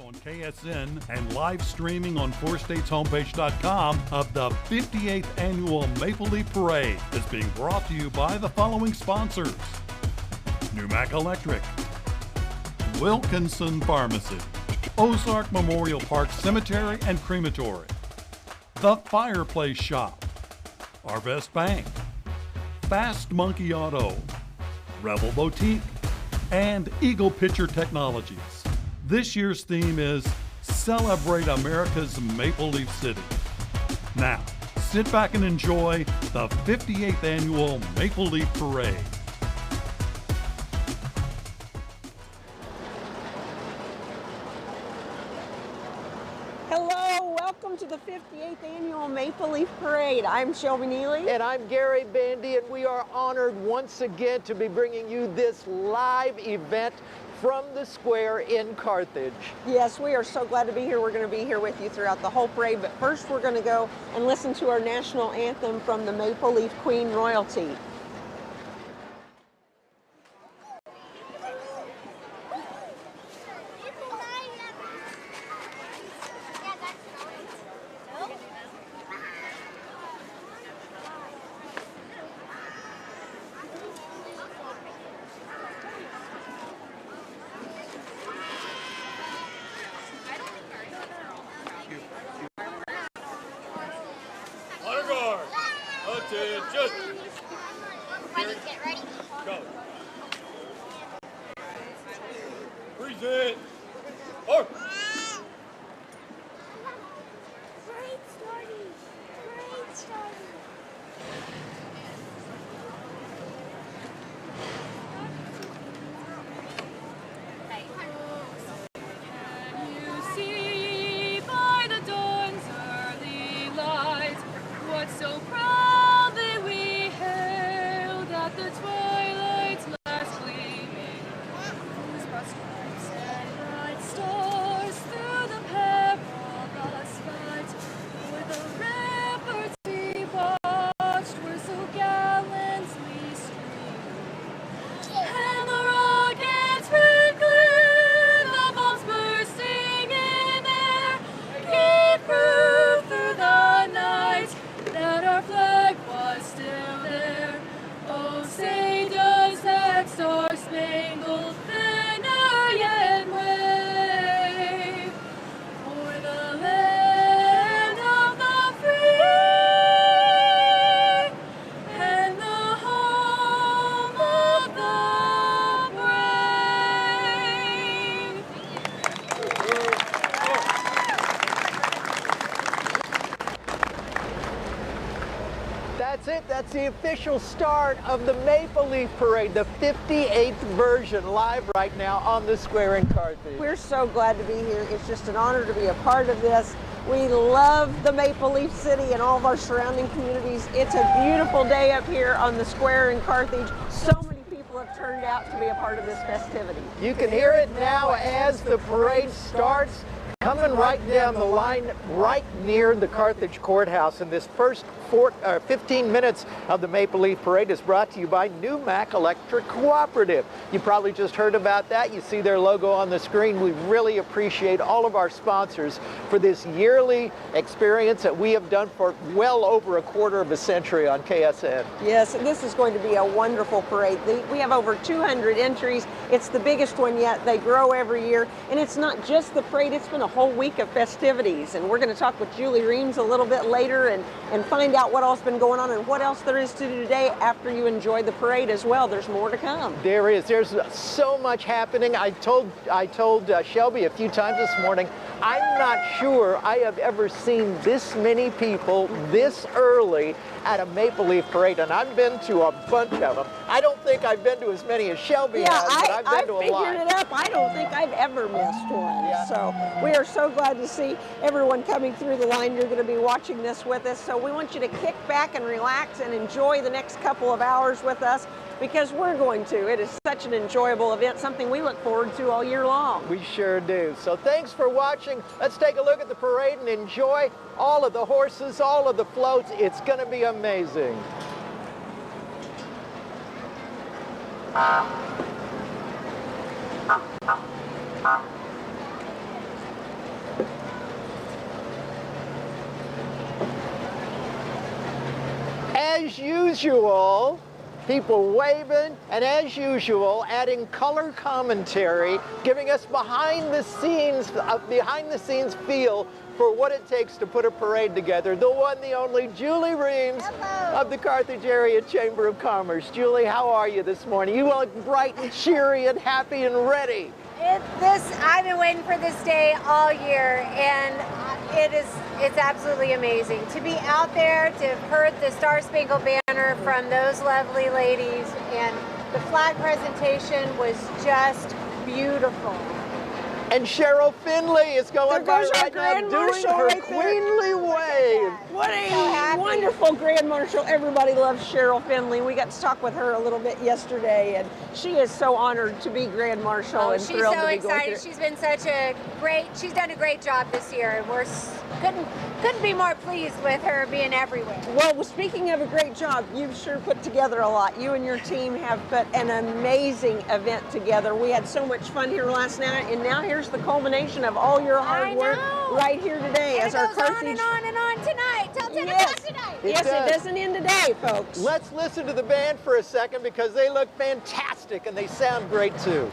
on KSN and live streaming on 4stateshomepage.com of the 58th Annual Maple Leaf Parade is being brought to you by the following sponsors: New Mac Electric, Wilkinson Pharmacy, Ozark Memorial Park Cemetery and Crematory, The Fireplace Shop, Arvest Bank, Fast Monkey Auto, Rebel Boutique, and Eagle Picture Technologies. This year's theme is Celebrate America's Maple Leaf City. Now, sit back and enjoy the 58th Annual Maple Leaf Parade. Hello, welcome to the 58th Annual Maple Leaf Parade. I'm Shelby Neely. And I'm Gary Bandy, and we are honored once again to be bringing you this live event from the square in Carthage. Yes, we are so glad to be here. We're going to be here with you throughout the whole parade, but first we're going to go and listen to our national anthem from the Maple Leaf Queen royalty. Attention! Ready, get ready. Go. Present. Or. Great starting. Great starting. You see by the dawn's early light what so proudly we hailed at the twilight's last gleaming, whose broad stripes and bright stars through the perilous fight, where the ramparts we watched were so gallantly streaming, and the rockets red glare, the bombs bursting in air, gave proof through the night that our flag was still there. Oh, say does that star-spangled banner yet wave o'er the land of the free and the home of the brave. That's it. That's the official start of the Maple Leaf Parade, the 58th version, live right now on the square in Carthage. We're so glad to be here. It's just an honor to be a part of this. We love the Maple Leaf City and all of our surrounding communities. It's a beautiful day up here on the square in Carthage. So many people have turned out to be a part of this festivity. You can hear it now as the parade starts, coming right down the line, right near the Carthage Courthouse. And this first 15 minutes of the Maple Leaf Parade is brought to you by New Mac Electric Cooperative. You probably just heard about that. You see their logo on the screen. We really appreciate all of our sponsors for this yearly experience that we have done for well over a quarter of a century on KSN. Yes, this is going to be a wonderful parade. We have over 200 entries. It's the biggest one yet. They grow every year. And it's not just the parade, it's been a whole week of festivities. And we're going to talk with Julie Reams a little bit later and find out what else has been going on and what else there is to do today after you enjoy the parade as well. There's more to come. There is. There's so much happening. I told Shelby a few times this morning, I'm not sure I have ever seen this many people this early at a Maple Leaf Parade, and I've been to a bunch of them. I don't think I've been to as many as Shelby has, but I've been to a lot. I figured it up. I don't think I've ever missed one. Yeah. So we are so glad to see everyone coming through the line. You're going to be watching this with us. So we want you to kick back and relax and enjoy the next couple of hours with us, because we're going to. It is such an enjoyable event, something we look forward to all year long. We sure do. So thanks for watching. Let's take a look at the parade and enjoy all of the horses, all of the floats. It's going to be amazing. As usual, people waving, and as usual, adding color commentary, giving us behind the scenes feel for what it takes to put a parade together. The one, the only, Julie Reams of the Carthage Area Chamber of Commerce. Julie, how are you this morning? You look bright and cheery and happy and ready. I've been waiting for this day all year, and it's absolutely amazing to be out there, to have heard the Star Spangled Banner from those lovely ladies, and the flag presentation was just beautiful. And Cheryl Finley is going by goes our right now Grand doing Marshal her right there. queenly wave. What a So happy. wonderful Grand Marshal. Everybody loves Cheryl Finley. We got to talk with her a little bit yesterday, and she is so honored to be Grand Marshal Oh, and she's thrilled so to be going excited. through. She's been she's done a great job this year, and we're couldn't be more pleased with her being everywhere. Well, speaking of a great job, you've sure put together a lot. You and your team have put an amazing event together. We had so much fun here last night, and now here's the culmination of all your hard work right here today And as it our goes on Carthage. and on and on tonight till 10 Yes. o'clock tonight. It Yes, does. it doesn't end today, folks. Let's listen to the band for a second because they look fantastic and they sound great too.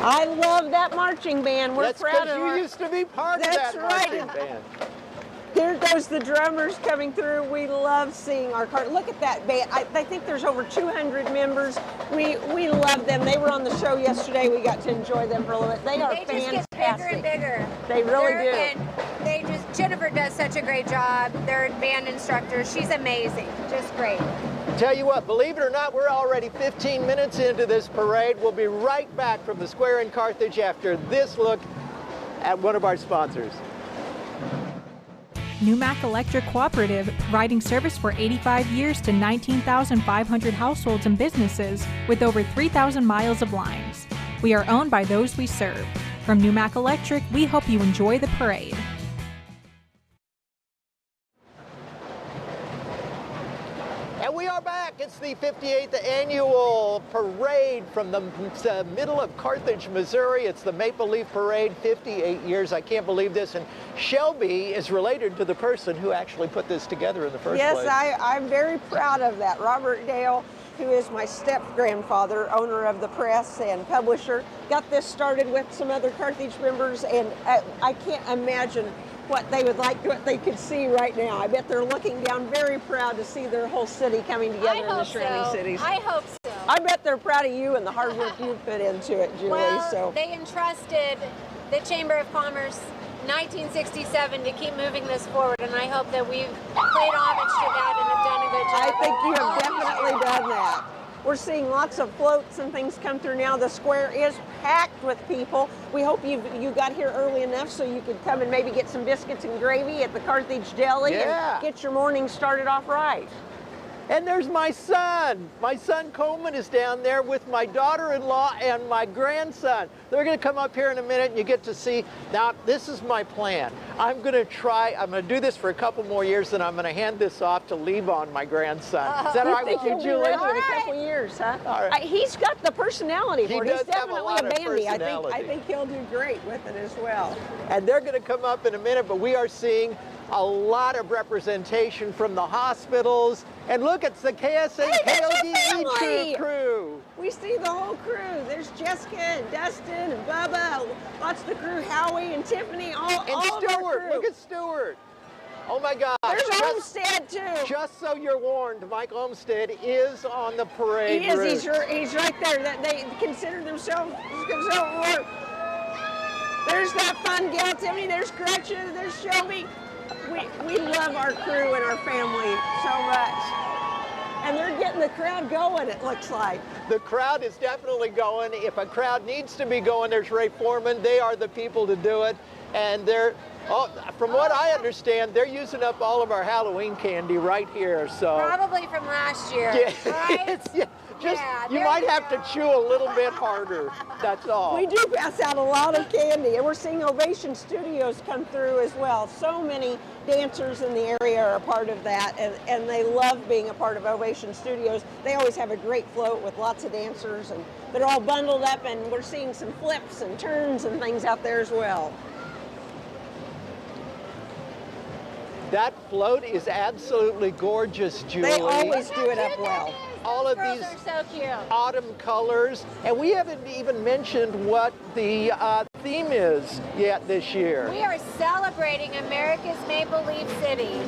I love that marching band. We're That's proud because of you our... used to be part of That's that right. marching band. Here goes the drummers coming through. We love seeing our car. Look at that band. I think there's over 200 members. We love them. They were on the show yesterday. We got to enjoy them for a little bit. They are They just fantastic. get bigger and bigger. They really do. And Jennifer does such a great job. Their band instructor, she's amazing. Just great. Tell you what, believe it or not, we're already 15 minutes into this parade. We'll be right back from the square in Carthage after this look at one of our sponsors. Numac Electric Cooperative, providing service for 85 years to 19,500 households and businesses with over 3,000 miles of lines. We are owned by those we serve. From Numac Electric, we hope you enjoy the parade. And we are back. It's the 58th annual parade from the middle of Carthage, Missouri. It's the Maple Leaf Parade, 58 years. I can't believe this. And Shelby is related to the person who actually put this together in the first place. Yes, I'm very proud of that. Robert Dale, who is my step-grandfather, owner of the press and publisher, got this started with some other Carthage members, and I can't imagine what they would like, what they could see right now. I bet they're looking down, very proud to see their whole city coming together in the surrounding cities. I hope so. I bet they're proud of you and the hard work you put into it, Julie. Well, So they entrusted the Chamber of Commerce 1967 to keep moving this forward, and I hope that we've played homage to that and have done a good job. I think you have All these definitely years. done that. We're seeing lots of floats and things come through now. The square is packed with people. We hope you got here early enough so you could come and maybe get some biscuits and gravy at the Carthage Deli and get your morning started off right. And there's my son. My son Coleman is down there with my daughter-in-law and my grandson. They're going to come up here in a minute and you get to see. Now, this is my plan. I'm going to do this for a couple more years, then I'm going to hand this off to Levon, my grandson. Is that all right with you, Julie? In a couple years, huh? All right. He's got the personality for it. He He's does have a definitely lot of bandy. I personality. think he'll do great with it as well. And they're going to come up in a minute, but we are seeing a lot of representation from the hospitals. And look, it's the KSA Hey, there's your KLDE family! crew. We see the whole crew. There's Jessica and Dustin and Bubba, lots of the crew, Howie and Tiffany, all And of our Stewart, crew. look at Stewart. Oh my gosh. There's Olmsted too. Just so you're warned, Mike Olmsted is on the parade He is. route. He's right there. That they consider themselves. There's that fun gal, Tiffany. There's Gretchen. There's Shelby. We love our crew and our family so much. And they're getting the crowd going, it looks like. The crowd is definitely going. If a crowd needs to be going, there's Ray Foreman. They are the people to do it. And they're Oh, from what I understand, they're using up all of our Halloween candy right here, so. Probably from last year, Yeah, right? you might have to chew a little bit harder, that's all. We do pass out a lot of candy, and we're seeing Ovation Studios come through as well. So many dancers in the area are a part of that, and they love being a part of Ovation Studios. They always have a great float with lots of dancers, and they're all bundled up, and we're seeing some flips and turns and things out there as well. That float is absolutely gorgeous, Julie. They always do it up well. All of Girls these are so cute. autumn colors, and we haven't even mentioned what the theme is yet this year. We are celebrating America's Maple Leaf City.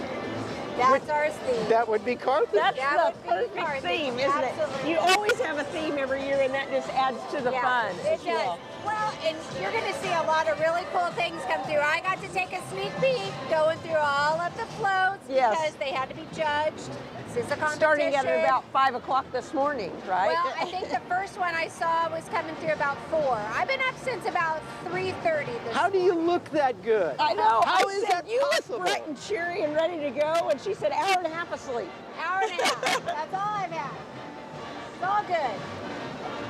That's our theme. That would be Carthage. That's That the would be perfect Carthage, theme, isn't absolutely. it? You always have a theme every year, and that just adds to the fun. It as well. does. Well, and you're going to see a lot of really cool things come through. I got to take a sneak peek going through all of the floats Yes. because they had to be judged. This is a competition. Starting at about 5 o'clock this morning, right? Well, I think the first one I saw was coming through about 4. I've been up since about 3:30 this How do you look that good? I know. How I is said, that you possible? look bright and cheery and ready to go, and she said, hour and a half asleep. hour and a half. That's all I've had. It's all good.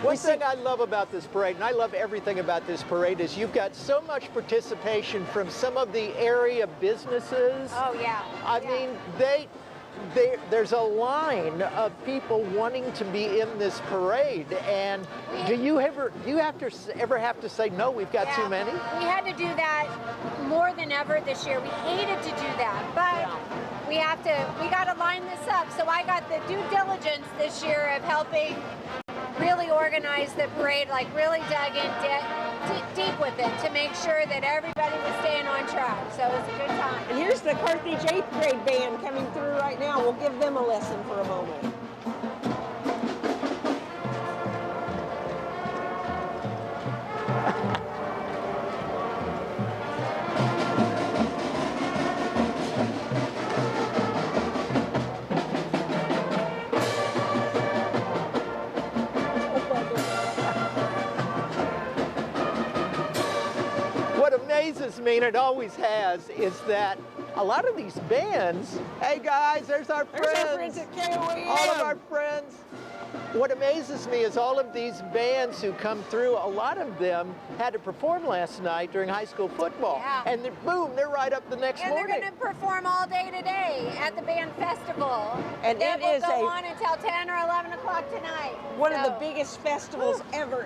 One thing I love about this parade, and I love everything about this parade, is you've got so much participation from some of the area businesses. Oh, yeah. I mean, there's a line of people wanting to be in this parade, and do you ever have to say no? We've got too many. We had to do that more than ever this year. We hated to do that, but we got to line this up. So I got the due diligence this year of helping really organize the parade, like really dug in deep with it to make sure that everybody was staying on track. So it was a good time. And here's the Carthage 8th grade band coming through right now. We'll give them a lesson for a moment. What amazes me, and it always has, is that a lot of these bands, hey guys, there's our friends. There's our friends at KOAM. All of our friends. What amazes me is all of these bands who come through, a lot of them had to perform last night during high school football. Yeah. And then, boom, they're right up the next And morning. they're going to perform all day today at the band festival. And it it will is go on until 10 or 11 o'clock tonight. One of the So- biggest festivals ever.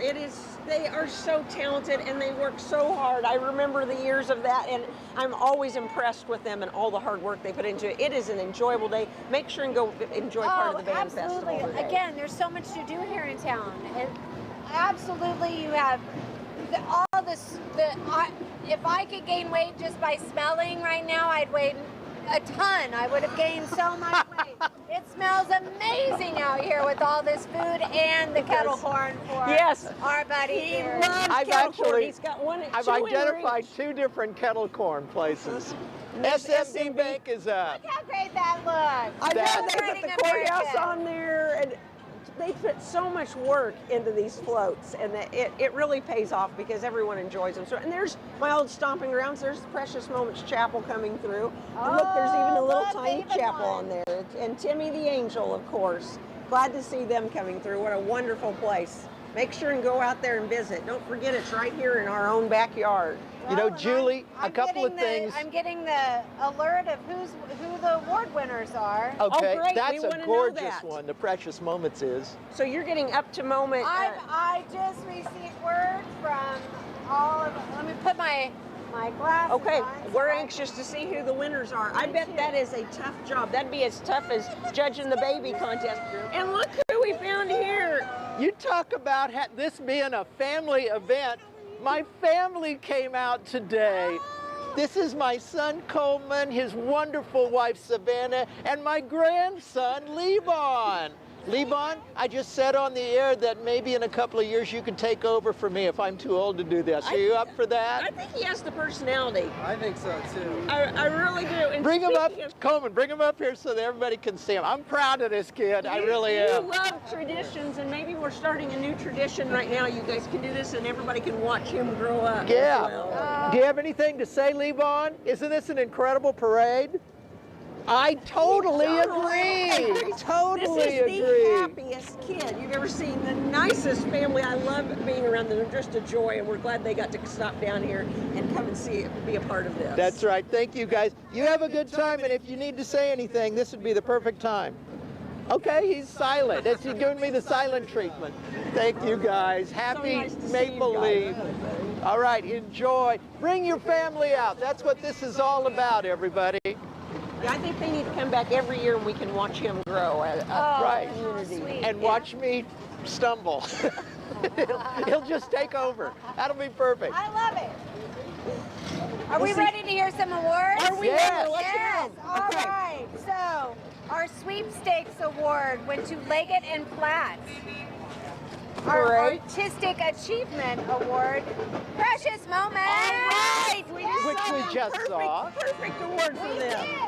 They are so talented and they work so hard. I remember the years of that, and I'm always impressed with them and all the hard work they put into it. It is an enjoyable day. Make sure and go enjoy part of the band absolutely. festival today. Again, there's so much to do here in town. And absolutely, you have all this. If I could gain weight just by smelling right now, I'd weigh a ton. I would have gained so much weight. It smells amazing out here with all this food and the kettle corn for Yes. our buddy He here. loves I've kettle corn. actually- He's got one at I've 2 in identified reach. 2 different kettle corn places. There's SMB Bank is up. Look how great that looks. I know they put Celebrating the courthouse America. on there, and they put so much work into these floats, and that it really pays off because everyone enjoys them. So, and there's my old stomping grounds. There's Precious Moments Chapel coming through. And look, there's even a little look, tiny even chapel one. on there. And Timmy the Angel, of course. Glad to see them coming through. What a wonderful place. Make sure and go out there and visit. Don't forget, it's right here in our own backyard. You know, Well, Julie, I'm a couple of getting things. I'm getting the alert of who the award winners are. Okay, great, we that's a wanna know gorgeous that. one. The Precious Moments is. So you're getting up to moment. I just received word from all of. Let me put my glasses Okay, on. we're anxious to see who the winners are. I bet that is a tough job. That'd be as tough as judging the baby contest. And look who we found here. You talk about this being a family event. My family came out today. This is my son Coleman, his wonderful wife Savannah, and my grandson Levon. Lebon, I just said on the air that maybe in a couple of years you could take over for me if I'm too old to do this. Are you up for that? I think he has the personality. I think so too. I really do. And Bring him up, speaking of- Coleman, bring him up here so that everybody can see him. I'm proud of this kid, I really am. You love traditions, and maybe we're starting a new tradition right now. You guys can do this, and everybody can watch him grow up. Yeah. As well. Do you have anything to say, Lebon? Isn't this an incredible parade? I totally agree. Totally This is agree. the happiest kid you've ever seen. The nicest family. I love being around them. They're just a joy, and we're glad they got to stop down here and come and see it and be a part of this. That's right. Thank you, guys. You have a good time, and if you need to say anything, this would be the perfect time. Okay, he's silent. He's giving me the silent treatment. Thank you, guys. Happy nice to see Maple you Leaf. guys. All right, enjoy. Bring your family out. That's what this is all about, everybody. Yeah, I think they need to come back every year, and we can watch him grow. Right. Community. Sweet. And watch me stumble. He'll just take over. That'll be perfect. I love it. Are we ready to hear some awards? Are we Yes. ready? Let's hear Yes. 'em. All Okay. right. So our sweepstakes award went to Leggett and Platt. Our Great. Artistic Achievement Award, Precious Moment. All right, Which we just perfect, saw. Perfect award for We them. did.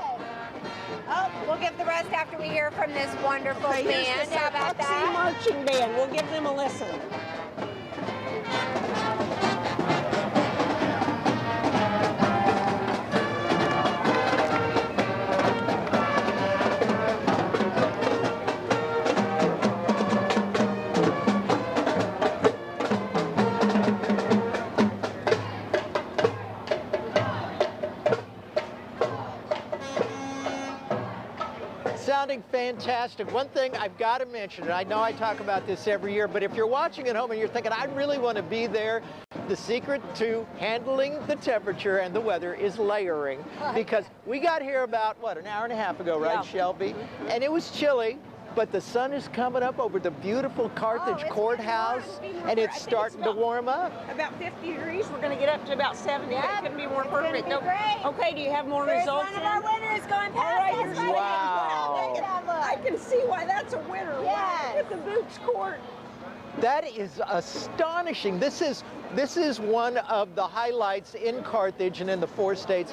Oh, we'll give the rest after we hear from this wonderful Okay, here's band. the How about Sexy that? Marching Band. We'll give them a listen. Sounding fantastic. One thing I've got to mention, and I know I talk about this every year, but if you're watching at home and you're thinking, I really want to be there, the secret to handling the temperature and the weather is layering. Because we got here about, what, an hour and a half ago, right, Yeah. Shelby? And it was chilly, but the sun is coming up over the beautiful Carthage it's Courthouse, gonna be more- and I think it's it's starting to about- warm up. About 50 degrees. We're going to get up to about 70. Yeah, That couldn't be more it's gonna perfect. be Nope. great. Okay, do you have more There's results one of in? our winners going past All right, us. here's Look one. Wow. at that look. I can see why that's a winner. Wow, Yes. look at the Boots Court. That is astonishing. This is one of the highlights in Carthage and in the 4 states.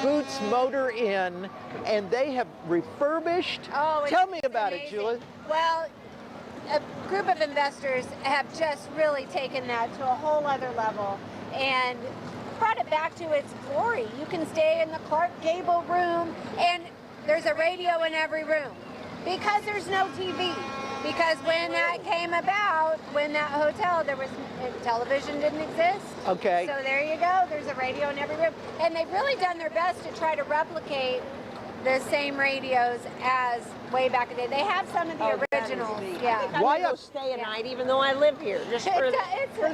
Boots Motor Inn, and they have refurbished. Oh, Tell me about it, amazing. Julie. Well, a group of investors have just really taken that to a whole other level and brought it back to its glory. You can stay in the Clark Gable room, and there's a radio in every room because there's no TV. Because when that came about, when that hotel, television didn't exist. Okay. So there you go. There's a radio in every room. And they've really done their best to try to replicate the same radios as way back in the day. They have some of the originals. Yeah. I'm Why going to a- go stay a night, even though I live here, just for the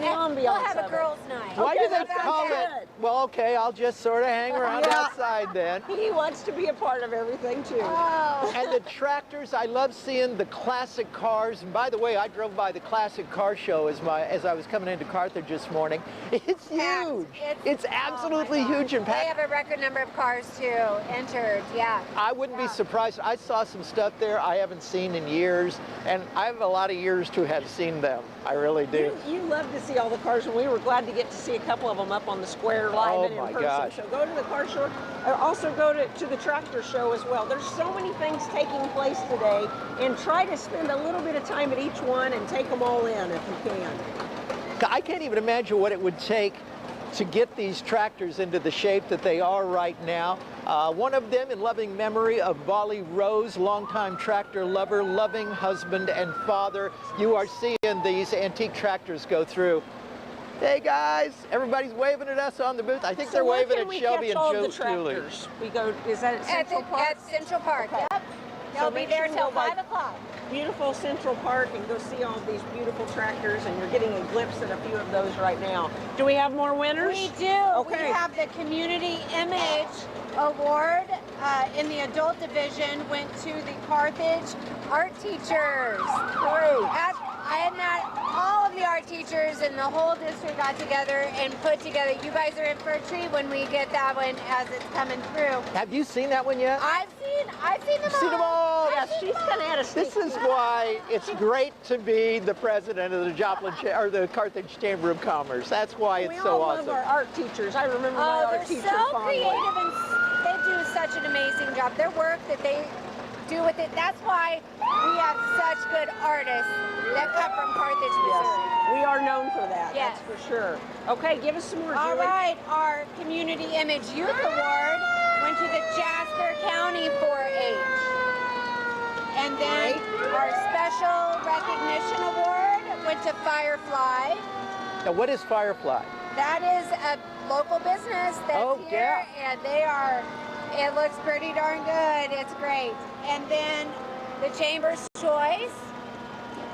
ambiance. We'll have a of it. girls' night. Why do they that sounds call it? good. Well, okay, I'll just sort of hang around Yeah. outside then. He wants to be a part of everything, too. Oh. And the tractors, I love seeing the classic cars. And by the way, I drove by the classic car show as I was coming into Carthage this morning. It's Packed. huge. It's- It's absolutely Oh my huge and They packed. have a record number of cars too entered. Yeah. I wouldn't be Yeah. surprised. I saw some stuff there I haven't seen in years, and I have a lot of years to have seen them. I really do. You love to see all the cars, and we were glad to get to see a couple of them up on the square live Oh and in my person. gosh. So go to the car show, or also go to the tractor show as well. There's so many things taking place today, and try to spend a little bit of time at each one and take them all in if you can. I can't even imagine what it would take to get these tractors into the shape that they are right now. One of them in loving memory of Bolly Rose, longtime tractor lover, loving husband and father. You are seeing these antique tractors go through. Hey guys, everybody's waving at us on the booth. I think they're So where waving can at we Shelby catch and all of the Julie. tractors? We go, is that at Central Park? At Central Park. Okay. Yep. So They'll be make there sure you till go by 5 o'clock. Beautiful Central Park and go see all these beautiful tractors, and you're getting a glimpse at a few of those right now. Do we have more winners? We do. Okay. We have the Community Image Award in the adult division went to the Carthage art teachers. Great. And that all of of the art teachers and the whole district got together and put together. You guys are in for a treat when we get that one as it's coming through. Have you seen that one yet? I've seen them all. Seen them all? Yes, she's gonna add a sneak This is peek. why it's great to be the president of the Joplin or the Carthage Chamber of Commerce. That's why We it's all so love awesome. our art teachers. I remember my Oh, art they're teacher so fondly. creative and they do such an amazing job. Their work that they do with it, that's why we have such good artists that come from Carthage, Missouri. Yes, we are known for that. Yes. That's for sure. Okay, give us some more, All Julie. right, our Community Image Youth Award went to the Jasper County 4-H. And then our Special Recognition Award went to Firefly. Now, what is Firefly? That is a local business that's here, and they are, it looks pretty darn good. It's great. And then the Chamber's Choice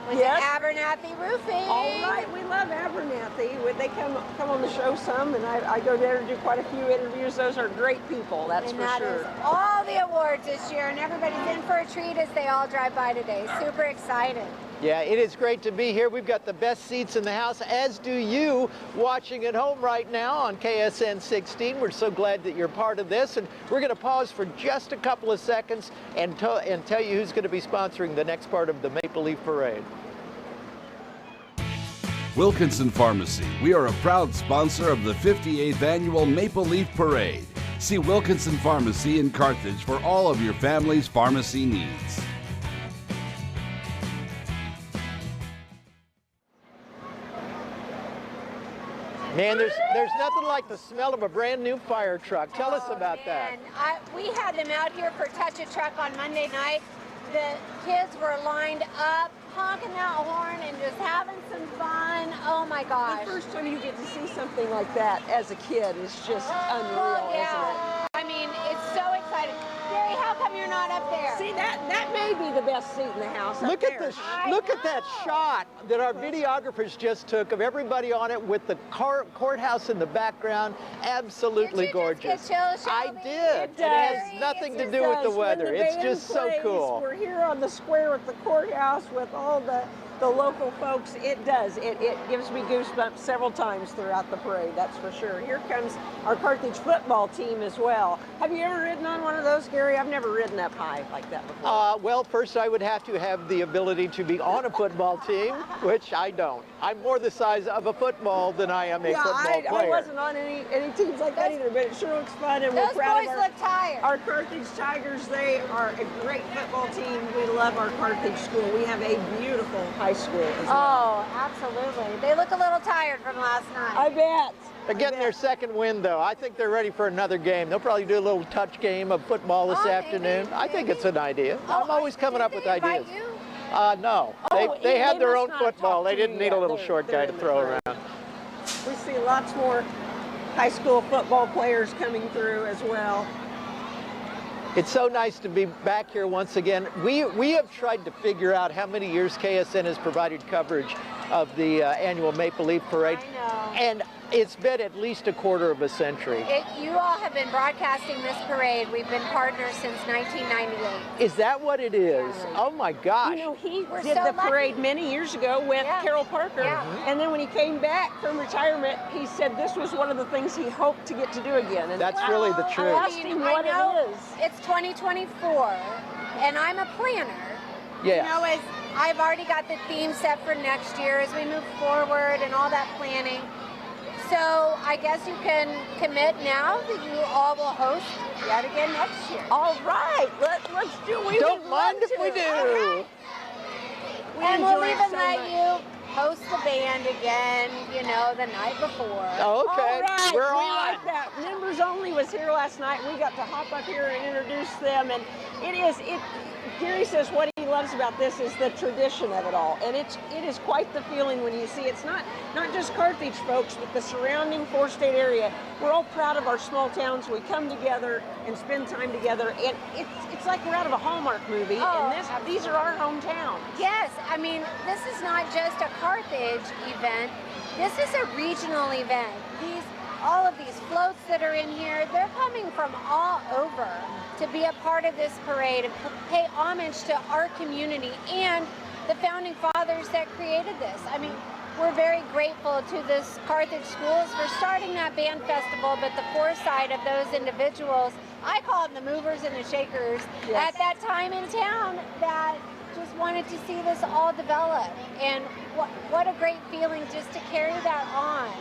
was Yes. Abernathy Roofing. All right, we love Abernathy. They come on the show some, and I go there to do quite a few interviews. Those are great people, that's And for that sure. is all the awards this year, and everybody's in for a treat as they all drive by today. Super excited. Yeah, it is great to be here. We've got the best seats in the house, as do you watching at home right now on KSN 16. We're so glad that you're part of this, and we're going to pause for just a couple of seconds and tell you who's going to be sponsoring the next part of the Maple Leaf Parade. Wilkinson Pharmacy. We are a proud sponsor of the 58th Annual Maple Leaf Parade. See Wilkinson Pharmacy in Carthage for all of your family's pharmacy needs. Man, there's nothing like the smell of a brand new fire truck. Tell us about that. We had them out here for Touch a Truck on Monday night. The kids were lined up, honking that horn and just having some fun. Oh my gosh. The first time you get to see something like that as a kid is just unreal, isn't it? I mean, it's so exciting. Gary, how come you're not up there? See, that may be the best seat in the house. Look at this! Look at that shot that our videographers just took of everybody on it with the courthouse in the background. Absolutely gorgeous. Get chills, I Shelby? did. It has nothing to do with the weather. It's just so cool. We're here on the square at the courthouse with all the local folks. It does. It gives me goosebumps several times throughout the parade, that's for sure. Here comes our Carthage football team as well. Have you ever ridden on one of those, Gary? I've never ridden up high like that before. Well, first I would have to have the ability to be on a football team, which I don't. I'm more the size of a football than I am a football player. I wasn't on any teams like that either, but it sure looks fun, and we're Those proud boys of look tired. our Carthage Tigers. They are a great football team. We love our Carthage school. We have a beautiful high school as well. Oh, absolutely. They look a little tired from last night. I bet. They're getting their second win, though. I think they're ready for another game. They'll probably do a little touch game of football this afternoon. I think it's an idea. I'm always coming up with ideas. You? No. They had their own football. They didn't need a little short guy to throw around. We see lots more high school football players coming through as well. It's so nice to be back here once again. We have tried to figure out how many years KSN has provided coverage of the annual Maple Leaf Parade. I know. And it's been at least a quarter of a century. You all have been broadcasting this parade. We've been partners since 1998. Is that what it is? Oh my gosh. You know, he We're did so the lucky. parade many years ago with Carol Parker. Yeah. And then when he came back from retirement, he said this was one of the things he hoped to get to do again. And That's really the truth. I asked him what I know it is. it's 2024, and I'm a planner. Yes. You know, as I've already got the theme set for next year as we move forward and all that planning. So I guess you can commit now that you all will host yet again next year. All right, let's do. We Don't would mind love if we to. do. All right. And we'll enjoy it even so let much. you host the band again, you know, the night before. Oh, okay. All right, We're we on. like that. Members Only was here last night. We got to hop up here and introduce them, and Gary says what he loves about this is the tradition of it all, and it is quite the feeling when you see it's not just Carthage folks, but the surrounding four-state area. We're all proud of our small towns. We come together and spend time together, and it's like we're out of a Hallmark movie, and these are our hometowns. Yes, I mean, this is not just a Carthage event. This is a regional event. All of these floats that are in here, they're coming from all over to be a part of this parade and pay homage to our community and the founding fathers that created this. I mean, we're very grateful to this Carthage Schools for starting that band festival, but the foresight of those individuals, I call them the movers and the shakers, at that time in town that just wanted to see this all develop. And what a great feeling just to carry that on.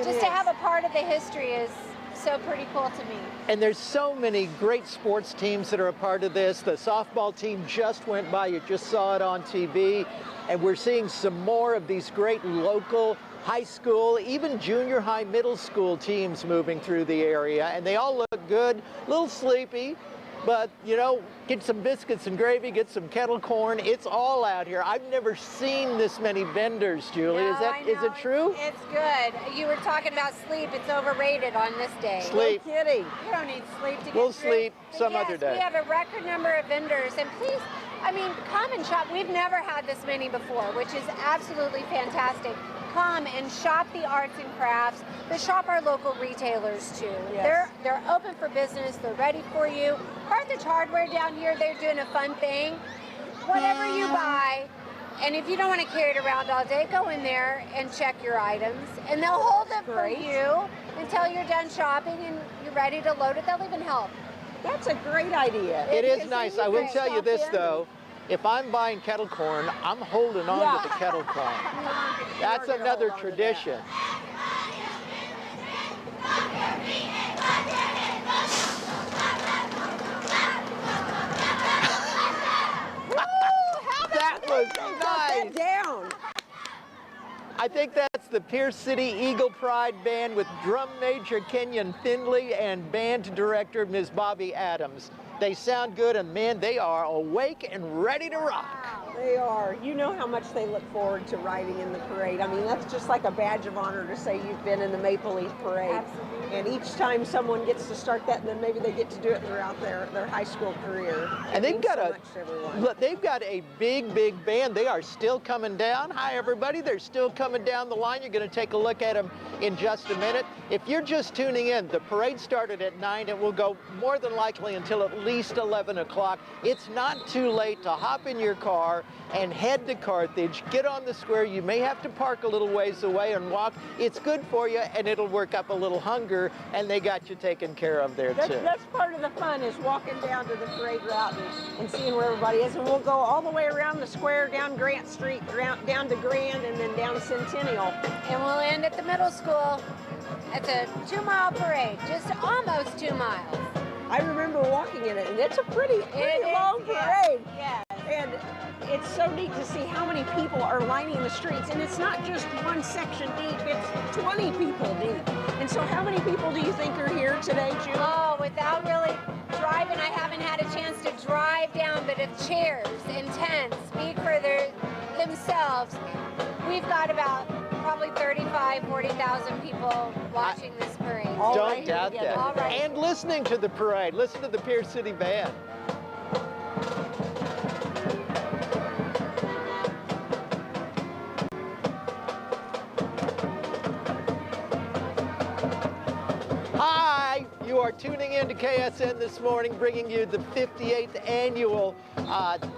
To have a part of the history is so pretty cool to me. And there's so many great sports teams that are a part of this. The softball team just went by, you just saw it on TV, and we're seeing some more of these great local high school, even junior high, middle school teams moving through the area, and they all look good, a little sleepy, but you know, get some biscuits and gravy, get some kettle corn. It's all out here. I've never seen this many vendors, Julie. No, is it true? It's good. You were talking about sleep. It's overrated on this day. Sleep. No kidding. You don't need sleep to get We'll through. sleep But some yes, other day. We have a record number of vendors, and please, I mean, come and shop. We've never had this many before, which is absolutely fantastic. Come and shop the arts and crafts, but shop our local retailers too. Yes. They're open for business. They're ready for you. Carthage Hardware down here, they're doing a fun thing. Whatever you buy, and if you don't want to carry it around all day, go in there and check your items, and they'll hold it for you until you're done shopping and you're ready to load it. They'll even help. That's a great idea. It is nice. I will tell you this though. If I'm buying kettle corn, I'm holding on to the kettle corn. That's another tradition. That was nice. Down. I think that's the Pierce City Eagle Pride Band with drum major Kenyon Findley and band director Ms. Bobby Adams. They sound good, and man, they are awake and ready to rock. They are. You know how much they look forward to riding in the parade. I mean, that's just like a badge of honor to say you've been in the Maple Leaf Parade. Absolutely. And each time someone gets to start that, and then maybe they get to do it throughout their high school career. And they've got look, they've got a big band. They are still coming down. Hi, everybody. They're still coming down the line. You're going to take a look at them in just a minute. If you're just tuning in, the parade started at 9 and will go more than likely until at least 11 o'clock. It's not too late to hop in your car and head to Carthage, get on the square. You may have to park a little ways away and walk. It's good for you, and it'll work up a little hunger, and they got you taken care of there too. That's part of the fun, is walking down to the parade route and seeing where everybody is. And we'll go all the way around the square, down Grant Street, down to Grand, and then down Centennial. And we'll end at the middle school. It's a 2-mile parade, just almost 2 miles. I remember walking in it, and it's a pretty long parade. Yes. And it's so neat to see how many people are lining the streets. And it's not just one section deep, it's 20 people deep. And so how many people do you think are here today, Julie? Oh, without really driving, I haven't had a chance to drive down, but if chairs and tents speak for themselves, we've got about probably 35, 40,000 people watching this parade. Don't doubt that. All right. And listening to the parade. Listen to the Pierce City Band. Hi, you are tuning in to KSN this morning, bringing you the 58th annual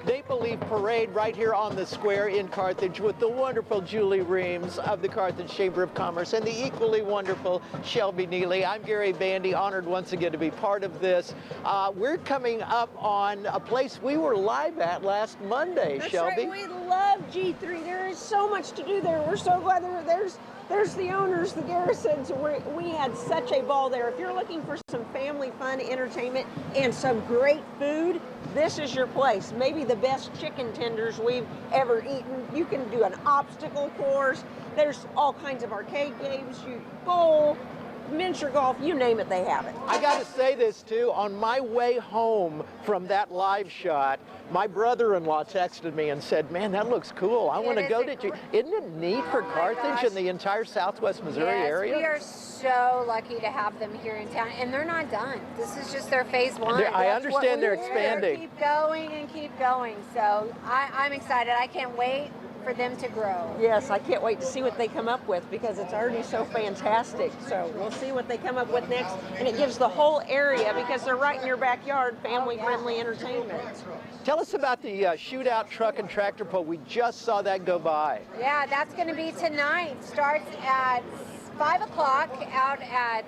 Maple Leaf Parade right here on the square in Carthage with the wonderful Julie Reams of the Carthage Chamber of Commerce and the equally wonderful Shelby Neely. I'm Gary Bandy, honored once again to be part of this. We're coming up on a place we were live at last Monday, That's Shelby. right. We love G3. There is so much to do there. We're so glad there's the owners, the Garrisons. We had such a ball there. If you're looking for some family fun, entertainment, and some great food, this is your place. Maybe the best chicken tenders we've ever eaten. You can do an obstacle course. There's all kinds of arcade games. You bowl, miniature golf, you name it, they have it. I got to say this too, on my way home from that live shot, my brother-in-law texted me and said, man, that looks cool. I want to go to you. Isn't it neat for Carthage and the entire Southwest Missouri area? We are so lucky to have them here in town, and they're not done. This is just their phase one. I understand they're expanding. Keep going and keep going. So I'm excited. I can't wait for them to grow. Yes, I can't wait to see what they come up with because it's already so fantastic. So we'll see what they come up with next. And it gives the whole area, because they're right in your backyard, family-friendly entertainment. Tell us about the shootout truck and tractor pull. We just saw that go by. Yeah, that's going to be tonight. Starts at 5 o'clock out at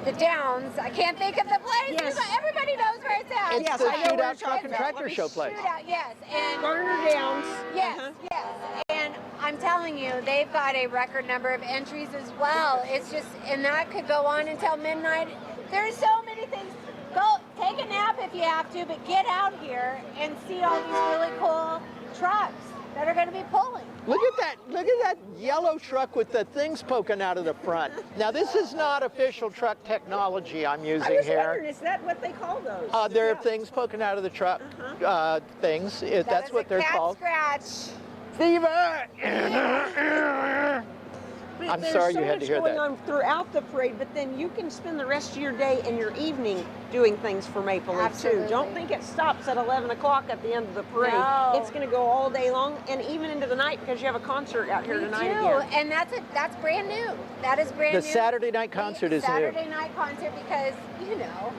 the Downs. I can't think of the place. Yes. Everybody knows where it's at. It's Yes, the I know where shootout it's truck at. and tractor show place. Shootout, yes. And Garner Downs. yes, Uh-huh. yes. And I'm telling you, they've got a record number of entries as well. It's just, and that could go on until midnight. There's so many things. Go take a nap if you have to, but get out here and see all these really cool trucks that are going to be pulling. Look at that yellow truck with the things poking out of the front. Now this is not official truck technology I'm using I was here. wondering, is that what they call those? There are Yeah. things poking out of the truck, things. That's is what a they're cat called. Scratch. Fever! But I'm there's sorry so you had to much hear going that. on throughout the parade, but then you can spend the rest of your day and your evening doing things for Maple Leaf too. Absolutely. Don't think it stops at 11 o'clock at the end of the parade. No. It's going to go all day long and even into the night because you have a concert out here We tonight do, again. and that's brand new. That is brand The new. Saturday night concert is new. Saturday night concert because, you know,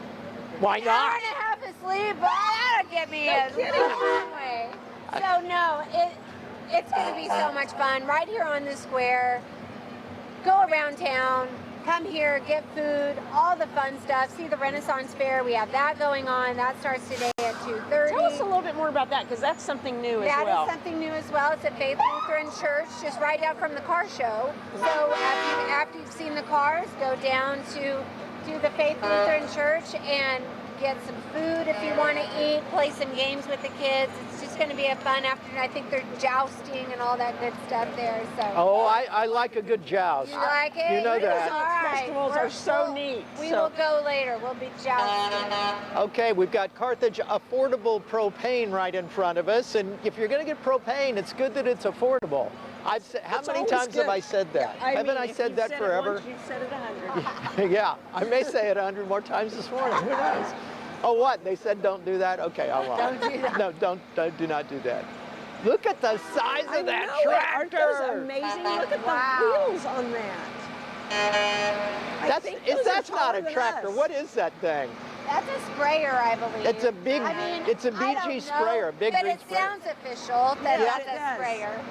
Why hour not? and a half of sleep, that'll get me a long way. So no, it's going to be so much fun right here on the square. Go around town, come here, get food, all the fun stuff. See the Renaissance Fair, we have that going on. That starts today at 2:30. Tell us a little bit more about that because that's something new as That well. is something new as well. It's at Faith Lutheran Church, just right down from the car show. So after you've seen the cars, go down to the Faith Lutheran Church and get some food if you want to eat, play some games with the kids. It's just going to be a fun afternoon. I think they're jousting and all that good stuff there. So. Oh, I like a good joust. You like it? You know that. All right. Festivals are so neat. We so. will go later. We'll be jousting. Okay, we've got Carthage affordable propane right in front of us, and if you're going to get propane, it's good that it's affordable. I've said, how It's many always times have good. I said that? Haven't mean, I if said you've that said forever? It once, you've said it 100. Yeah, I may say it 100 more times this morning. Who knows? Oh, what? They said don't do that? Okay, I won't. Don't do that. No, do not do that. Look at the size I of that know it. Aren't tractor. those amazing? Look at Wow. the wheels on that. That's not a tractor. What is that thing? That's a sprayer, I believe. It's a big, I mean, it's a I don't BG know, sprayer, a big but green it sprayer. sounds official that Yes, that's it a does. sprayer.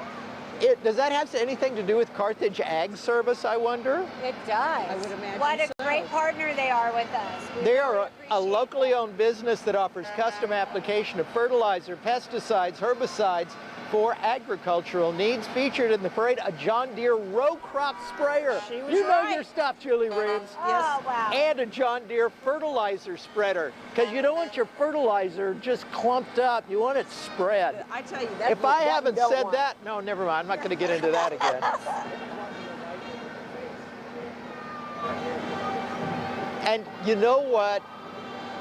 Does that have anything to do with Carthage Ag Service, I wonder? It does. I would imagine What a so. great partner they are with us. We They really are a appreciate locally that. owned business that offers custom application of fertilizer, pesticides, herbicides for agricultural needs. Featured in the parade, a John Deere row crop sprayer. She was You know right. your stuff, Julie Reeves. Oh, wow. And a John Deere fertilizer spreader, because you don't want your fertilizer just clumped up. You want it spread. I tell you, that If I that haven't you don't said want. that, no, never mind. I'm not going to get into that again. And you know what?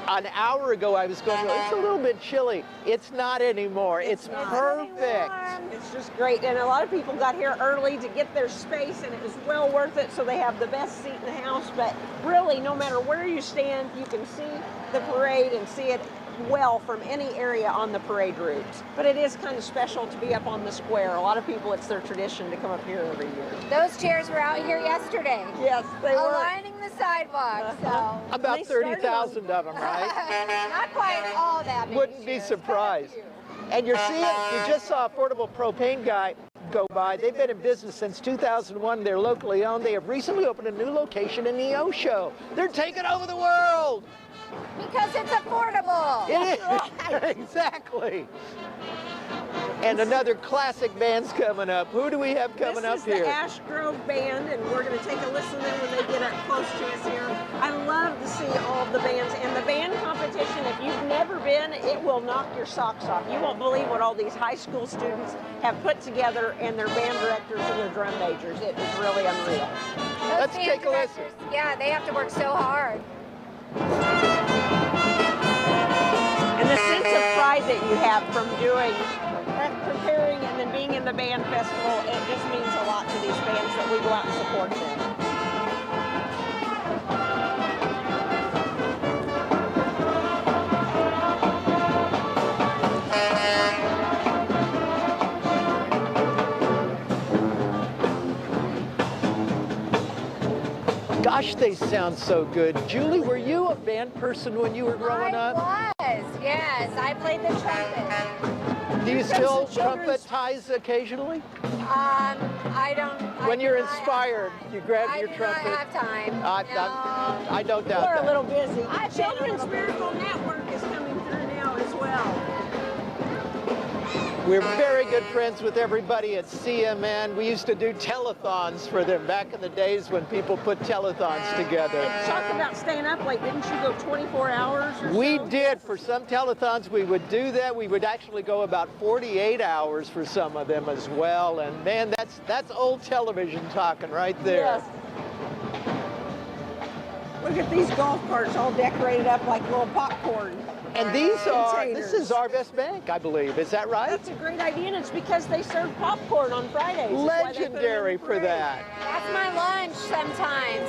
An hour ago I was going, it's a little bit chilly. It's not anymore. It's not perfect. It's just great, and a lot of people got here early to get their space, and it was well worth it, so they have the best seat in the house. But really, no matter where you stand, you can see the parade and see it well from any area on the parade route. But it is kind of special to be up on the square. A lot of people, it's their tradition to come up here every year. Those chairs were out here yesterday. Yes, they were. Aligning the sidewalk, so. About They started 30,000 of them, right? Not quite all that many Wouldn't be chairs, surprised. but a few. And you're seeing, you just saw Affordable Propane guy go by. They've been in business since 2001. They're locally owned. They have recently opened a new location in the O Show. They're taking over the world. Because it's affordable. It is. Exactly. And another classic band's coming up. Who do we have coming up This is here? the Ash Grove Band, and we're going to take a listen to them when they get up close to us here. I love to see all of the bands, and the band competition, if you've never been, it will knock your socks off. You won't believe what all these high school students have put together, and their band directors and their drum majors. It is really unreal. Those Let's band take a listen. directors, yeah, they have to work so hard. And the sense of pride that you have from doing, preparing, and then being in the band festival, it just means a lot to these bands that we go out and support them. Gosh, they sound so good. Julie, were you a band person when you were growing up? I was, yes. I played the trumpet. Do you still trumpetize occasionally? I don't. When you're do not have inspired, time. you grab I your do trumpet. not have time. I don't doubt We're that. a little busy. I've been Children's a little Miracle Network is coming through now as well. We're very good friends with everybody at CMN. We used to do telethons for them back in the days when people put telethons together. Talk about staying up late. Didn't you go 24 hours or so? We did. For some telethons, we would do that. We would actually go about 48 hours for some of them as well. And man, that's old television talking right there. Yes. Look at these golf carts all decorated up like little popcorn. And this containers. is Our Best Bank, I believe. Is that right? That's a great idea, and it's because they serve popcorn on Fridays. That's why they put it in the Legendary for parade. that. That's my lunch sometimes.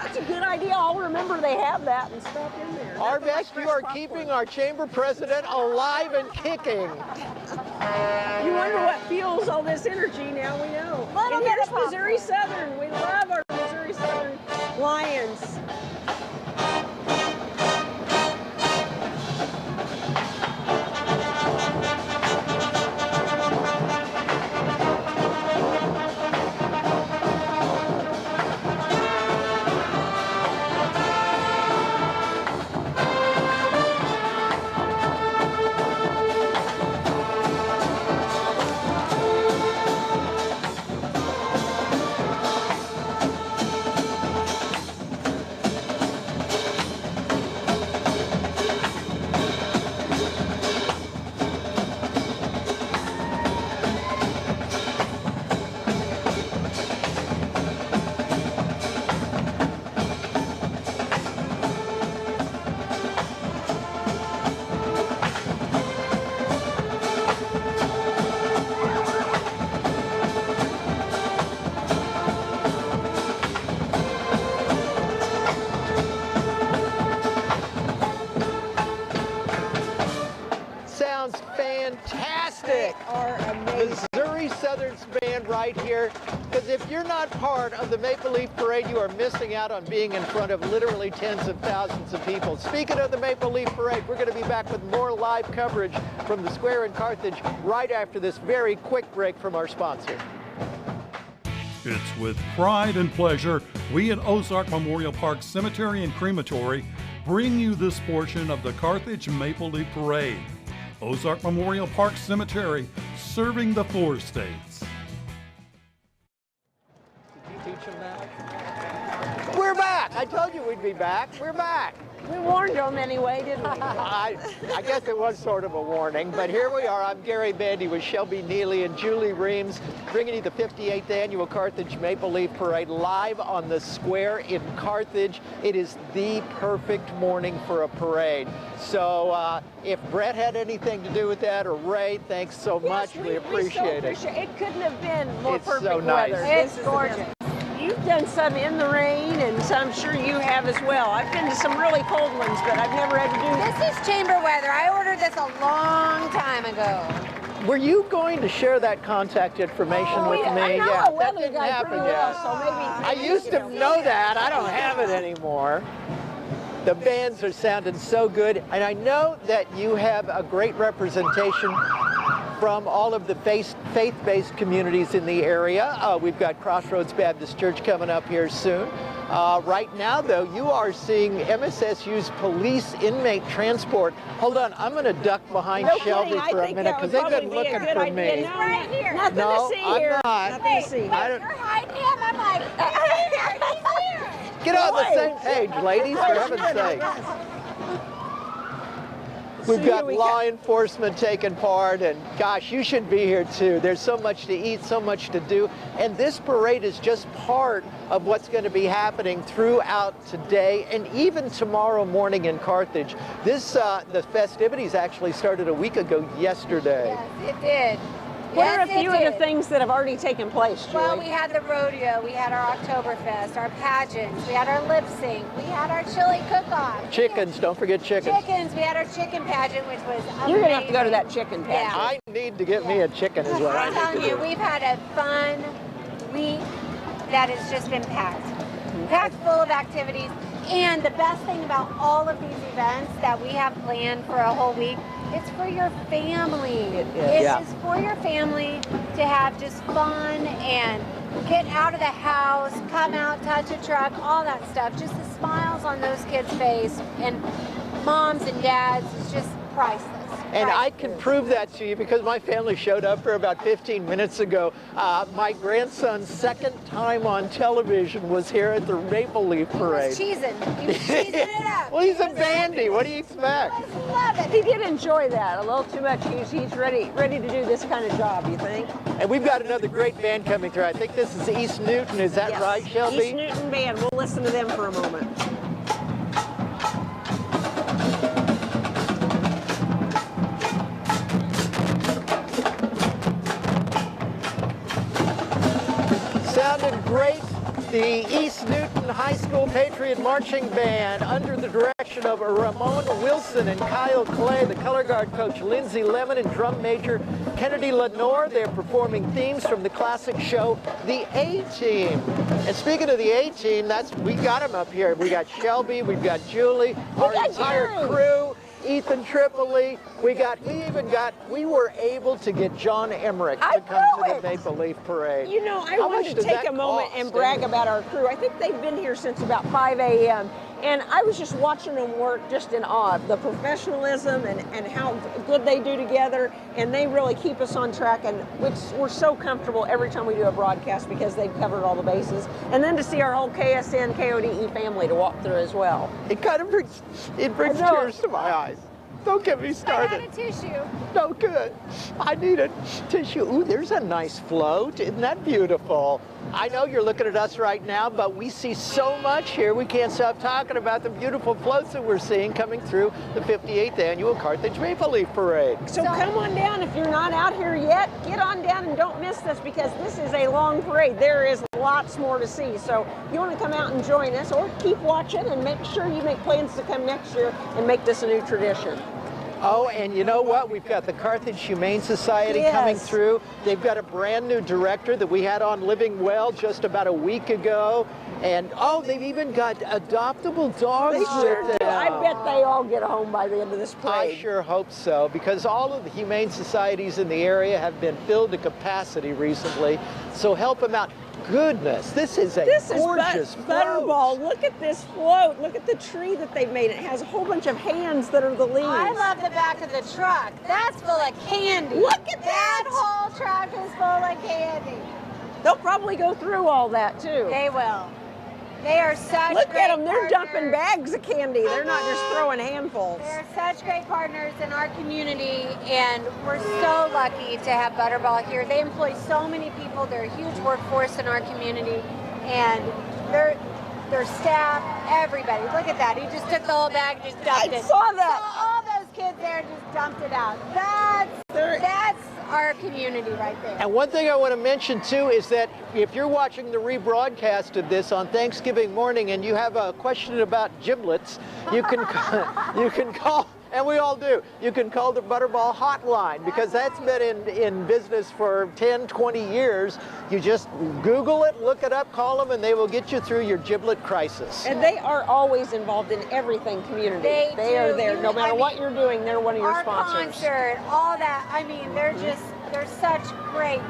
That's a good idea. I'll remember they have that and stop in there. Our Nothing like Best, you fresh are popcorn. keeping our chamber president alive and kicking. You wonder what fuels all this energy, now we know. Little And bit here's of popcorn. Missouri Southern. We love our Missouri Southern Lions. Sounds fantastic. Are amazing. Missouri Southern's band right here. Because if you're not part of the Maple Leaf Parade, you are missing out on being in front of literally tens of thousands of people. Speaking of the Maple Leaf Parade, we're going to be back with more live coverage from the square in Carthage right after this very quick break from our sponsor. It's with pride and pleasure we at Ozark Memorial Park Cemetery and Crematory bring you this portion of the Carthage Maple Leaf Parade. Ozark Memorial Park Cemetery, serving the 4 states. Did you teach them that? We're back. I told you we'd be back. We're back. We warned them anyway, didn't we? I guess it was sort of a warning, but here we are. I'm Gary Bandy with Shelby Neely and Julie Reams, bringing you the 58th Annual Carthage Maple Leaf Parade live on the square in Carthage. It is the perfect morning for a parade. So if Brett had anything to do with that, or Ray, thanks so much. We appreciate it. It couldn't have been more It's perfect so nice. weather. It's This is the gorgeous. best. You've done some in the rain, and some I'm sure you have as well. I've been to some really cold ones, but I've never had to do This is chamber weather. I ordered this a long time ago. Were you going to share that contact information with me? I know Yeah, a that weather didn't guy happen pretty yet. well, so maybe. I used to know that. I don't have it anymore. The bands are sounding so good, and I know that you have a great representation from all of the faith-based communities in the area. We've got Crossroads Baptist Church coming up here soon. Right now, though, you are seeing MSSU's police inmate transport. Hold on, I'm going to duck behind No Shelby kidding, I for a think minute that would because they've been probably be a looking good for idea. me. No, Right here. Nothing No, to see I'm here. not. Nothing to see. I don't- You're hiding him. I'm like, he's here. Get on the Boy. same page, ladies, for heaven's sake. We've So got here we law enforcement taking part, and gosh, you should be here too. There's so much to eat, so much to do, and this parade is just part of what's going to be happening throughout today and even tomorrow morning in Carthage. The festivities actually started a week ago yesterday. Yes, it did. What are a Yes, it few of the did. things that have already taken place, Julie? Well, we had the rodeo, we had our Oktoberfest, our pageants, we had our lip sync, we had our chili cook-off. Chickens, don't forget chickens. Chickens, we had our chicken pageant, which was amazing. You're going to have to go to that chicken pageant. I need to get me a chicken is what I I'm need telling to you, do. we've had a fun week that has just been packed. packed full of activities. And the best thing about all of these events that we have planned for a whole week, it's for your family. It is for your family to have just fun and get out of the house, come out, touch a truck, all that stuff. Just the smiles on those kids' face and moms and dads is just priceless. And I can prove that to you because my family showed up for about 15 minutes ago. My grandson's second time on television was here at the Maple Leaf Parade. He was cheesing it up. Well, he's a bandy. What do you expect? I love it. He did enjoy that a little too much. He's ready to do this kind of job, you think? And we've got another great band coming through. I think this is East Newton. Is that right, Shelby? East Newton Band. We'll listen to them for a moment. Sounded great. The East Newton High School Patriot Marching Band under the direction of Ramon Wilson and Kyle Clay, the color guard coach Lindsay Lemon and drum major Kennedy Lenore. They're performing themes from the classic show, The A-Team. And speaking of the A-Team, we got them up here. We got Shelby, we've got Julie, our entire crew. Ethan Tripoli, we were able to get John Emmerich to come to the Maple Leaf Parade. You know, I wanted to take a moment and brag about our crew. I think they've been here since about 5 a.m. And I was just watching them work just in awe. The professionalism and how good they do together. And they really keep us on track. And we're so comfortable every time we do a broadcast because they've covered all the bases. And then to see our whole KSN, KODE family to walk through as well. It kind of brings tears to my eyes. Don't get me started. I had a tissue. No good. I need a tissue. Ooh, there's a nice float. Isn't that beautiful? I know you're looking at us right now, but we see so much here. We can't stop talking about the beautiful floats that we're seeing coming through the 58th Annual Carthage Maple Leaf Parade. So come on down. If you're not out here yet, get on down and don't miss this because this is a long parade. There is lots more to see. So you want to come out and join us or keep watching and make sure you make plans to come next year and make this a new tradition. Oh, and you know what? We've got the Carthage Humane Society coming through. They've got a brand new director that we had on Living Well just about a week ago. And, they've even got adoptable dogs with them. I bet they all get home by the end of this parade. I sure hope so, because all of the humane societies in the area have been filled to capacity recently. So help them out. Goodness, this is a gorgeous float. Butterball. Look at this float. Look at the tree that they've made. It has a whole bunch of hands that are the leaves. I love the back of the truck. That's full of candy. Look at that. That whole truck is full of candy. They'll probably go through all that too. They will. They are such Look great at them. They're partners. dumping bags of candy. They're not just throwing handfuls. They're such great partners in our community, and we're so lucky to have Butterball here. They employ so many people. They're a huge workforce in our community, and their staff, everybody. Look at that. He just took the whole bag and just dumped it. I saw that. So all those kids there just dumped it out. That's our community right there. And one thing I want to mention too is that if you're watching the rebroadcast of this on Thanksgiving morning and you have a question about giblets, you can call, and we all do, you can call the Butterball hotline because that's been in business for 10, 20 years. You just Google it, look it up, call them, and they will get you through your giblet crisis. And they are always involved in everything community. They are there. No matter what you're doing, they're one of your sponsors. Our concert, all that. I mean, they're such great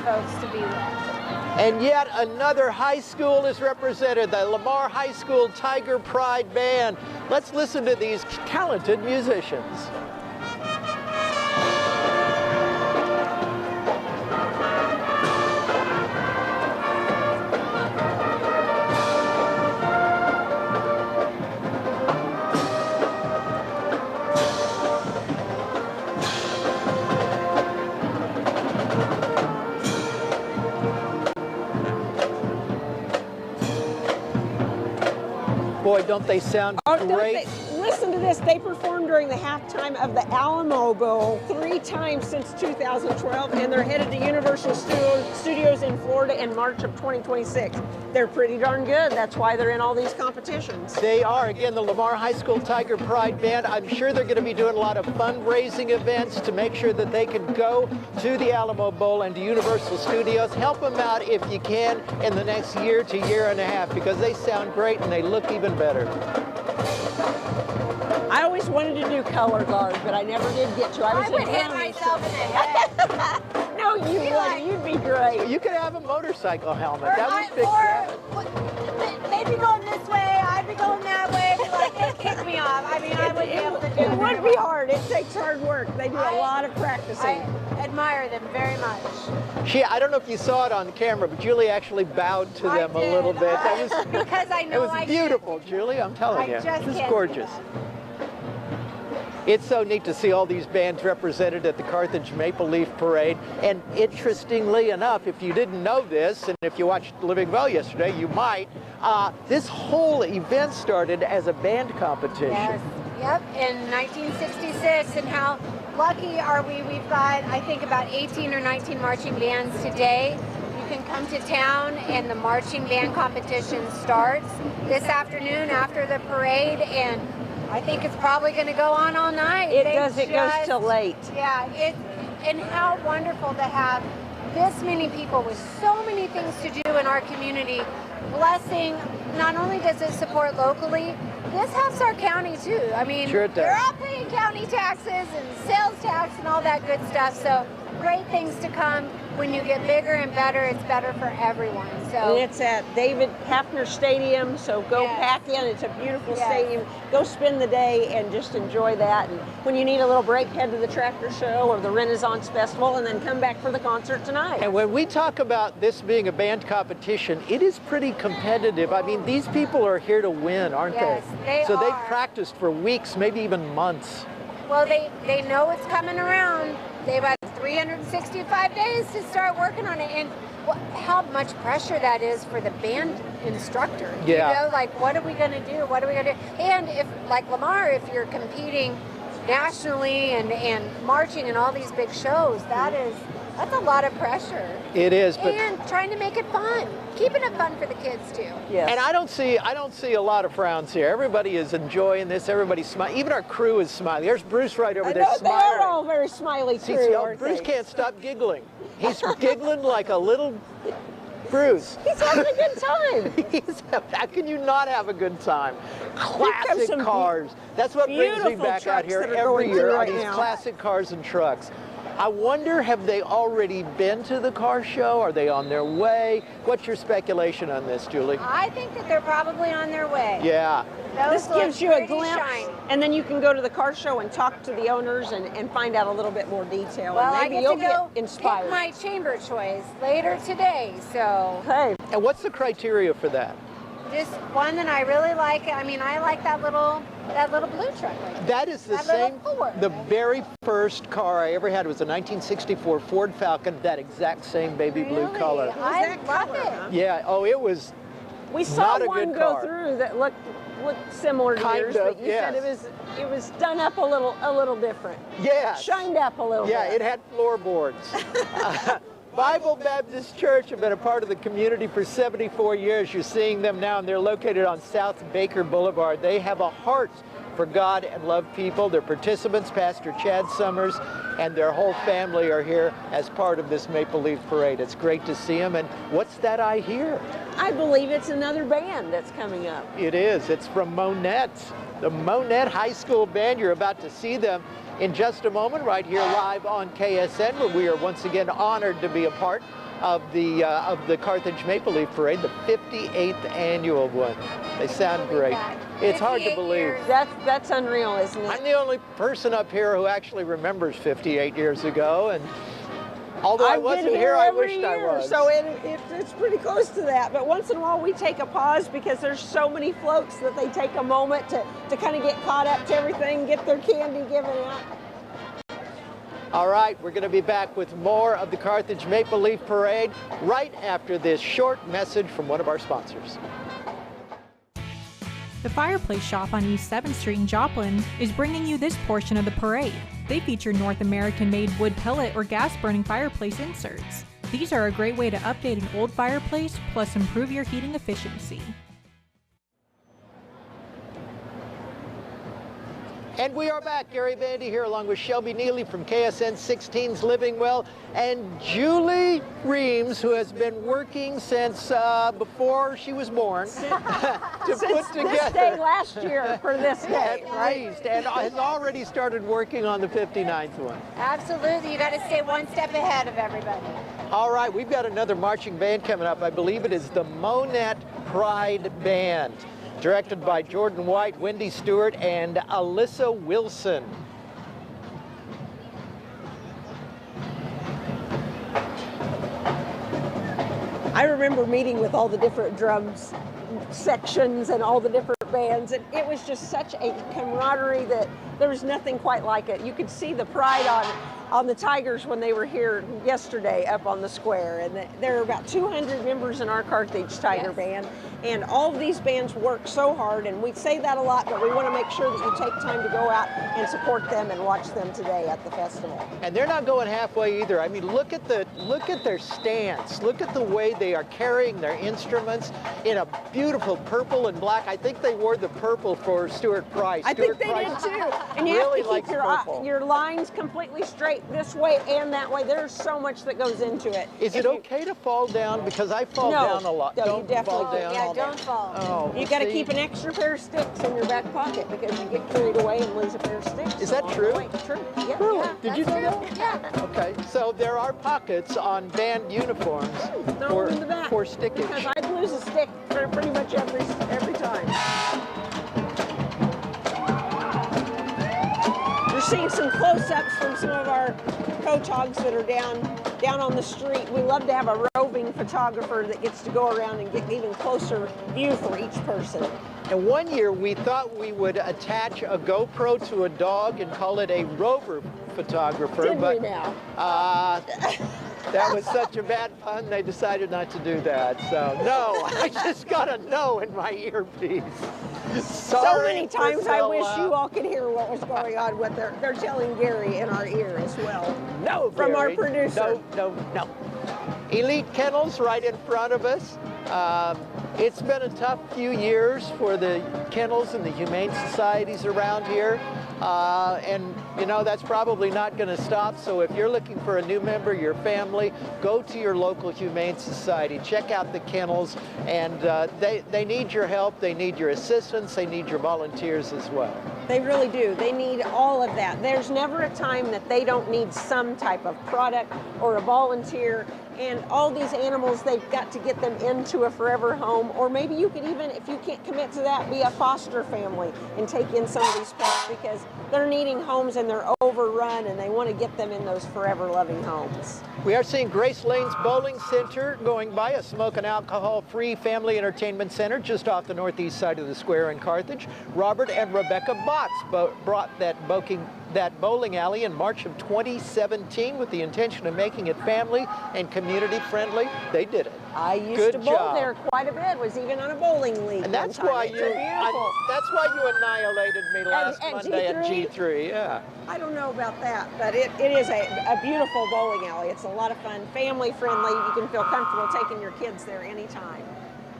folks to be with. And yet another high school is represented, the Lamar High School Tiger Pride Band. Let's listen to these talented musicians. Boy, don't they sound great. listen to this. They performed during the halftime of the Alamo Bowl 3 times since 2012, and they're headed to Universal Studios in Florida in March of 2026. They're pretty darn good. That's why they're in all these competitions. They are. Again, the Lamar High School Tiger Pride Band. I'm sure they're going to be doing a lot of fundraising events to make sure that they can go to the Alamo Bowl and to Universal Studios. Help them out if you can in the next year to year and a half, because they sound great and they look even better. I always wanted to do color guard, but I never did get to. I would hit myself in the head. No, you wouldn't. You'd be great. You could have a motorcycle helmet. That would fix that. They'd be going this way, I'd be going that way. They'd kick me off. I mean, I wouldn't be able to do it. It would be hard. It takes hard work. They do a lot of practicing. I admire them very much. I don't know if you saw it on camera, but Julie actually bowed to them a little bit. That was because I know it was beautiful, Julie. I'm telling you, it was gorgeous. It's so neat to see all these bands represented at the Carthage Maple Leaf Parade. And interestingly enough, if you didn't know this, and if you watched Living Well yesterday, you might, this whole event started as a band competition. Yes. Yep, in 1966, and how lucky are we? We've got, I think, about 18 or 19 marching bands today. You can come to town and the marching band competition starts this afternoon after the parade, and I think it's probably going to go on all night. It does. It goes till late. Yeah, and how wonderful to have this many people with so many things to do in our community. Blessing, not only does it support locally, this helps our county too. I mean, sure it does. They're all paying county taxes and sales tax and all that good stuff. So great things to come. When you get bigger and better, it's better for everyone. So and it's at David Hafner Stadium, so go pack in. It's a beautiful stadium. Go spend the day and just enjoy that. And when you need a little break, head to the tractor show or the Renaissance Festival, and then come back for the concert tonight. And when we talk about this being a band competition, it is pretty competitive. I mean, these people are here to win, aren't they? They so are. They've practiced for weeks, maybe even months. Well, they know it's coming around. They've had 365 days to start working on it, and how much pressure that is for the band instructor. Yeah. You know, like, what are we going to do? What are we going to do? And if, like Lamar, if you're competing nationally and marching in all these big shows, that's a lot of pressure. It is, but and trying to make it fun, keeping it fun for the kids too. Yes. And I don't see a lot of frowns here. Everybody is enjoying this. Everybody's smiling. Even our crew is smiling. There's Bruce right over there smiling. They're all very smiley crew, aren't Bruce they? can't stop giggling. He's giggling like a little Bruce. He's having a good time. How can you not have a good time? Classic cars. That's what brings me back out here every year, these classic cars and trucks. I wonder, have they already been to the car show? Are they on their way? What's your speculation on this, Julie? I think that they're probably on their way. Yeah. This gives you a glimpse, and then you can go to the car show and talk to the owners and find out a little bit more detail. Well, and maybe I you'll get to go get inspired. pick my chamber choice later today, so. Hey. And what's the criteria for that? Just one that I really like. I mean, I like that little blue truck. Right that is the same. The very first car I ever had was a 1964 Ford Falcon, that exact same baby blue color. I love it. Yeah. Oh, it was. We saw not a one good go car. through that looked similar to yours, but you said it was done up a little different. Yeah. Shined up a little bit. Yeah, it had floorboards. Bible Baptist Church have been a part of the community for 74 years. You're seeing them now, and they're located on South Baker Boulevard. They have a heart for God and love people. Their participants, Pastor Chad Summers, and their whole family are here as part of this Maple Leaf Parade. It's great to see them. And what's that I hear? I believe it's another band that's coming up. It is. It's from Monette, the Monette High School Band. You're about to see them in just a moment right here live on KSN, where we are once again honored to be a part of the Carthage Maple Leaf Parade, the 58th annual one. They sound great. It's hard to believe. That's unreal, isn't it? I'm the only person up here who actually remembers 58 years ago, and although I wasn't here, I wished I was. So it's pretty close to that. But once in a while we take a pause because there's so many floats that they take a moment to kind of get caught up to everything, get their candy given out. All right, we're going to be back with more of the Carthage Maple Leaf Parade right after this short message from one of our sponsors. The Fireplace Shop on East 7th Street in Joplin is bringing you this portion of the parade. They feature North American-made wood pellet or gas-burning fireplace inserts. These are a great way to update an old fireplace, plus improve your heating efficiency. And we are back. Gary Vandy here along with Shelby Neely from KSN 16's Living Well and Julie Reams, who has been working since before she was born to put together this day last year for this day, at right? least, and has already started working on the 59th one. Absolutely, you got to stay one step ahead of everybody. All right, we've got another marching band coming up. I believe it is the Monette Pride Band, directed by Jordan White, Wendy Stewart, and Alyssa Wilson. I remember meeting with all the different drums sections and all the different bands, and it was just such a camaraderie that there was nothing quite like it. You could see the pride on the Tigers when they were here yesterday up on the square, and there are about 200 members in our Carthage Tiger Band, and all of these bands work so hard, and we say that a lot, but we want to make sure that you take time to go out and support them and watch them today at the festival. And they're not going halfway either. I mean, look at their stance. Look at the way they are carrying their instruments in a beautiful purple and black. I think they wore the purple for Stuart Price. I think they did too. And you really have to keep your lines completely straight this way and that way. There's so much that goes into it. Is it okay to fall down? Because I fall down a lot. No, Don't you definitely fall down. Yeah, don't fall. Oh, You got to keep an extra pair of sticks in your back pocket because you get carried away and lose a pair of sticks. Is that true? True. Yeah. Really? Yeah, Did you know that? Yeah. Okay, so there are pockets on band uniforms Throw them in the back for stickage. because I'd lose a stick pretty much every time. We're seeing some close-ups from some of our co-togs that are down on the street. We love to have a roving photographer that gets to go around and get an even closer view for each person. And one year we thought we would attach a GoPro to a dog and call it a rover photographer. Did but, we now? That was such a bad pun, they decided not to do that. So, no, I just got a no in my earpiece. So many times I wish you all could hear what was going on. What they're telling Gary in our ear as well. No, from our Gary. producer. No. Elite Kennels right in front of us. It's been a tough few years for the kennels and the humane societies around here. And you know, that's probably not going to stop. So if you're looking for a new member, your family, go to your local humane society, check out the kennels, and they need your help, they need your assistance, they need your volunteers as well. They really do. They need all of that. There's never a time that they don't need some type of product or a volunteer. And all these animals, they've got to get them into a forever home, or maybe you could even, if you can't commit to that, be a foster family and take in some of these pets because they're needing homes and they're overrun and they want to get them in those forever loving homes. We are seeing Grace Lane's Bowling Center going by, a smoke and alcohol-free family entertainment center just off the northeast side of the square in Carthage. Robert and Rebecca Botts brought that bowling alley in March of 2017 with the intention of making it family and community friendly. They did it. I used to bowl there quite a bit, was even on a bowling league. And that's why you annihilated me last Monday at G3. Yeah. I don't know about that, but it is a beautiful bowling alley. It's a lot of fun, family friendly. You can feel comfortable taking your kids there anytime.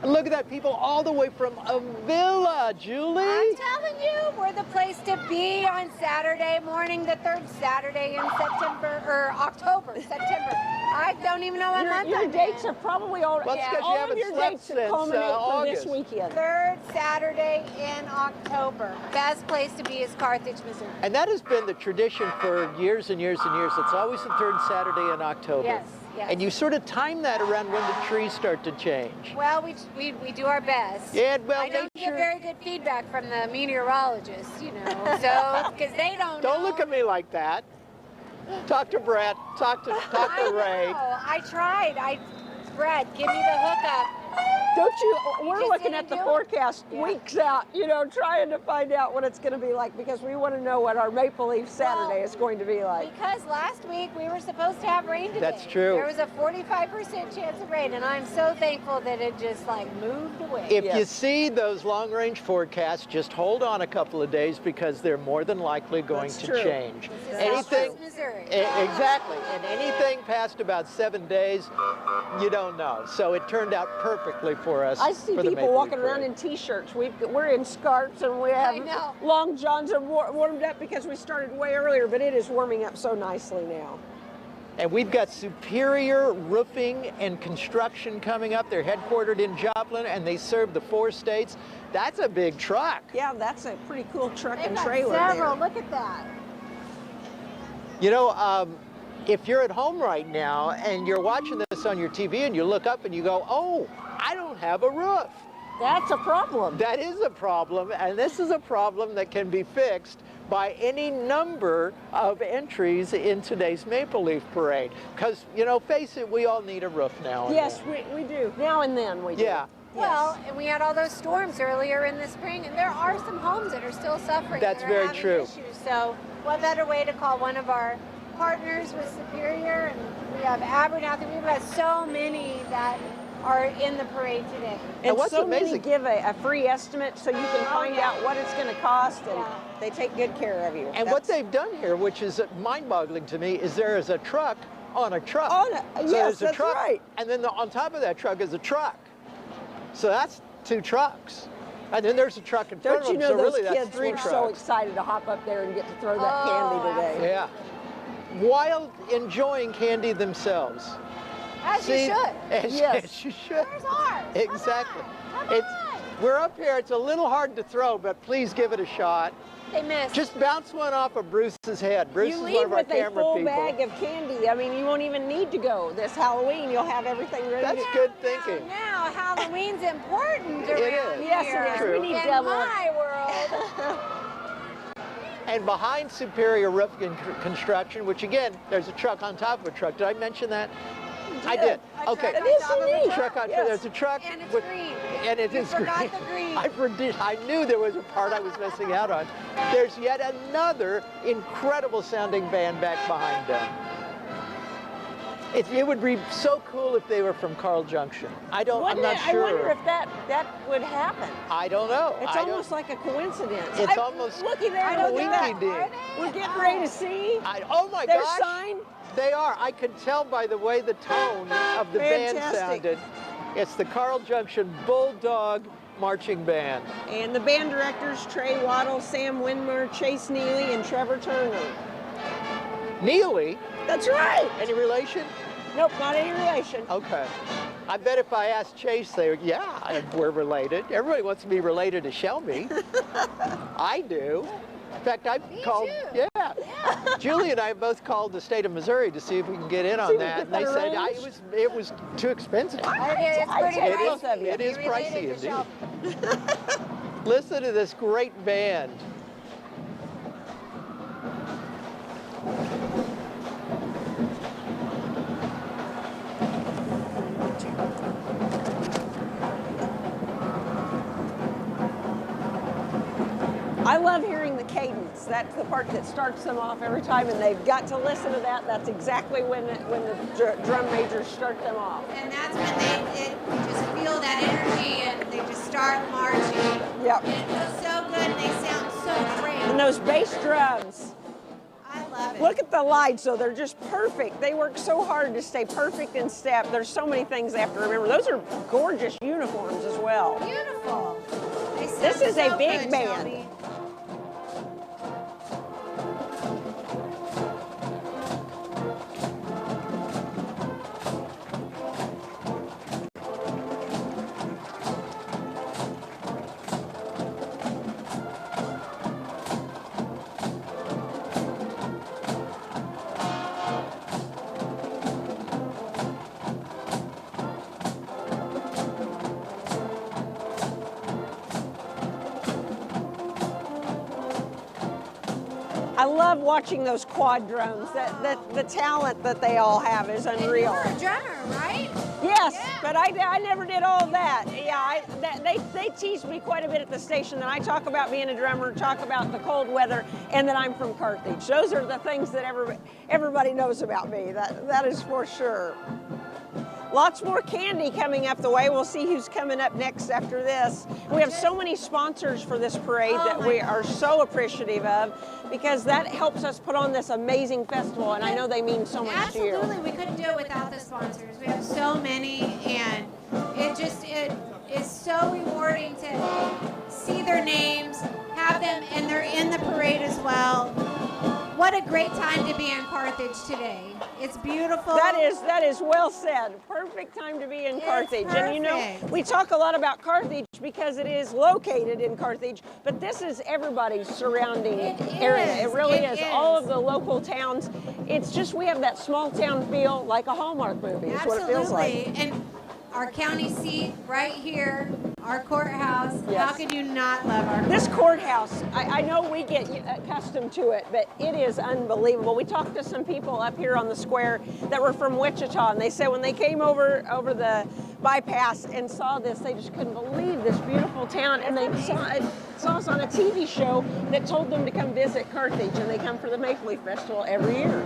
And look at that, people all the way from Avila, Julie. I'm telling you, we're the place to be on Saturday morning, the third Saturday in September, or September. I don't even know what month Your I'm dates in. are probably all, Well, it's 'cause you all of haven't your slept dates since, culminate for August. this weekend. Third Saturday in October. Best place to be is Carthage, Missouri. And that has been the tradition for years and years and years. It's always the third Saturday in October. Yes. Yes. And you sort of time that around when the trees start to change. Well, we do our best. Yeah, well, I don't get very good feedback from the meteorologists, you know, so, because they don't know. Don't look at me like that. Talk to Brett, talk to Ray. I tried. Brett, give me the hookup. Don't you? We're just looking didn't at the do it? forecast Yeah. weeks out, trying to find out what it's going to be like because we want to know what our Maple Leaf Saturday is going to be like. Because last week we were supposed to have rain today. That's true. There was a 45% chance of rain, and I'm so thankful that it just like moved away. If you see those long-range forecasts, just hold on a couple of days because they're more than likely going That's to true. change. This is Southwest Missouri. Exactly, and anything past about 7 days, you don't know. So it turned out perfectly for us. I see for the people Maple walking Leaf around Parade. in T-shirts. We're in scarves and we have know. long johns and warmed up because we started way earlier, but it is warming up so nicely now. And we've got Superior Roofing and Construction coming up. They're headquartered in Joplin, and they serve the 4 states. That's a big truck. Yeah, that's a pretty cool truck They've and got trailer several. there. Look at that. If you're at home right now and you're watching this on your TV and you look up and you go, oh, I don't have a roof. That's a problem. That is a problem, and this is a problem that can be fixed by any number of entries in today's Maple Leaf Parade. Because, face it, we all need a roof now and Yes, then. we do. Now and then we do. Yeah. Well, and we had all those storms earlier in the spring, and there are some homes that are still suffering. That's that are very having true. Issues. So what better way to call one of our partners with Superior, and we have Abernathy. We've got so many that are in the parade today. And what's so many amazing- give a free estimate so you can find yeah. out what it's going to cost, and Yeah. they take good care of you. And what they've done here, which is mind-boggling to me, is there is a truck on a truck. Yes, there's a that's truck, right. And then on top of that truck is a truck. So that's 2 trucks. And then there's a truck in front Don't you of them, know so those really that's kids 3 were trucks. so excited to hop up there and get to throw that candy today. Yeah. While enjoying candy themselves. As you should. As you should. Where's ours? Exactly. Come on. We're up here. It's a little hard to throw, but please give it a shot. They missed. Just bounce one off of Bruce's head. Bruce You is one leave of our with a camera full people. bag of candy. I mean, you won't even need to go this Halloween. You'll have everything ready. That's to good thinking. Now Halloween's important It around is. Yes, here. it is. True. We need In double. my world. And behind Superior Roofing Construction, which again, there's a truck on top of a truck. Did I mention that? I did. Okay. It is so neat. Truck on, Yes. There's a truck. And it's with- green. And it You is forgot green. the green. I knew there was a part I was missing out on. There's yet another incredible sounding band back behind them. It would be so cool if they were from Carl Junction. I'm not sure. I wonder if that would happen. I don't know. It's I don't- almost like a coincidence. It's almost looky there. a Look at that. winky dink. We're getting ready to see Oh my their gosh. sign. They are. I could tell by the way the tone of the band Fantastic. sounded. It's the Carl Junction Bulldog Marching Band. And the band directors, Trey Waddle, Sam Winmer, Chase Neely, and Trevor Turner. Neely, That's right. any relation? Nope, not any relation. Okay. I bet if I asked Chase, they would, yeah, we're related. Everybody wants to be related to Shelby. I do. In fact, I've called, too. yeah. Julie and I both called the state of Missouri to see if we can get in on we that. get And they that said arranged? it was too expensive. It's I pretty take pricey. both of you. It is Be related pricey to indeed. Shelby. Listen to this great band. I love hearing the cadence. That's the part that starts them off every time, and they've got to listen to that. That's exactly when the drum majors start them off. And that's when they just feel that energy and they just start marching. Yep. And it feels so good and they sound so great. And those bass drums. I love it. Look at the lights, so they're just perfect. They work so hard to stay perfect in step. There's so many things they have to remember. Those are gorgeous uniforms as well. Beautiful. They sound This is a so big good, band. Shelby. I love watching those quad drums. The talent that they all have is unreal. You're a drummer, right? Yes, Yeah. but I never did all of that. Yeah, they tease me quite a bit at the station that I talk about being a drummer, talk about the cold weather, and that I'm from Carthage. Those are the things that everybody knows about me. That is for sure. Lots more candy coming up the way. We'll see who's coming up next after this. We have so many sponsors for this parade that we are so appreciative of, because that helps us put on this amazing festival, and I know they mean so much to you. Absolutely, we couldn't do it without the sponsors. We have so many, and it is so rewarding to see their names, have them, and they're in the parade as well. What a great time to be in Carthage today. It's beautiful. That is well said. Perfect time to be in Carthage. And you know, perfect. we talk a lot about Carthage because it is located in Carthage, but this is everybody's surrounding area. It really is. All of the local towns. It's just we have that small town feel, like a Hallmark movie. Is what it feels like. Absolutely. And our county seat right here, our courthouse. Yes. How could you not love our This courthouse? courthouse, I know we get accustomed to it, but it is unbelievable. We talked to some people up here on the square that were from Wichita, and they said when they came over the bypass and saw this, they just couldn't believe this beautiful town, and they saw us on a TV show that told them to come visit Carthage, and they come for the Maple Leaf Festival every year.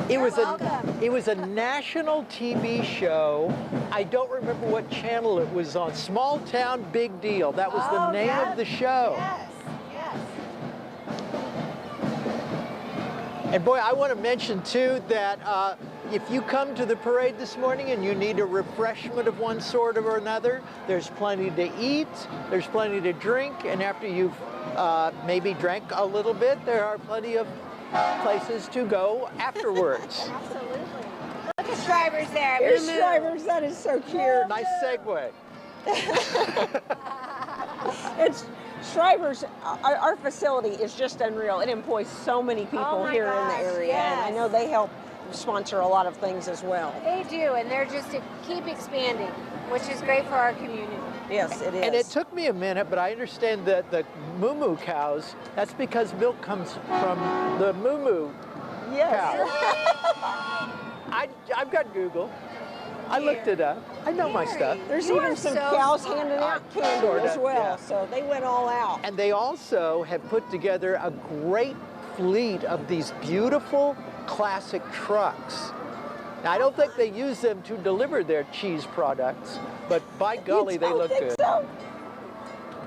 It was welcome. it was a national TV show. I don't remember what channel it was on. Small Town Big Deal. That was the name of the show. Yes, yes. And boy, I want to mention too that if you come to the parade this morning and you need a refreshment of one sort or another, there's plenty to eat, there's plenty to drink, and after you've maybe drank a little bit, there are plenty of places to go afterwards. Absolutely. Look at Shriver's there. Here's Moo Moo. Shriver's. That is so cute. Nice segue. It's Shriver's. Our facility is just unreal. It employs so many people my here in gosh, the area, and I yes. know they help sponsor a lot of things as well. They do, and they're just to keep expanding, which is great for our community. Yes, it is. And it took me a minute, but I understand that the moo moo cows, that's because milk comes from the moo moo yes. cow. I've got Google. I looked it up. I know my stuff. There's You even are some so cows smart. handing out candy Sort as of, well, yeah. so they went all out. And they also have put together a great fleet of these beautiful classic trucks. Now, I don't think they use them to deliver their cheese products, but by golly, they look good. So?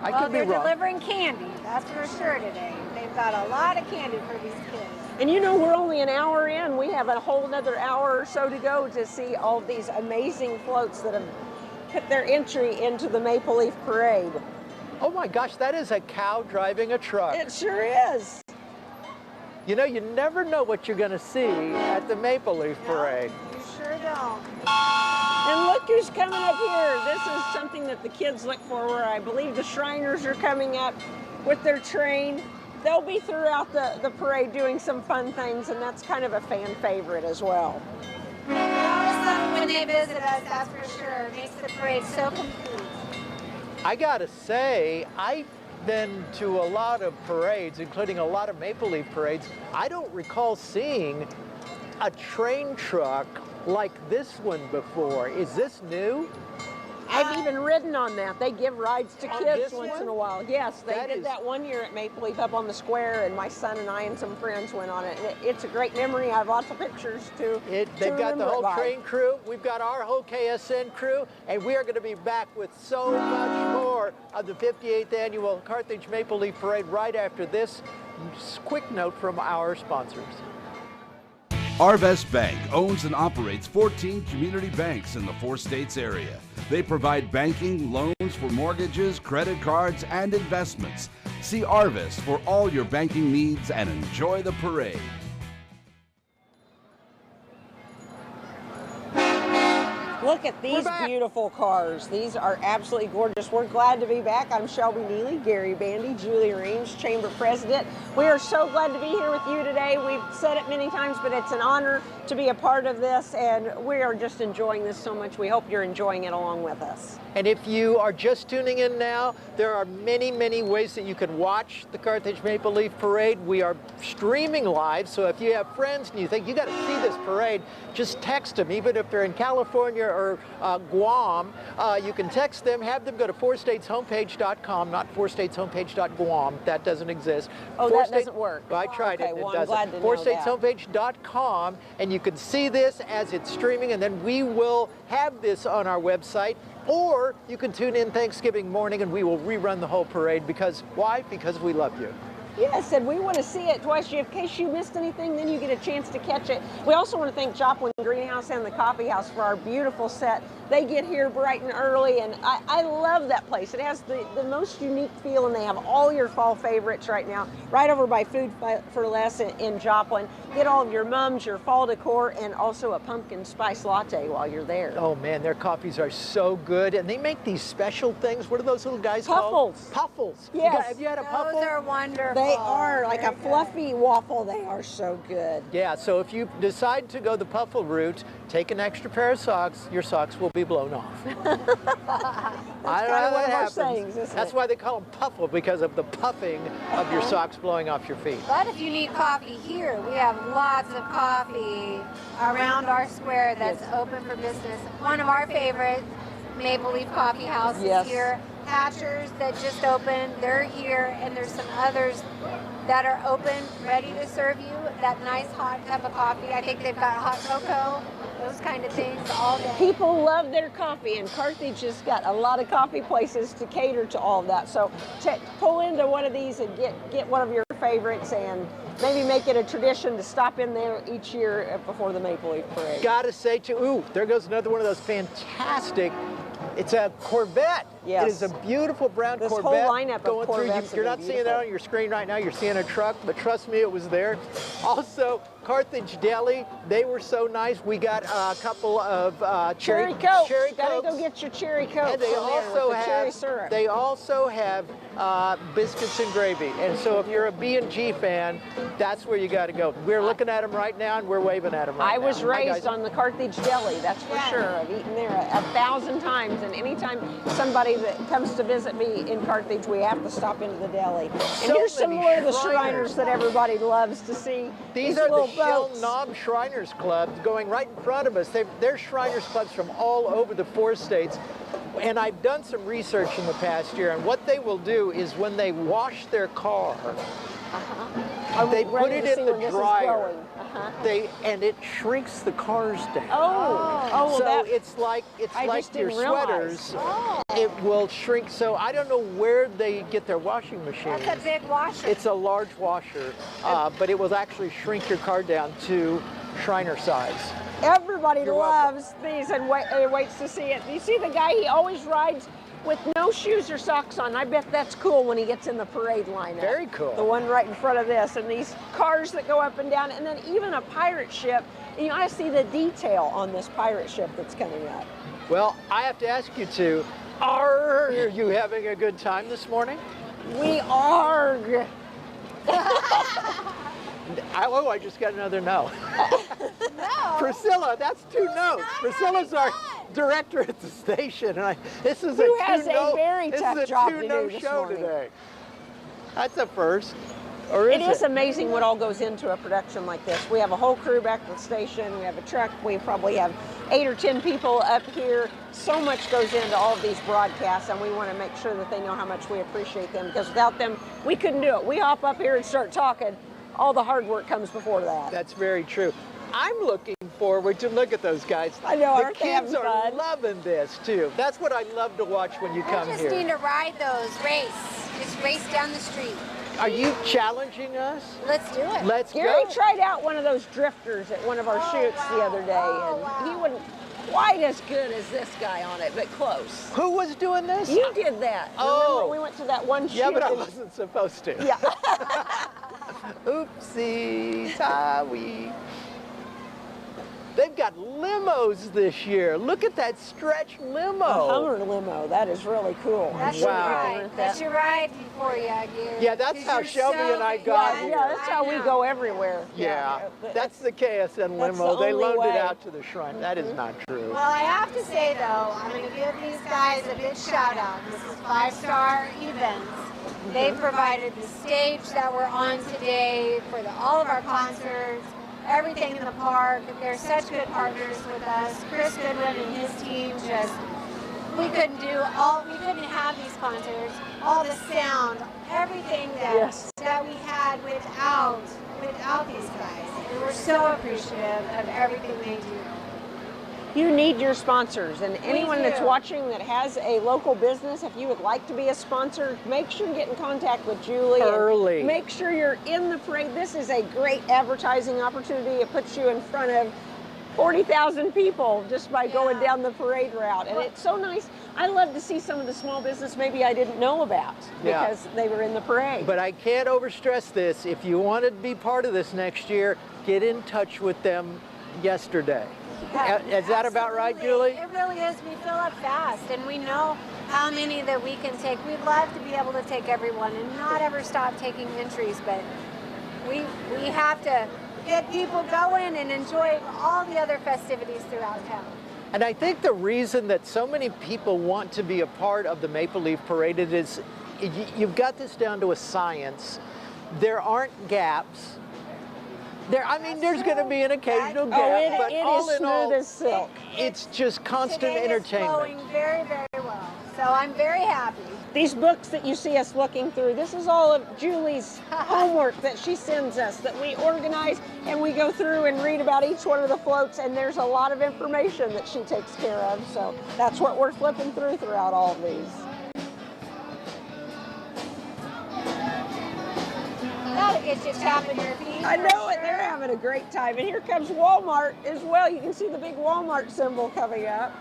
I Well, could be they're wrong. delivering candy, that's for sure today. They've got a lot of candy for these kids. And you know, we're only an hour in. We have a whole another hour or so to go to see all of these amazing floats that have put their entry into the Maple Leaf Parade. Oh my gosh, that is a cow driving a truck. It sure is. You know, you never know what you're going to see at the Maple Leaf Parade. You sure don't. And look who's coming up here. This is something that the kids look for, where I believe the Shriners are coming up with their train. They'll be throughout the parade doing some fun things, and that's kind of a fan favorite as well. Awesome when they visit us, that's for sure. It makes the parade so complete. I got to say, I've been to a lot of parades, including a lot of Maple Leaf parades. I don't recall seeing a train truck like this one before. Is this new? I've even ridden on that. They give rides to On kids this once one? in a while. Yes, they That did is- that one year at Maple Leaf up on the square, and my son and I and some friends went on it. And it's a great memory. I have lots of pictures to They've got the remember it whole by. train crew. We've got our whole KSN crew, and we are going to be back with so much more of the 58th Annual Carthage Maple Leaf Parade right after this quick note from our sponsors. Arvest Bank owns and operates 14 community banks in the 4 states area. They provide banking, loans for mortgages, credit cards, and investments. See Arvest for all your banking needs and enjoy the parade. Look at these beautiful cars. These are absolutely gorgeous. We're glad to be back. I'm Shelby Neely, Gary Bandy, Julie Reams, Chamber President. We are so glad to be here with you today. We've said it many times, but it's an honor to be a part of this, and we are just enjoying this so much. We hope you're enjoying it along with us. And if you are just tuning in now, there are many, many ways that you can watch the Carthage Maple Leaf Parade. We are streaming live, so if you have friends and you think you got to see this parade, just text them, even if they're in California or Guam, you can text them, have them go to fourstateshomepage.com, not fourstateshomepage.guam. That doesn't exist. Oh, that doesn't work. Well, I tried Okay, it. well, It I'm glad doesn't. to know that. fourstateshomepage.com, and you can see this as it's streaming, and then we will have this on our website. Or you can tune in Thanksgiving morning and we will rerun the whole parade because, why? Because we love you. Yes, and we want to see it twice. In case you missed anything, then you get a chance to catch it. We also want to thank Joplin Greenhouse and the Coffee House for our beautiful set. They get here bright and early, and I love that place. It has the most unique feel, and they have all your fall favorites right now, right over by Food for Less in Joplin. Get all of your mums, your fall decor, and also a pumpkin spice latte while you're there. Oh man, their coffees are so good, and they make these special things. What are those little guys called? Puffles. Puffles. Yes. Have you had a puffle? Those are wonderful. They are like Very a fluffy waffle. They are so good. Yeah, so if you decide to go the puffle route, take an extra pair of socks, your socks will be blown off. That's kind of one of our sayings, isn't That's it? why they call them puffle, because of the puffing of your socks blowing off your feet. But if you need coffee here, we have lots of coffee around our square that's open for business. One of our favorite Maple Leaf Coffee House Yes. is here. Hatchers that just opened, they're here, and there's some others that are open, ready to serve you that nice hot cup of coffee. I think they've got hot cocoa, those kind of things all day. People love their coffee, and Carthage has got a lot of coffee places to cater to all of that. So pull into one of these and get one of your favorites, and maybe make it a tradition to stop in there each year before the Maple Leaf Parade. Gotta say, ooh, there goes another one of those fantastic. It's a Corvette. Yes. It is a beautiful brown This whole Corvette. lineup of going through. Corvettes You're have not been seeing that beautiful. on your screen right now. You're seeing a truck, but trust me, it was there. Also, Carthage Deli. They were so nice. We got a couple of Cherry Coke. Cherry Gotta Cokes. go get your cherry Coke. And they also cherry have syrup. they also have biscuits and gravy. And so if you're a B&G fan, that's where you got to go. We're looking at them right now, and we're waving at them right I now. was Hi, raised guys. on the Carthage Deli, that's for sure. I've eaten there 1,000 times, and anytime somebody that comes to visit me in Carthage, we have to stop into the deli. And So here's some many more of the Shriners. Shriners that everybody loves to see. These are the little Shell boats. Knob Shriners Club going right in front of us. They're Shriners Clubs from all over the 4 states. And I've done some research in the past year, and what they will do is when they wash their car, I'm they ready put it to in see the where this is dryer. going. And it shrinks the cars down. Oh, so that, it's like I just your didn't realize. sweaters. It will shrink. So I don't know where they get their washing machines. That's a big washer. It's a large washer, but it will actually shrink your car down to Shriner size. Everybody You're loves these and waits to see it. You see the guy, he always rides with no shoes or socks on. I bet that's cool when he gets in the parade lineup. Very cool. The one right in front of this, and these cars that go up and down, and then even a pirate ship. And you ought to see the detail on this pirate ship that's coming up. Well, I have to ask you two, are you having a good time this morning? We are. I just got another no. No. Priscilla, that's 2 no's. Priscilla's our director at the station, and this is Who a has a 2-no. very This tough is a job to 2-no do this show morning. today. That's a first. Or is It is amazing what all goes into a production like this. We have a whole crew back at the station. We have a truck. We probably have 8 or 10 people up here. So much goes into all of these broadcasts, and we want to make sure that they know how much we appreciate them, because without them, we couldn't do it. We hop up here and start talking. All the hard work comes before that. That's very true. I'm looking forward to look at those guys. I know, the aren't they kids having are fun? loving this too. That's what I love to watch when you come We just here. need to ride those, race. Just race down the street. Are you challenging us? Let's do it. Let's Gary go. tried out one of those drifters at one of our shoots the other day, and he wasn't quite as good as this guy on it, but close. Who was doing this? You did that. Oh. Remember, we went to that one shoot. Yeah, but I and- wasn't supposed to. Yeah. Oopsie, Tawi. They've got limos this year. Look at that stretch limo. A Hummer limo. That is really cool. That's Wow. your ride. That's your ride for you, dear. Yeah, that's 'Cause how you're Shelby and I so got big. here. Yeah, that's how we go everywhere. Yeah, but that's the KSN that's limo. the They only loaned way. it out to the shrine. That is not true. Well, I have to say, though, I'm going to give these guys a big shout out. This is 5-Star Events. They provided the stage that we're on today for all of our concerts. everything in the park. They're such good partners with us. Chris Goodwin and his team we couldn't have these concerts, all the sound, everything that we had without these guys. And we're so appreciative of everything they do. You need your sponsors, and anyone that's do. watching that has a local business, if you would like to be a sponsor, make sure you get in contact with Julie. Early. And make sure you're in the parade. This is a great advertising opportunity. It puts you in front of 40,000 people just by going down the parade route. And it's so nice. I love to see some of the small business maybe I didn't know about because they were in the parade. But I can't overstress this. If you want to be part of this next year, get in touch with them yesterday. Is that about right, Julie? It really is. We fill up fast, and we know how many that we can take. We'd love to be able to take everyone and not ever stop taking entries, but we have to get people going and enjoy all the other festivities throughout town. And I think the reason that so many people want to be a part of the Maple Leaf Parade is you've got this down to a science. There aren't gaps. There's going to be an occasional gap, but all in all, as silk. It's just constant entertainment. It's flowing very, very well. So I'm very happy. These books that you see us looking through, this is all of Julie's homework that she sends us, that we organize and we go through and read about each one of the floats, and there's a lot of information that she takes care of. So that's what we're flipping through throughout all of these. That'll get you tapping your feet. I know it. They're having a great time. And here comes Walmart as well. You can see the big Walmart symbol coming up.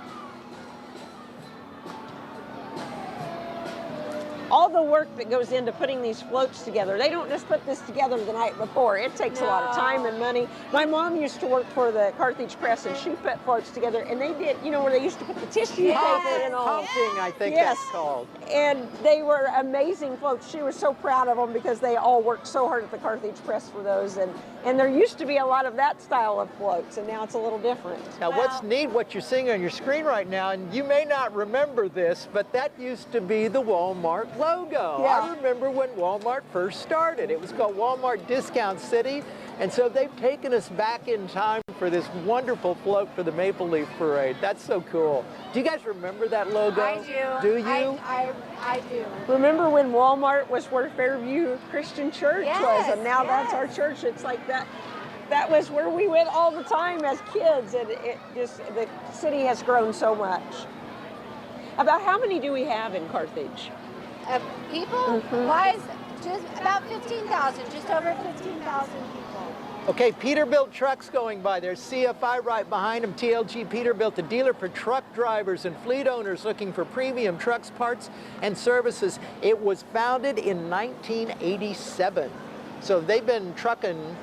All the work that goes into putting these floats together. They don't just put this together the night before. It takes a lot of time and money. My mom used to work for the Carthage Press, and she put floats together, and they did, where they used to put the tissue paper and all. Pumping, I think that's called. And they were amazing floats. She was so proud of them because they all worked so hard at the Carthage Press for those. And there used to be a lot of that style of floats, and now it's a little different. Now, what's neat, what you're seeing on your screen right now, and you may not remember this, but that used to be the Walmart logo. Yeah. I remember when Walmart first started. It was called Walmart Discount City, and so they've taken us back in time for this wonderful float for the Maple Leaf Parade. That's so cool. Do you guys remember that logo? I do. Do you? I do. Remember when Walmart was where Fairview Christian Church was, and now that's our church. It's like that. That was where we went all the time as kids, and the city has grown so much. About how many do we have in Carthage? People? Wise, just about 15,000, just over 15,000 people. Okay, Peterbilt trucks going by. There's CFI right behind them. TLG Peterbilt, the dealer for truck drivers and fleet owners looking for premium trucks, parts, and services. It was founded in 1987. So they've been trucking,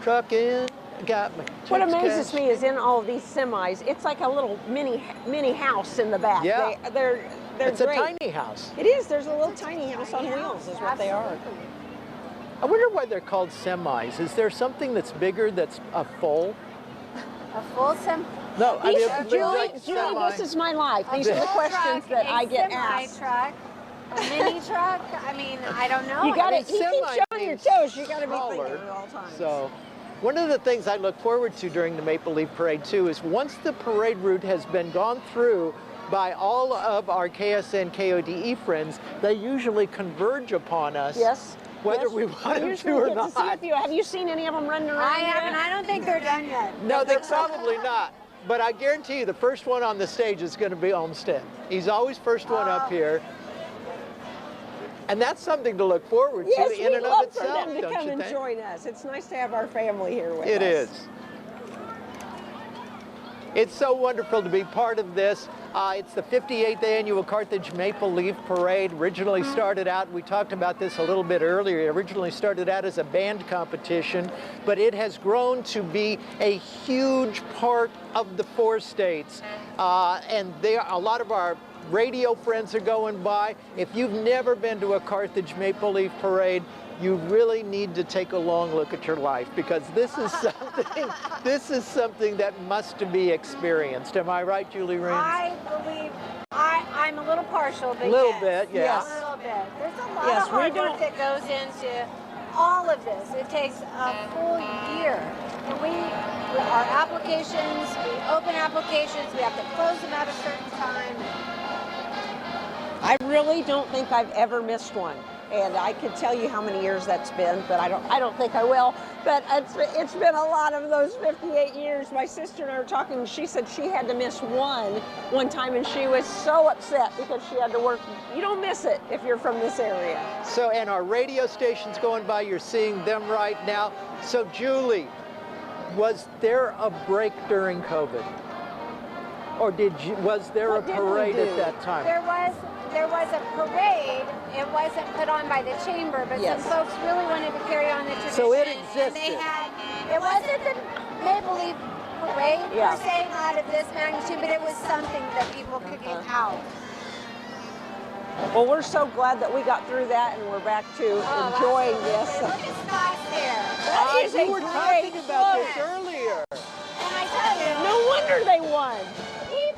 got me. What amazes me is in all of these semis, it's like a little mini house in the back. Yeah. They're It's great. a tiny house. It is. There's a little tiny house on wheels is what they are. I wonder why they're called semis. Is there something that's bigger that's a full? A full semi? No, I mean, Julie, semi. this is my life. These are the questions that I get asked. Truck, a mini truck. I mean, I don't know. You got I to mean, keep semi showing your means toes. You got to be smaller. thinking at all times. So, one of the things I look forward to during the Maple Leaf Parade too is once the parade route has been gone through by all of our KSN KODE friends, they usually converge upon us. Yes. Whether we want them to or not. Have you seen any of them running around I yet? haven't. I don't think they're done yet. No, they're probably not. But I guarantee you the first one on the stage is going to be Olmsted. He's always first one up here. And that's something to look forward Yes, to in and of love itself, for them to don't come you and think? join us. It's nice to have our family here with us. It is. It's so wonderful to be part of this. It's the 58th annual Carthage Maple Leaf Parade. Originally started out, we talked about this a little bit earlier, it originally started out as a band competition, but it has grown to be a huge part of the 4 states. And a lot of our radio friends are going by. If you've never been to a Carthage Maple Leaf Parade, you really need to take a long look at your life, because this is something that must be experienced. Am I right, Julie Raines? I believe I'm a little partial, but Little yes. bit, yes. A little bit. There's a lot Yes, of hard we work that goes into all of this. It takes a full year. And we our applications, we open applications, we have to close them at a certain time. I really don't think I've ever missed one. And I could tell you how many years that's been, but I don't think I will. But it's been a lot of those 58 years. My sister and I were talking, and she said she had to miss one time, and she was so upset because she had to work. You don't miss it if you're from this area. So, and our radio station's going by, you're seeing them right now. So Julie, was there a break during COVID? Or was there a parade at that time? There was a parade. It wasn't put on by the chamber, but Yes. some folks really wanted to carry on the tradition. So it And existed. it wasn't the Maple Leaf Parade Yeah. per se, not of this magnitude, but it was something that people could get out. Well, we're so glad that we got through that, and we're back to enjoying this. Look at Scott there. That is a we were great talking about this float. earlier. And I tell you, No wonder they won.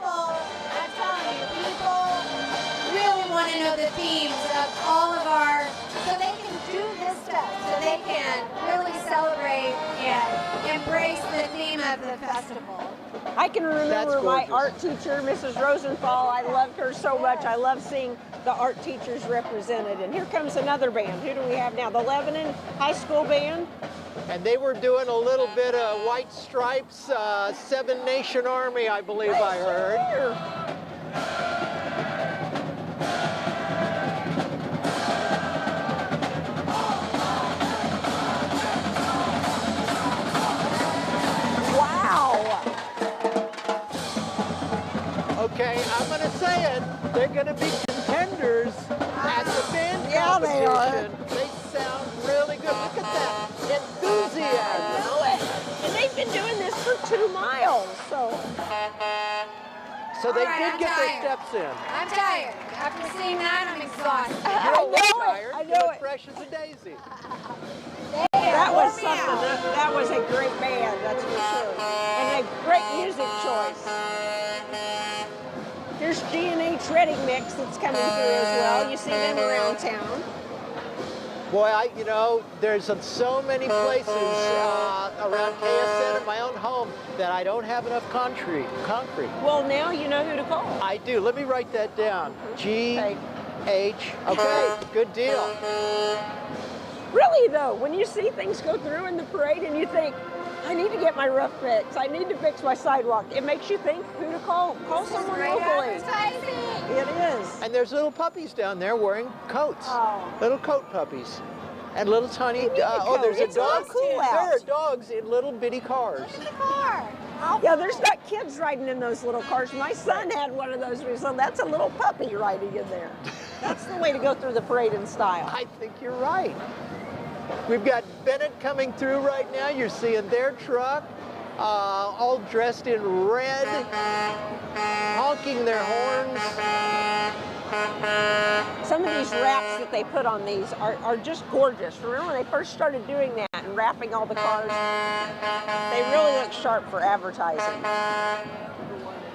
I'm telling you, people really want to know the themes of all of our, so they can do this stuff, so they can really celebrate and embrace the theme of the festival. I can remember That's my gorgeous. art teacher, Mrs. Rosenthal. I loved her so much. I love seeing the art teachers represented. And here comes another band. Who do we have now? The Lebanon High School Band? And they were doing a little bit of White Stripes, Seven Nation Army, I believe I heard. Here. Wow. Okay, I'm going to say it. They're going to be contenders at the band Yeah, they are. competition. They sound really good. Look at that enthusiasm. Know it. And they've been doing this for 2 miles, so. So they All right, did I'm get their tired. steps in. I'm tired. After seeing that, I'm exhausted. You I don't look know it. tired. I You know look it. fresh as a daisy. That was something. That was a great band, that's for sure. And a great music choice. Here's G&A Treading Mix that's coming through as well. You see them around town. Boy, you know, there's so many places around KSN and my own home that I don't have enough concrete. Well, now you know who to call. I do. Let me write that down. Okay. G-H. Okay, good deal. Really, though, when you see things go through in the parade and you think, I need to get my roof fixed, I need to fix my sidewalk, it makes you think who to call. Call someone Great locally. advertising. It is. And there's little puppies down there wearing coats. Oh. Little coat puppies. And little tiny, They need a oh, coat. there's a It's not dog. cool out. There are dogs in little bitty cars. Look at the car. Yeah, there's not kids riding in those little cars. My son had one of those, so that's a little puppy riding in there. That's the way to go through the parade in style. I think you're right. We've got Bennett coming through right now. You're seeing their truck, all dressed in red, honking their horns. Some of these wraps that they put on these are just gorgeous. Remember when they first started doing that and wrapping all the cars? They really look sharp for advertising.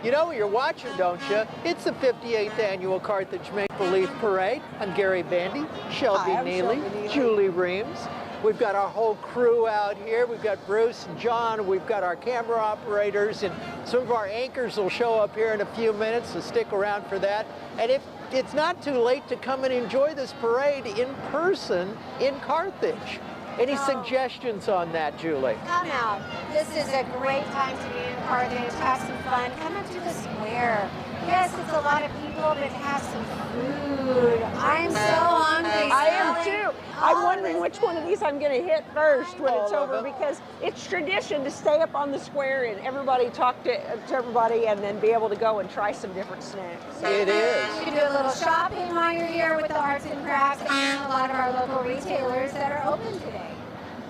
You know what you're watching, don't you? It's the 58th Annual Carthage Maple Leaf Parade. I'm Gary Bandy, Shelby Hi, I'm Neely, Shelby Neely. Julie Reams. We've got our whole crew out here. We've got Bruce and John. We've got our camera operators, and some of our anchors will show up here in a few minutes, so stick around for that. And if it's not too late to come and enjoy this parade in person in Carthage. Any suggestions on that, Julie? Come out. This is a great time to be in Carthage. Have some fun. Come up to the square. Yes, it's a lot of people, but have some food. I'm so hungry. I am Sally. too. I'm wondering which one of these I'm going to hit first when it's All of over, them. because it's tradition to stay up on the square and everybody talk to everybody and then be able to go and try some different snacks. It is. You can do a little shopping while you're here with the arts and crafts and a lot of our local retailers that are open today.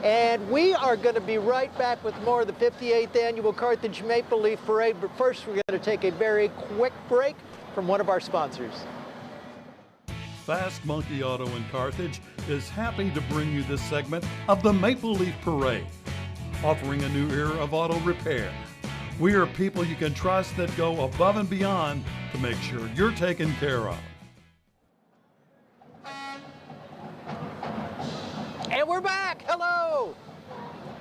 And we are going to be right back with more of the 58th Annual Carthage Maple Leaf Parade. But first, we're going to take a very quick break from one of our sponsors. Fast Monkey Auto in Carthage is happy to bring you this segment of the Maple Leaf Parade, offering a new era of auto repair. We are people you can trust that go above and beyond to make sure you're taken care of. And we're back. Hello.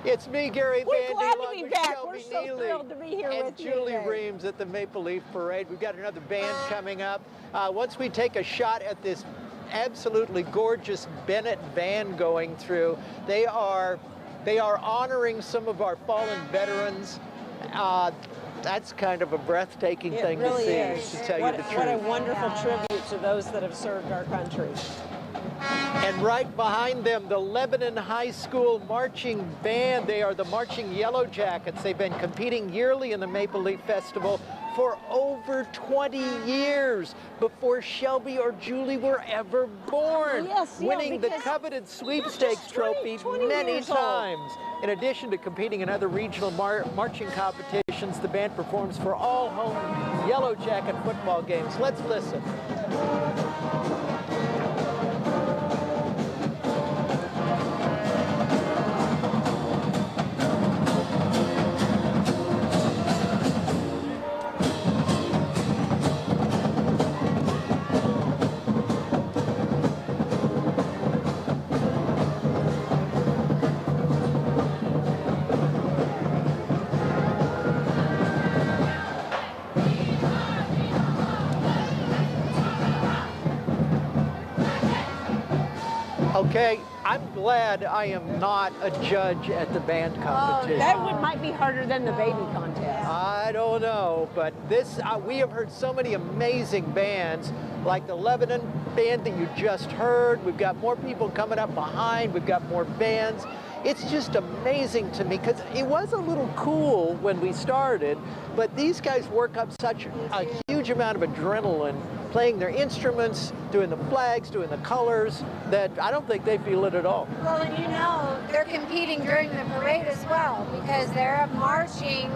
It's me, Gary We're Bandy, glad to along be with back. Shelby We're so Neely thrilled to be here and with you Julie today. Reams at the Maple Leaf Parade. We've got another band coming up. Once we take a shot at this absolutely gorgeous Bennett van going through, they are honoring some of our fallen veterans. That's kind of a breathtaking thing to see, to tell you the truth. What a wonderful tribute to those that have served our country. And right behind them, the Lebanon High School Marching Band. They are the Marching Yellow Jackets. They've been competing yearly in the Maple Leaf Festival for over 20 years, before Shelby or Julie were ever born, winning the coveted sweepstakes trophy 20 many years old. times. In addition to competing in other regional marching competitions, the band performs for all home Yellow Jacket football games. Let's listen. Okay, I'm glad I am not a judge at the band competition. That might be harder than the baby contest. I don't know, but this, we have heard so many amazing bands, like the Lebanon band that you just heard. We've got more people coming up behind. We've got more bands. It's just amazing to me, because it was a little cool when we started, but these guys work up such a huge amount of adrenaline, playing their instruments, doing the flags, doing the colors, that I don't think they feel it at all. Well, and you know, they're competing during the parade as well, because they're marching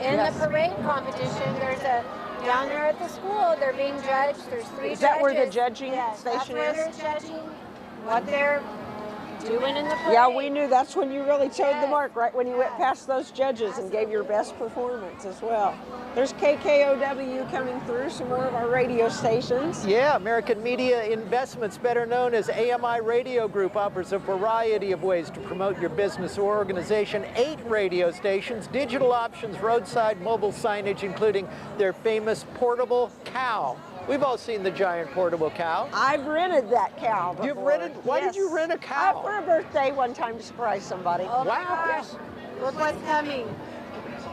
in the parade competition. There's a, down there at the school, they're being judged. There's 3 judges. Is that where the judging Yes, station that's where is? they're judging what they're doing in the parade. Yeah, we knew that's when you really toed the mark, right when you went past those judges and gave your best performance as well. There's KKOW coming through, some more of our radio stations. Yeah, American Media Investments, better known as AMI Radio Group, offers a variety of ways to promote your business or organization. 8 radio stations, digital options, roadside mobile signage, including their famous portable cow. We've all seen the giant portable cow. I've rented that cow before. You've rented? Why did you rent a cow? For a birthday one time to surprise somebody. Oh my gosh, look what's coming.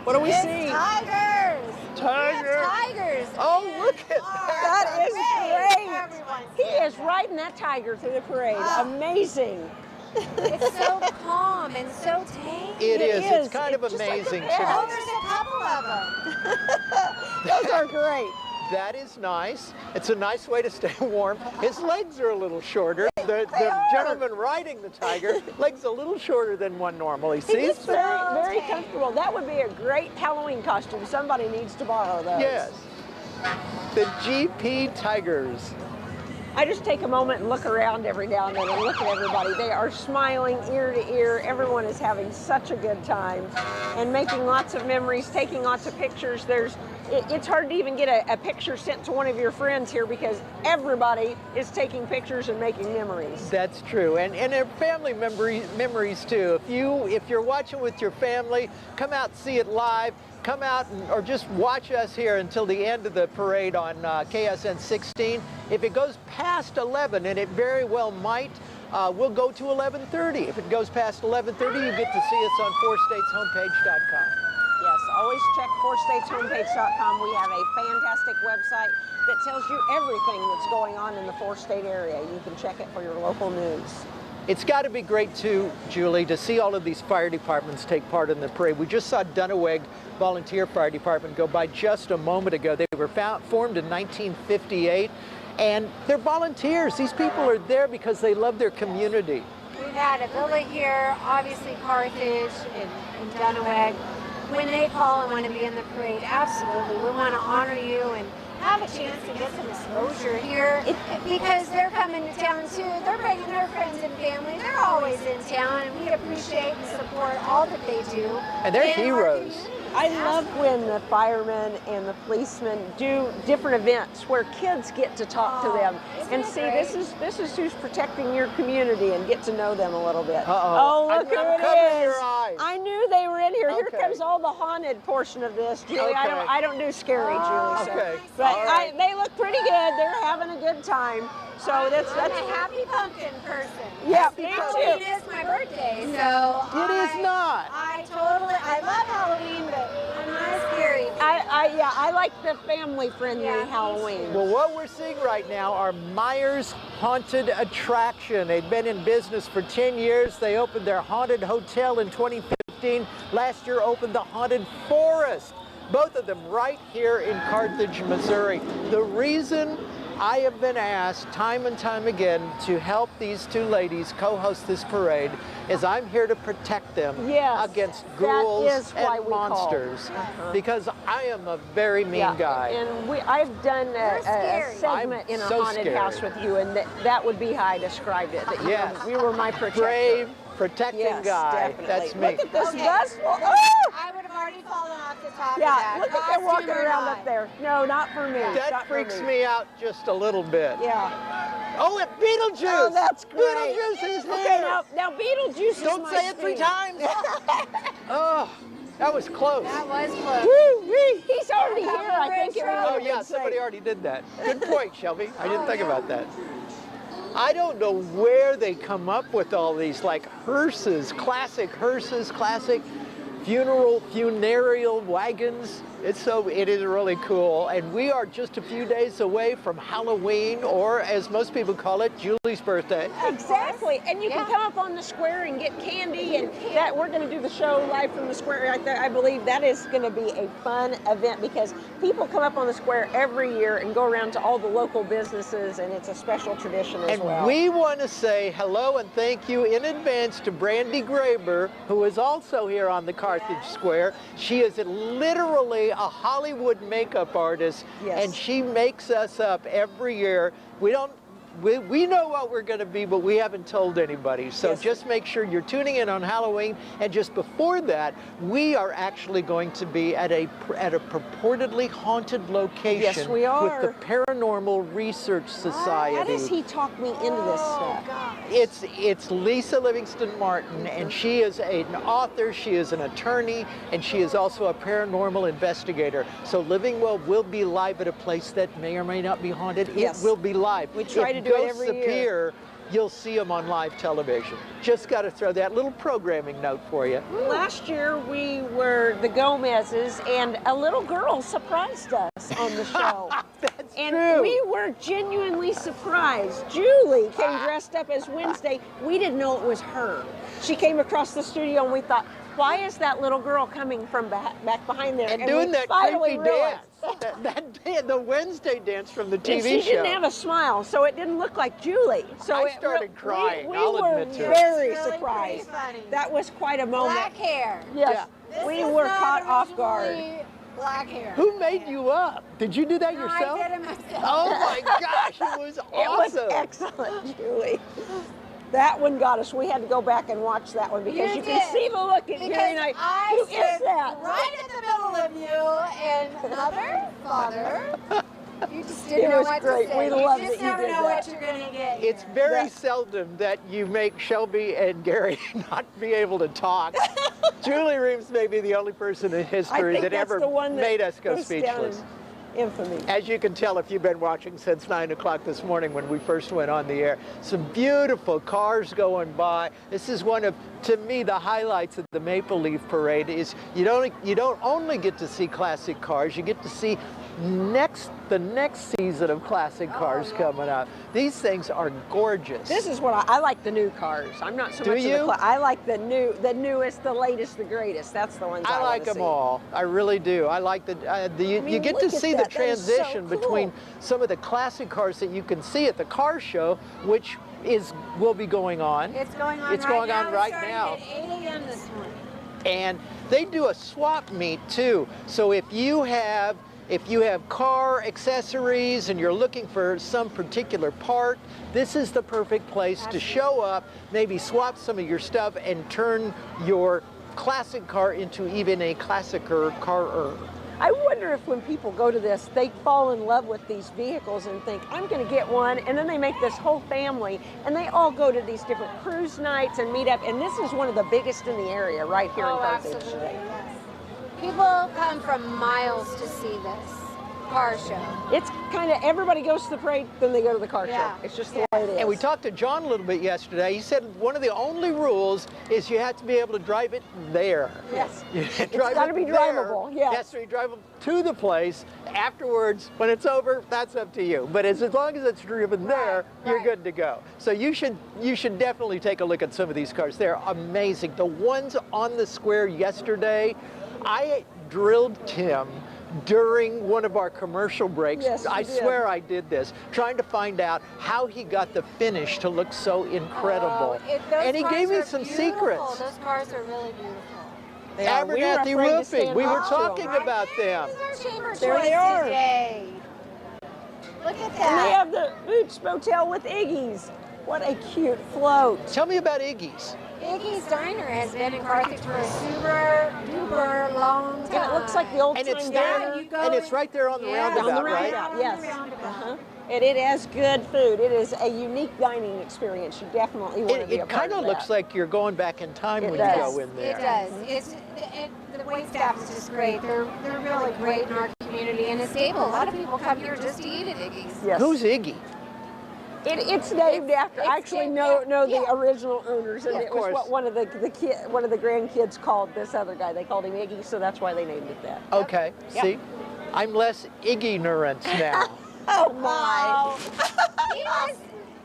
What do we It's see? tigers. Tigers. Yes, tigers. Oh, look at that. That is great. Everyone He see it. is riding that tiger through the parade. Amazing. It's so calm and so tame. It is. It's is. kind of It's just like a amazing pet. to Oh, me. there's a couple of them. Those are great. That is nice. It's a nice way to stay warm. His legs are a little shorter. The gentleman riding the tiger, legs a little shorter than one normally sees. It's very comfortable. That would be a great Halloween costume. Somebody needs to borrow those. Yes. The GP Tigers. I just take a moment and look around every now and then and look at everybody. They are smiling ear to ear. Everyone is having such a good time and making lots of memories, taking lots of pictures. It's hard to even get a picture sent to one of your friends here, because everybody is taking pictures and making memories. That's true, and their family memories too. If you're watching with your family, come out and see it live. Come out or just watch us here until the end of the parade on KSN 16. If it goes past 11, and it very well might, we'll go to 11:30. If it goes past 11:30, you get to see us on 4stateshomepage.com. Yes, always check 4stateshomepage.com. We have a fantastic website that tells you everything that's going on in the 4-state area. You can check it for your local news. It's got to be great too, Julie, to see all of these fire departments take part in the parade. We just saw Dunaweg Volunteer Fire Department go by just a moment ago. They were formed in 1958, and they're volunteers. These people are there because they love their community. We've had a villa here, obviously Carthage and Dunaweg. When they call and want to be in the parade, absolutely, we want to honor you and have a chance to get some exposure here because they're coming to town too. They're bringing their friends and family. They're always in town, and we appreciate and support all that they do. And they're in our heroes. community. I love when the firemen and the policemen do different events where kids get to talk to them and see this is who's protecting your community and get to know them a little bit. Uh-oh. Oh, look I'm who it covering is! your eyes. I knew they were in here. Here Okay. comes all the haunted portion of this, Julie. Okay. I don't do scary, Julie. So. Okay. But All right. they look pretty good. They're having a good time. So that's I'm a happy pumpkin person. Yeah, Happy me Halloween too. is my birthday, so It is not. I love Halloween, but I'm not as scary. I like the family-friendly Yeah, me Halloween. Well, what we're seeing right now are Myers Haunted Attraction. They've been in business for 10 years. They opened their haunted hotel in 2015. Last year opened the Haunted Forest. Both of them right here in Carthage, Missouri. The reason I have been asked time and time again to help these two ladies co-host this parade is I'm here to protect them Yes, against that ghouls is why and we call. monsters because I am a very mean guy. And I've done a scary. segment I'm in a so haunted scary. house with you, and that would be how I described it. That Yes. you were my protector. Brave, protecting Yes, guy. definitely. That's me. Look at this Okay. bus. Oh! I would have already fallen off the top of Yeah, that. look at them walking Costume or around not. up there. No, not for me. That Not for freaks me out just a little bit. Yeah. Oh, and Beetlejuice! Oh, that's great. Beetlejuice is here! Okay, now Beetlejuice is Don't my say it 3 speed. times! Oh, that was close. That was close. Woo-wee. He's already here, I think. It Oh really yeah, did say. somebody already did that. Good point, Shelby. I didn't think about that. I don't know where they come up with all these like hearses, classic funereal wagons. It is really cool. And we are just a few days away from Halloween, or as most people call it, Julie's birthday. Exactly, and you can come up on the square and get candy, and that we're going to do the show live from the square. I believe that is going to be a fun event because people come up on the square every year and go around to all the local businesses, and it's a special tradition as And well. we want to say hello and thank you in advance to Brandy Graber, who is also here on the Carthage Square. She is literally a Hollywood makeup artist, Yes. and she makes us up every year. We know what we're going to be, but we haven't told anybody. So Yes. just make sure you're tuning in on Halloween. And just before that, we are actually going to be at a purportedly haunted location Yes, we are. with the Paranormal Research Society. How does he talk me into this stuff? It's Lisa Livingston Martin, and she is an author, she is an attorney, and she is also a paranormal investigator. So Living Well will be live at a place that may or may not be haunted. Yes. It will be live. We try to do it Ghosts every year. appear, you'll see them on live television. Just got to throw that little programming note for you. Last year we were the Gomez's, and a little girl surprised us on the show. That's And true. we were genuinely surprised. Julie came dressed up as Wednesday. We didn't know it was her. She came across the studio and we thought, why is that little girl coming from back behind there? And we doing that finally creepy realized. dance. The Wednesday dance from the And TV she show. didn't have a smile, so it didn't look like Julie. So I it started crying, We I'll were admit to it. very It's really surprised. pretty funny. That was quite a moment. Black hair. Yes, This we is were not caught off guard. originally Black hair. Who made you up? Did you do that No, yourself? I did it myself. Oh my gosh, it was It was awesome. excellent, Julie. That one got us. We had to go back and watch that one because you can did. see the look at Julie and Because I. Who is stood that? right in the middle of you and mother, father. You just didn't It know was what great. to say. We loved you just that you never did know that. what you're going to get. It's here. very That- seldom that you make Shelby and Gary not be able to talk. Julie Reeves may be the only person in I history think that that's ever the one that made us go goes down speechless. in infamy. As you can tell if you've been watching since 9 o'clock this morning when we first went on the air, some beautiful cars going by. This is one of, to me, the highlights of the Maple Leaf Parade is you don't only get to see classic cars, you get to see the next season of classic cars coming up. These things are gorgeous. This is what I like the new cars. I'm not so Do much you? of the I like the newest, the latest, the greatest. That's the ones I I like wanna them see. all. I really do. I like you get to look at see the that. That is so transition cool. between some of the classic cars that you can see at the car show, which will be going on. It's going on It's right going now. on right It started now. at 8 a.m. this morning. And they do a swap meet too. So if you have If you have car accessories and you're looking for some particular part, this is the perfect place to show up, maybe swap some of your stuff and turn your classic car into even a classicer car. I wonder if when people go to this, they fall in love with these vehicles and think, I'm going to get one, and then they make this whole family, and they all go to these different cruise nights and meet up, and this is one of the biggest in the area right here in Carthage today. Yes. People come from miles to see this car show. It's kind of, everybody goes to the parade, then they go to the car show. It's just the way it is. And we talked to John a little bit yesterday. He said one of the only rules is you have to be able to drive it there. Yes. It's got to be drivable. Yes. It has to be drivable to the place. Afterwards, when it's over, that's up to you. But as long as it's driven there, you're good to go. So you should definitely take a look at some of these cars. They're amazing. The ones on the square yesterday, I drilled Tim during one of our commercial breaks. Yes, I swear I did this, trying to find out how he got the finish to look so incredible. And he gave me some secrets. Those cars are really beautiful. Abernathy Roofing, we were talking about them. There they are. Today. Look at that. And they have the Boots Motel with Iggy's. What a cute float. Tell me about Iggy's. Iggy's Diner has been in Carthage for a super duper long time. And it looks like the old And time it's there, and it's right there on the roundabout, down the right? roundabout, yes. And it has good food. It is a unique dining experience. You definitely want to be a It part kind of of looks like you're going back in time when you go in there. It does. The wait staff is just great. They're really great in our community and it's stable. A lot of people come here just to eat at Iggy's. Yes. Who's Iggy? It's named after. I actually know the original owners, and Yeah, it was what one of the grandkids called this other guy. They called him Iggy, so that's why they named it that. Okay, see? I'm less ignorant now. Oh my!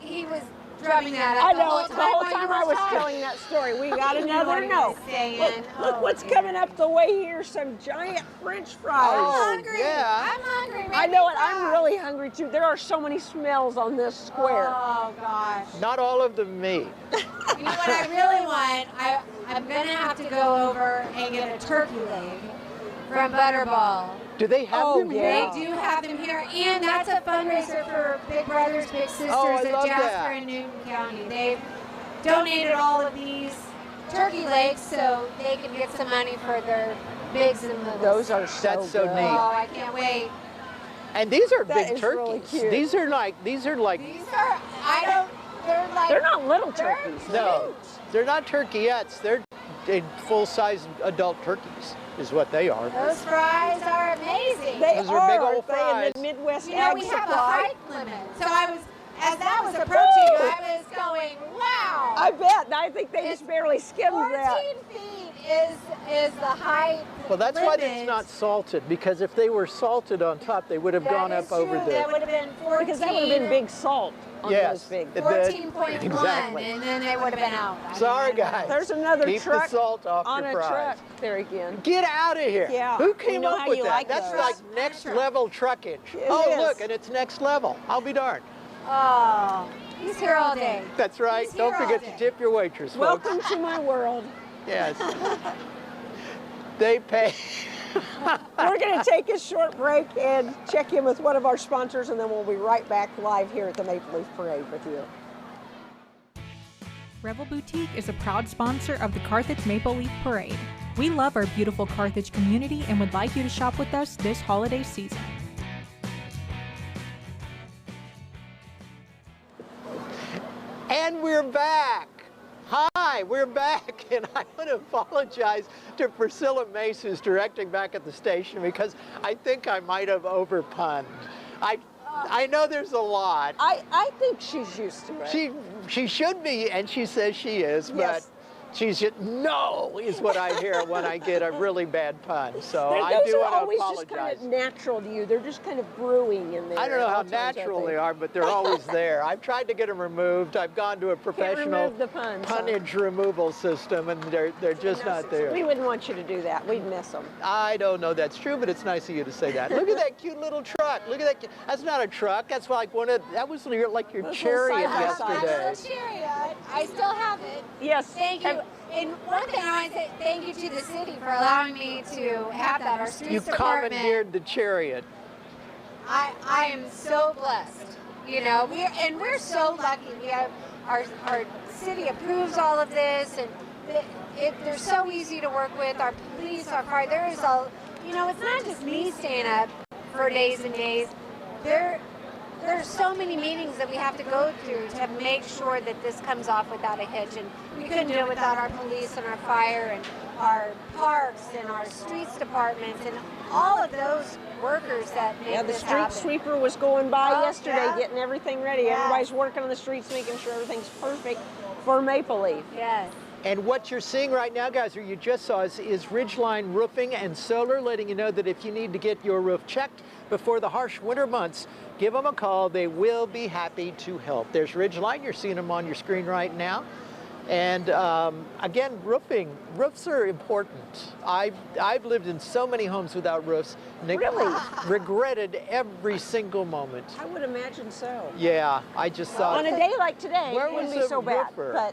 He was drumming that I up know. the whole time I was telling that story. We got another what he note. was saying. Look what's coming up the way here. Some giant French fries. Oh, yeah. I'm hungry. I know it. I'm really hungry too. There are so many smells on this square. Oh gosh. Not all of them me. You know what I really want? I'm gonna have to go over and get a turkey leg from Butterball. Do they have them here? They do have them here, and that's a fundraiser for Big Brothers Big Sisters I at love Jasper that. and Newton County. They've donated all of these turkey legs so they can get some money for their bigs and littles. Those are so That's so good. neat. Oh, I can't wait. And these are That big is turkeys. really cute. These are like These are, they're They're not little turkeys. no, they're not turkeyettes. They're full-size adult turkeys is what they are. Those fries are amazing. They Those are big old aren't they, fries. in the Midwest You know, Ag we have a Supply. height limit. So as that was approaching, I was going, wow. I bet. I think they just barely skimmed 14 that. feet is the height Well, that's why it's limit. not salted, because if they were salted on top, they would have gone That up is over true. the... That would have been 14. Because that would have been big salt on Yes. those big. 14.1, Exactly. and then they would have been out. Sorry, guys. There's another Keep truck the salt off on your a fries. truck there again. Get out of here. Yeah. Who We came know up how with you that? like That's those. like next level truckage. It Oh, is. look, and it's next level. I'll be darned. Oh, he's here all day. That's right. He's here Don't forget all to day. tip your waitress, folks. Welcome to my world. Yes. They pay. We're going to take a short break and check in with one of our sponsors, and then we'll be right back live here at the Maple Leaf Parade with you. Revel Boutique is a proud sponsor of the Carthage Maple Leaf Parade. We love our beautiful Carthage community and would like you to shop with us this holiday season. And we're back. Hi, we're back, and I want to apologize to Priscilla Mace, who's directing back at the station, because I think I might have overpunned. I know there's a lot. I think she's used to it. She should be, and she says she is, but Yes. she's just, no, is what I hear when I get a really bad pun. So I Those do are want to always just apologize. kind of natural to you. They're just kind of brewing in there. I don't know at how all times, natural I they think. are, but they're always there. I've tried to get them removed. I've gone to a professional remove the puns, huh? punnage removal system, and they're just not there. We wouldn't want you to do that. We'd miss them. I don't know that's true, but it's nice of you to say that. Look at that cute little truck. Look at that. That's not a truck. That's like that was like your Those little chariot side-by-sides. yesterday. Little chariot. I still have it. Yes. Thank you. And one thing I want to say, thank you to the city for allowing me to have that. Our streets You department. commandeered the chariot. I am so blessed. You know, we're so lucky. We have our city approves all of this, and they're so easy to work with. Our police, our fire. There is it's not just me staying up for days and days. There's so many meetings that we have to go through to make sure that this comes off without a hitch, and we couldn't do it without our police and our fire and our parks and our streets departments and all of those workers that make the this street happen. sweeper was going by yesterday, yeah. getting everything ready. Yes. Everybody's working on the streets, making sure everything's perfect for Maple Leaf. Yes. And what you're seeing right now, guys, or you just saw, is Ridgeline Roofing and Solar, letting you know that if you need to get your roof checked before the harsh winter months, give them a call. They will be happy to help. There's Ridgeline. You're seeing them on your screen right now. And again, roofs are important. I've lived in so many homes without roofs. Really? Regretted every single moment. I would imagine so. Yeah, I just thought. On a day like today, Where it wouldn't was be the so bad. roofer?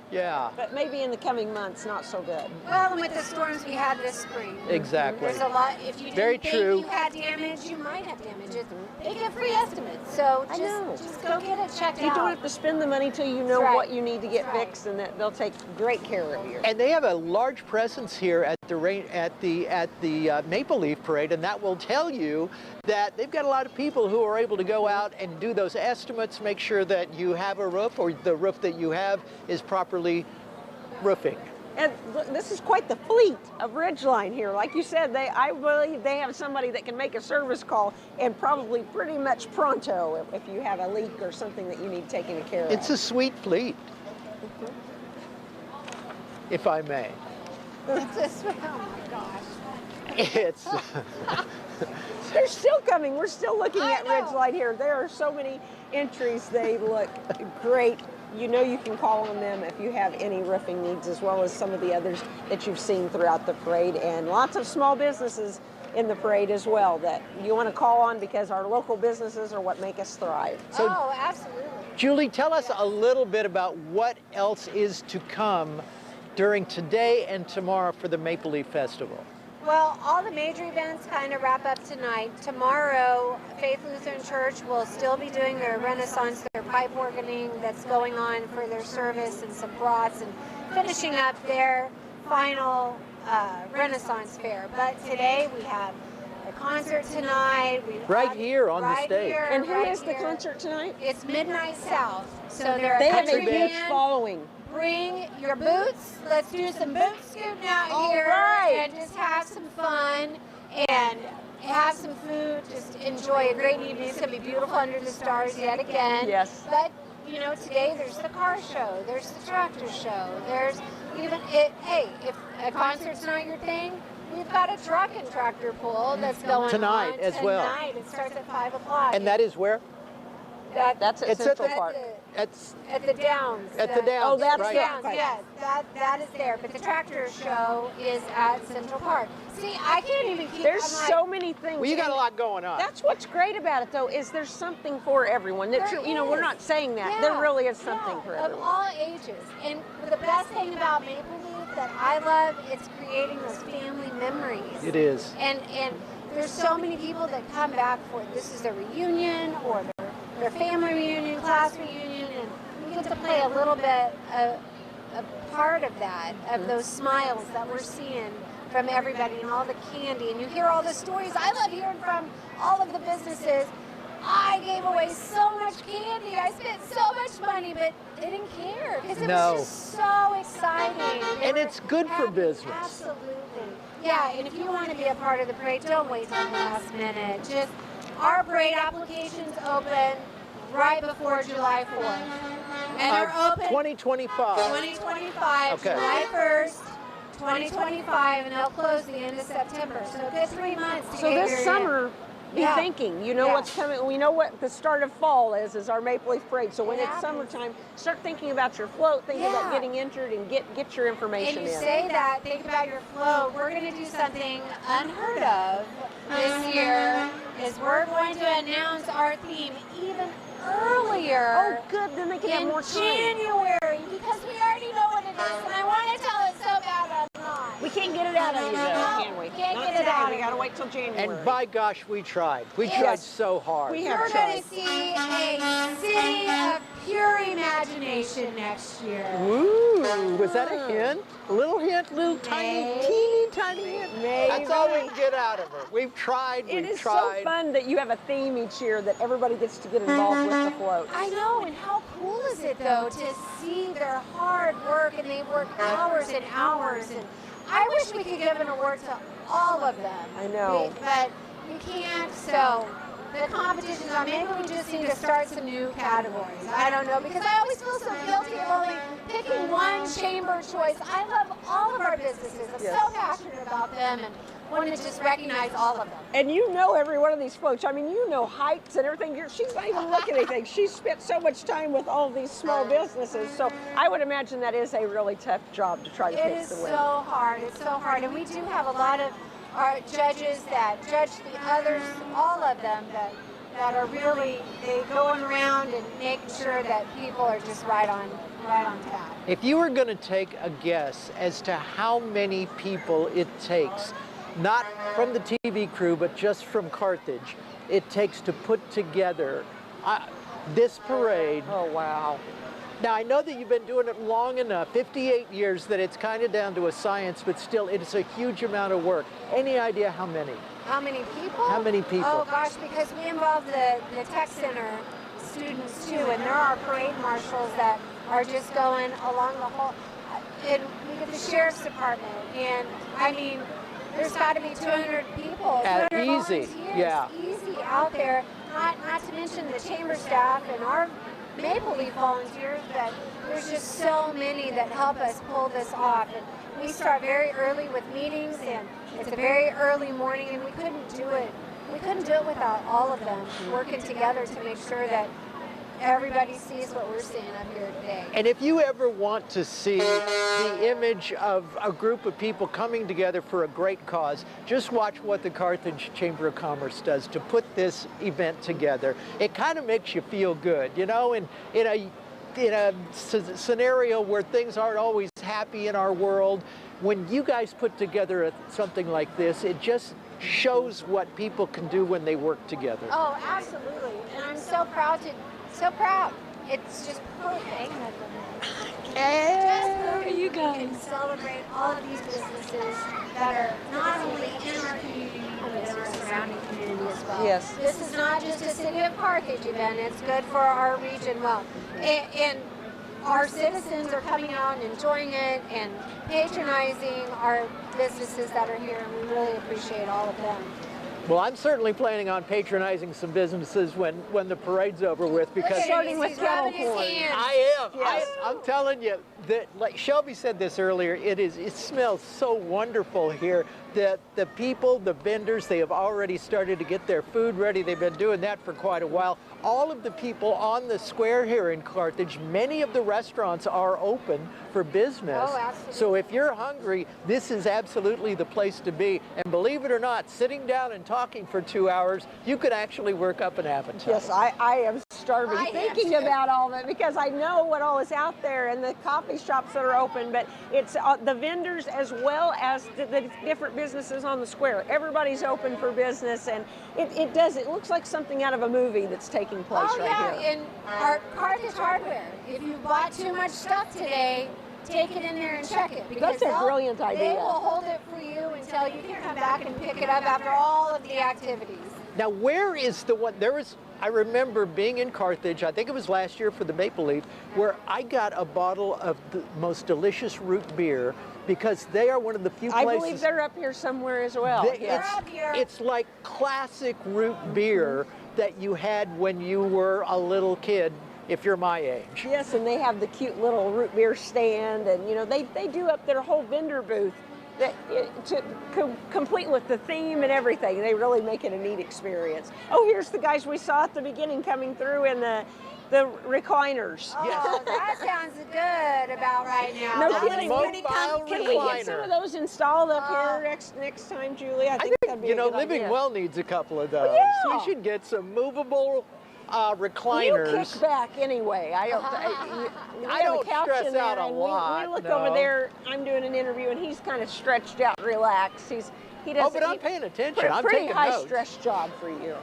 But maybe in the coming months, not so good. Well, and with the storms we had this spring. Exactly. There's a lot. If you Very didn't true. think you had damage, you might have damage. They get free estimates, so I know. just go get it checked You out. don't have to spend the money till you know That's right. what you need to get That's right. fixed, and that they'll take great care of you. And they have a large presence here at the Maple Leaf Parade, and that will tell you that they've got a lot of people who are able to go out and do those estimates, make sure that you have a roof, or the roof that you have is properly roofing. And look, this is quite the fleet of Ridgeline here. Like you said, I believe they have somebody that can make a service call, and probably pretty much pronto if you have a leak or something that you need taken care of. It's a sweet fleet, if I may. It's just, oh my gosh. It's They're still coming. We're still looking I at know. Ridgeline here. There are so many entries. They look great. You know you can call on them if you have any roofing needs, as well as some of the others that you've seen throughout the parade, and lots of small businesses in the parade as well that you want to call on, because our local businesses are what make us thrive. So, oh, absolutely. Julie, tell us a little bit about what else is to come during today and tomorrow for the Maple Leaf Festival. Well, all the major events kind of wrap up tonight. Tomorrow, Faith Lutheran Church will still be doing their Renaissance, their pipe organing that's going on for their service, and some brats, and finishing up their final Renaissance fair. But today we have a concert tonight. Right here on the stage. Here, And who right is the here. concert tonight? It's Midnight South. So they're They a have a country huge band. following. Bring your boots. Let's do some boot scooting out All here right. and just have some fun and have some food. Just enjoy a great evening. It's going to be beautiful under the stars yet again. Yes. But, you know, today there's the car show. There's the tractor show. There's even it. Hey, if a concert's not your thing, we've got a truck and tractor pull that's going Tonight on. as well. Tonight. It starts at 5 o'clock. And that is where? That's at It's at Central the- Park. At the Downs. At the Downs, Oh, that's right. Downs, right. yes, that is there. But the tractor show is at Central Park. See, I can't even keep. There's I'm like, so many things. Well, you got a and lot going on. That's what's great about it, though, is there's something for everyone. That There you know, we're is. not saying that. Yeah, There really is something yeah, for of everyone. all ages. And the best thing about Maple Leaf that I love is creating those family memories. It is. And there's so many people that come back for this is their reunion or their family reunion, class reunion, and we get to play a little bit a part of that, of those smiles that we're seeing from everybody and all the candy, and you hear all the stories. I love hearing from all of the businesses. I gave away so much candy. I spent so much money, but they didn't care because it No. was just so exciting. They And were it's good for happy. business. Absolutely. Yeah, and if you want to be a part of the parade, don't wait till the last minute. Just our parade applications open right before July 4th. And they're open 2025. 2025, Okay. July 1st, 2025, and they'll close the end of September. So a good 3 months to So get this your summer, be Yeah. thinking. You know Yeah. what's coming. We know what the start of fall is our Maple Leaf Parade. So when It it's happens. summertime, start thinking about your float, thinking about Yeah. getting entered, and get your information And you in. say that, think about your flow. We're going to do something unheard of this year, is we're going to announce our theme even earlier. Oh, good. Then they can have In more time. January, because we already know what it is, and I want to tell it so bad I'm not. We can't get it out of you, though, No, can we? can't Not get it today. out We of got to you. wait till January. And by gosh, we tried. We tried Yes. so hard. We You're have going tried. to see a city of pure imagination next year. Ooh, was that a hint? A little hint, little tiny, Maybe. teeny tiny hint. That's all we can get out of her. We've tried, It we've is tried. so fun that you have a theme each year that everybody gets to get involved with the float. I know, and how cool is it though to see their hard work, and they work hours and hours, and I wish we could give an award to all of them. I know. But you can't, so the competition's on. Maybe we just need to start some new categories. I don't know, because I always feel so guilty of only picking one chamber choice. I love all of our businesses. I'm Yes. so passionate about them and want to just recognize all of them. And you know every one of these floats. I mean, you know heights and everything. She's not even looking at anything. She's spent so much time with all these small businesses. So I would imagine that is a really tough job to try to It pick is the so winner. hard. It's so hard. And we do have a lot of our judges that judge the others, all of them, that are really, they going around and making sure that people are just right on tap. If you were going to take a guess as to how many people it takes, not from the TV crew, but just from Carthage, it takes to put together this parade. Oh, wow. Now, I know that you've been doing it long enough, 58 years, that it's kind of down to a science, but still, it is a huge amount of work. Any idea how many? How many people? How many people? Oh gosh, because we involve the tech center students too, and there are parade marshals that are just going along the whole, and we get the sheriff's department, and I mean, there's got to be 200 people, 200 easy, volunteers, yeah. easy out there, not to mention the chamber staff and our Maple Leaf volunteers, that there's just so many that help us pull this off. And we start very early with meetings, and it's a very early morning, and we couldn't do it without all of them working together to make sure that everybody sees what we're seeing up here today. And if you ever want to see the image of a group of people coming together for a great cause, just watch what the Carthage Chamber of Commerce does to put this event together. It kind of makes you feel good, you know, in a scenario where things aren't always happy in our world. When you guys put together something like this, it just shows what people can do when they work together. Oh, absolutely. And I'm so proud. It's just perfect. Hey, you We can celebrate all of these businesses that are not only in our community, but in our surrounding community as well. Yes. This is not just a City of Carthage event. It's good for our region. Well, and our citizens are coming out and enjoying it and patronizing our businesses that are here, and we really appreciate all of them. Well, I'm certainly planning on patronizing some businesses when the parade's over with, because Starting with He's rubbing kettle his corn. hands. I am. Yes. I'm telling you that, like Shelby said this earlier, it smells so wonderful here that the people, the vendors, they have already started to get their food ready. They've been doing that for quite a while. All of the people on the square here in Carthage, many of the restaurants are open for business. Oh, absolutely. So if you're hungry, this is absolutely the place to be. And believe it or not, sitting down and talking for 2 hours, you could actually work up an appetite. Yes, I am starving I am thinking too. about all of it, because I know what all is out there and the coffee shops that are open, but it's the vendors as well as the different businesses on the square. Everybody's open for business, and it looks like something out of a movie that's taking place Oh right yeah, here. in our Carthage Hardware. If you bought too much stuff today, take it in there and check it. Because That's a brilliant idea. They will hold it for you until you can come back and pick it up after all of the activities. Now, where is the one? I remember being in Carthage, I think it was last year for the Maple Leaf, where I got a bottle of the most delicious root beer, because they are one of the few I places. believe they're up here somewhere as well. Yes. It's like classic root beer that you had when you were a little kid, if you're my age. Yes, and they have the cute little root beer stand, and you know they do up their whole vendor booth complete with the theme and everything. They really make it a neat experience. Oh, here's the guys we saw at the beginning coming through in the recliners. Oh, that sounds good about right now. No That kidding. was pretty Mobile Can comfy. we get some of those installed up here next time, Julie? I think that'd be a good Living idea. Well needs a couple of those. Yeah. We should get some movable recliners. You kick back anyway. I don't have a couch stress in there, out a and lot, we look no. over there. I'm doing an interview, and he's kind of stretched out, relaxed. He doesn't. Oh, but I'm paying attention. I'm pretty taking high notes. stress job for you.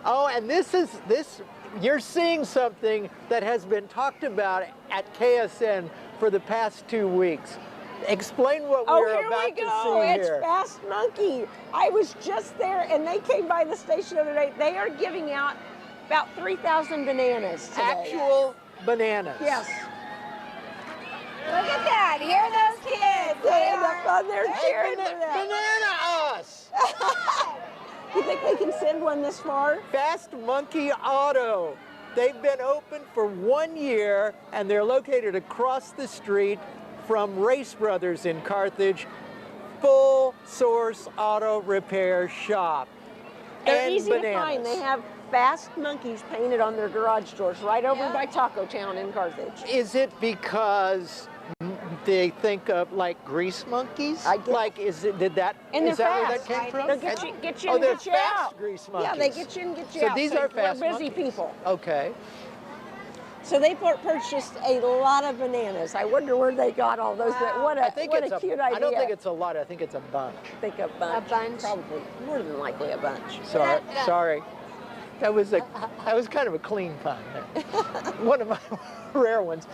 Oh, and this. You're seeing something that has been talked about at KSN for the past 2 weeks. Explain what we're about to see It's here. Fast Monkey. I was just there, and they came by the station the other day. They are giving out about 3,000 bananas today. Actual bananas. Yes. Look at that. Hear those kids. They end up on there Hey, cheering for that. banana us! You think they can send one this far? Fast Monkey Auto. They've been open for 1 year, and they're located across the street from Race Brothers in Carthage. Full source auto repair shop. They're and easy bananas. to find. They have Fast Monkeys painted on their garage doors right over by Taco Town in Carthage. Is it because they think of like grease monkeys? I guess. Like, did that, And is they're that where that fast. came from? They'll get you Oh, and they're get you fast out. grease Yeah, monkeys. they get you and get you So out. these are fast we're busy monkeys. people. Okay. So they purchased a lot of bananas. I wonder where they got all those. What I think it's a cute idea. I don't think it's a lot. I think it's a bunch. I think a bunch. A bunch? Probably. More than likely a bunch. Sorry. Sorry. That was kind of a clean pun there. One of my rare ones.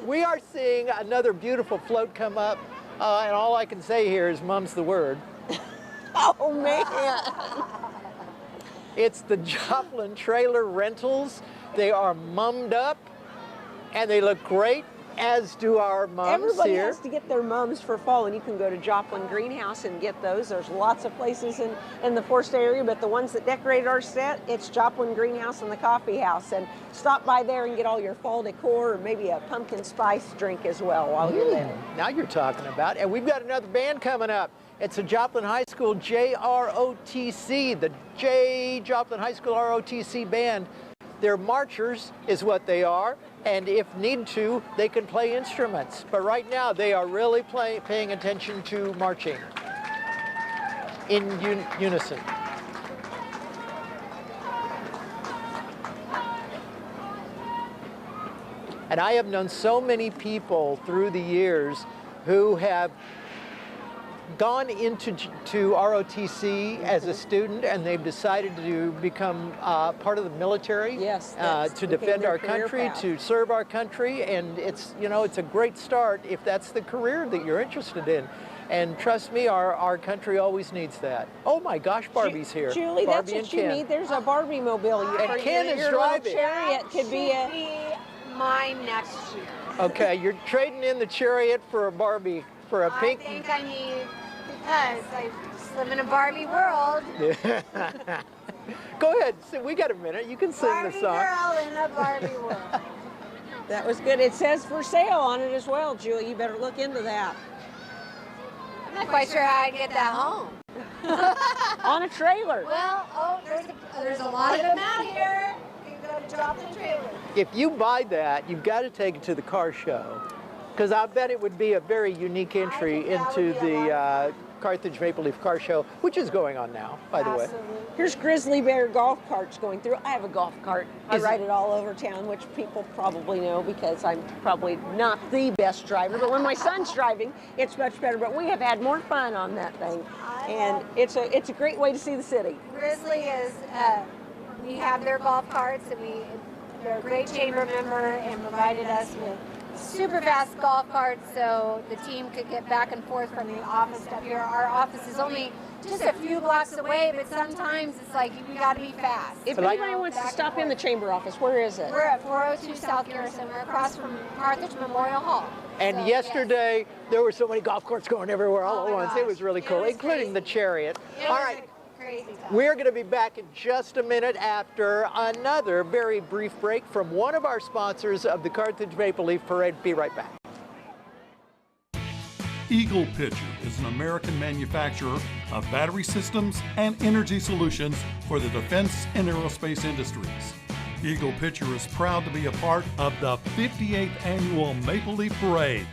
We are seeing another beautiful float come up, and all I can say here is "Mum's the word." Oh man! It's the Joplin Trailer Rentals. They are mummed up, and they look great, as do our mums Everybody here. has to get their mums for fall, and you can go to Joplin Greenhouse and get those. There's lots of places in the Forest area, but the ones that decorate our set, it's Joplin Greenhouse and the Coffee House. And stop by there and get all your fall decor, or maybe a pumpkin spice drink as well while you're there. Now you're talking about, and we've got another band coming up. It's a Joplin High School JROTC, the Joplin High School ROTC band. They're marchers is what they are, and if need to, they can play instruments. But right now, they are really paying attention to marching in unison. And I have known so many people through the years who have gone into ROTC as a student, and they've decided to become part of the military. Yes, to defend our country, to serve our country, and it's a great start if that's the career that you're interested in. And trust me, our country always needs that. Oh my gosh, Barbie's here. Julie, Barbie that's what and you Ken. need. There's a Barbie mobile. And Ken is your driving. little chariot could be Should a. mine next year. Okay, you're trading in the chariot for a Barbie, for a pink. I think I need, because I just live in a Barbie world. Go ahead, we got a minute. You can sing Barbie the song. girl in a Barbie world. That was good. It says for sale on it as well, Julie. You better look into that. I'm not quite sure how I'd get that home. On a trailer. Well, there's a lot of them out here. You can go to Joplin Trailer. If you buy that, you've got to take it to the car show, because I bet it would be a very unique entry think that into would be a the Carthage Maple Leaf Car Show, which is going on now, by the way. Absolutely. Here's Grizzly Bear golf carts going through. I have a golf cart. I Is ride it- it all over town, which people probably know because I'm probably not the best driver. But when my son's driving, it's much better. But we have had more fun on that thing, and it's a great way to see the city. Grizzly is, we have their golf carts, and they're a great chamber member and provided us with super fast golf carts so the team could get back and forth from the office up here. Our office is only just a few blocks away, but sometimes it's like you got to be fast. If But anybody wants to stop in the chamber office, where is it? We're at 402 South Garrison. We're across from Carthage Memorial Hall. And So, yesterday, there were so many golf carts going everywhere all Oh at my once. It gosh. was really It cool, was including crazy. the chariot. yes. All It was right, a crazy time. we're going to be back in just a minute after another very brief break from one of our sponsors of the Carthage Maple Leaf Parade. Be right back. Eagle Pitcher is an American manufacturer of battery systems and energy solutions for the defense and aerospace industries. Eagle Pitcher is proud to be a part of the 58th annual Maple Leaf Parade.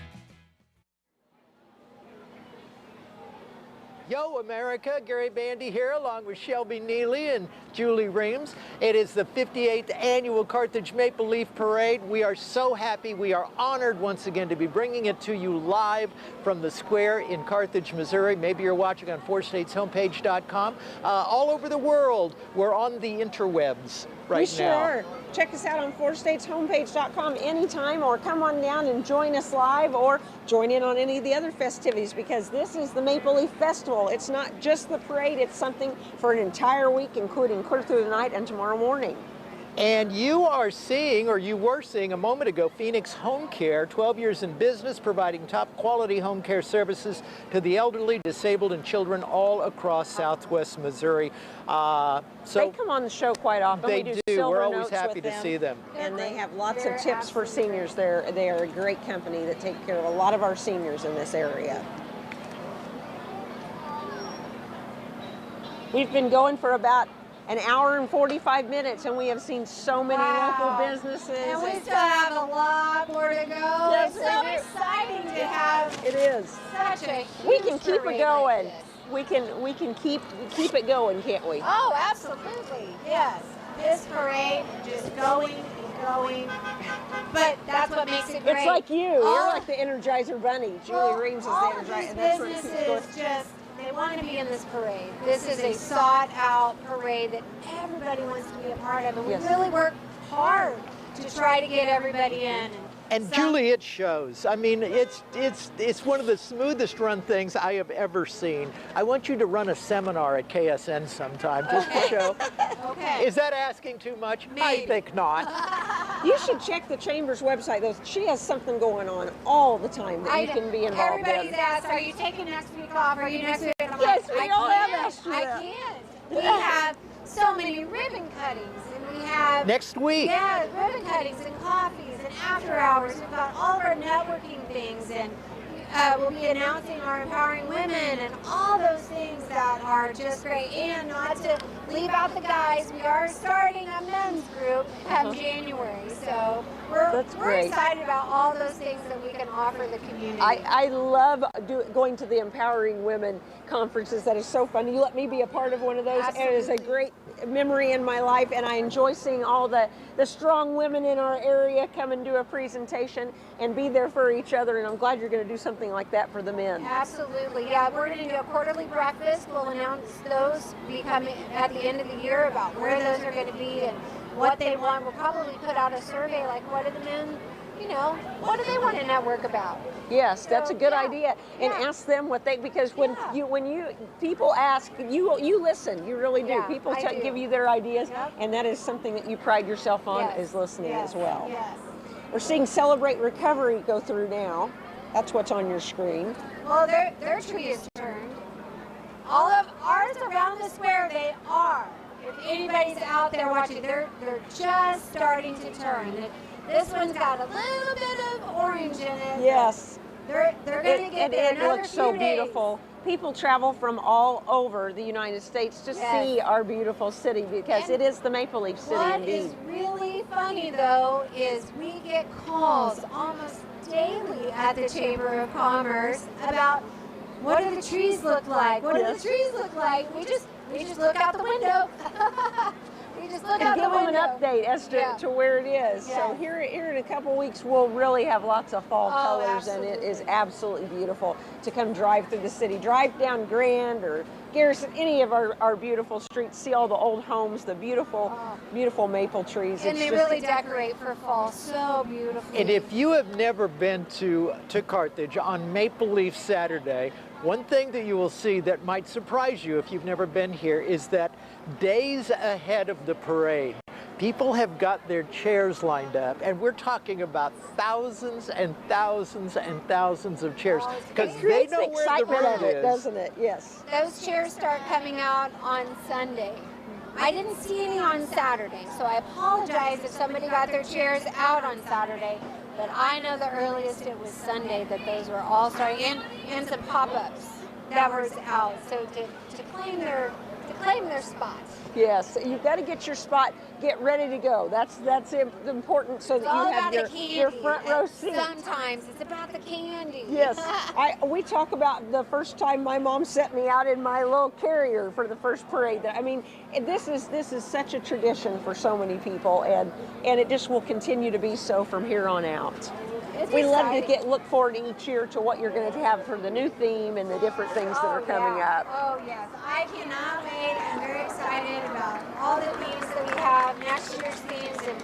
Yo, America, Gary Bandy here along with Shelby Neely and Julie Reams. It is the 58th annual Carthage Maple Leaf Parade. We are so happy. We are honored once again to be bringing it to you live from the square in Carthage, Missouri. Maybe you're watching on 4stateshomepage.com. All over the world, we're on the interwebs right We now. sure. Check us out on 4stateshomepage.com anytime, or come on down and join us live, or join in on any of the other festivities, because this is the Maple Leaf Festival. It's not just the parade, it's something for an entire week, including clear through the night and tomorrow morning. And you are seeing, or you were seeing a moment ago, Phoenix Home Care, 12 years in business, providing top quality home care services to the elderly, disabled, and children all across Southwest Missouri. They come on the show quite often. They We do. do. Silver We're always notes happy with to them, see them. and they have lots of tips for seniors. They are a great company that take care of a lot of our seniors in this area. We've been going for about an hour and 45 minutes, and we have seen so many local businesses. And we still have a lot more to go. Yes, It's so we do. exciting to have It is. such a We huge can keep it parade going. like this. We can keep it going, can't we? Oh, absolutely. Yes. This parade just going and going. But that's what makes it great. It's like you. You're All- like the Energizer Bunny. Julie Reams is the all of Energizer. these That's what keeps going. businesses just, they want to be in this parade. This is a sought out parade that everybody wants to be a part of. And we Yes. really work hard to try to get everybody in. And Julie, it shows. I mean, it's one of the smoothest run things I have ever seen. I want you to run a seminar at KSN sometime just to show. Okay. Is that asking too much? I Maybe. think not. You should check the Chamber's website, though. She has something going on all the time that you can be involved Everybody's in. asked, are you taking next week off? Are you next week? I'm Yes, like, we all have can't. asked you I that. can't. We have so many ribbon cuttings, and we have Next week. Yeah, ribbon cuttings and coffees and after hours. We've got all of our networking things, and we'll be announcing our empowering women and all those things that are just great. And not to leave out the guys, we are starting a men's group come January, so we're great. excited about all those things that we can offer the community. I love going to the Empowering Women conferences. That is so fun. You let me be a part of one of those. It is a Absolutely. great memory in my life, and I enjoy seeing all the strong women in our area come and do a presentation and be there for each other, and I'm glad you're going to do something like that for the men. Absolutely, yeah. We're going to do a quarterly breakfast. We'll announce those becoming at the end of the year about where those are going to be and what they want. We'll probably put out a survey like, what do the men, what do they want to network about? Yes, that's a good yeah, idea. And yeah. ask them what they, because when Yeah. people ask, you listen, you really do. Yeah, People I do. give you their ideas, Yep. and that is something that you pride yourself on, Yes, is listening yes, as well. Yes. We're seeing Celebrate Recovery go through now. That's what's on your screen. Well, their tree is turned. All of ours around the square, they are. If anybody's out there watching, they're just starting to turn. This one's got a little bit of orange in it. Yes. They're going to get there It another looks so few days. beautiful. People travel from all over the United States to Yes. see our beautiful city, because And it is the Maple Leaf City What indeed. is really funny, though, is we get calls almost daily at the Chamber of Commerce about what do the trees look like? What do Yes. the trees look like? We just look out the window. We just look And out give the them an window. update as to where it is. So Yeah. here in a couple weeks, we'll really have lots of fall Oh, colors, and it is absolutely beautiful to come drive through the city. Drive down Grand or Garrison, any of our beautiful streets, see all the old homes, the beautiful maple trees. And It's they just- really decorate for fall so beautifully. And if you have never been to Carthage on Maple Leaf Saturday, one thing that you will see that might surprise you if you've never been here is that days ahead of the parade, people have got their chairs lined up, and we're talking about thousands and thousands and thousands of chairs, because they creates know the where the excitement road of it, is. doesn't it? Yes. Those chairs start coming out on Sunday. I didn't see any on Saturday, so I apologize if somebody got their chairs out on Saturday, but I know the earliest it was Sunday that those were all starting, and some pop-ups that was out. So to claim claim their spot. Yes, you've got to get your spot, get ready to go. That's important so that All you have about your, the candy. your front row seat. Sometimes it's about the candy. Yes, we talk about the first time my mom set me out in my little carrier for the first parade. I mean, this is such a tradition for so many people, and it just will continue to be so from here on out. We love to look forward each year to what you're going to have for the new theme and the different things that are coming up. Oh yes, I cannot wait. I'm very excited about all the themes that we have, next year's themes, and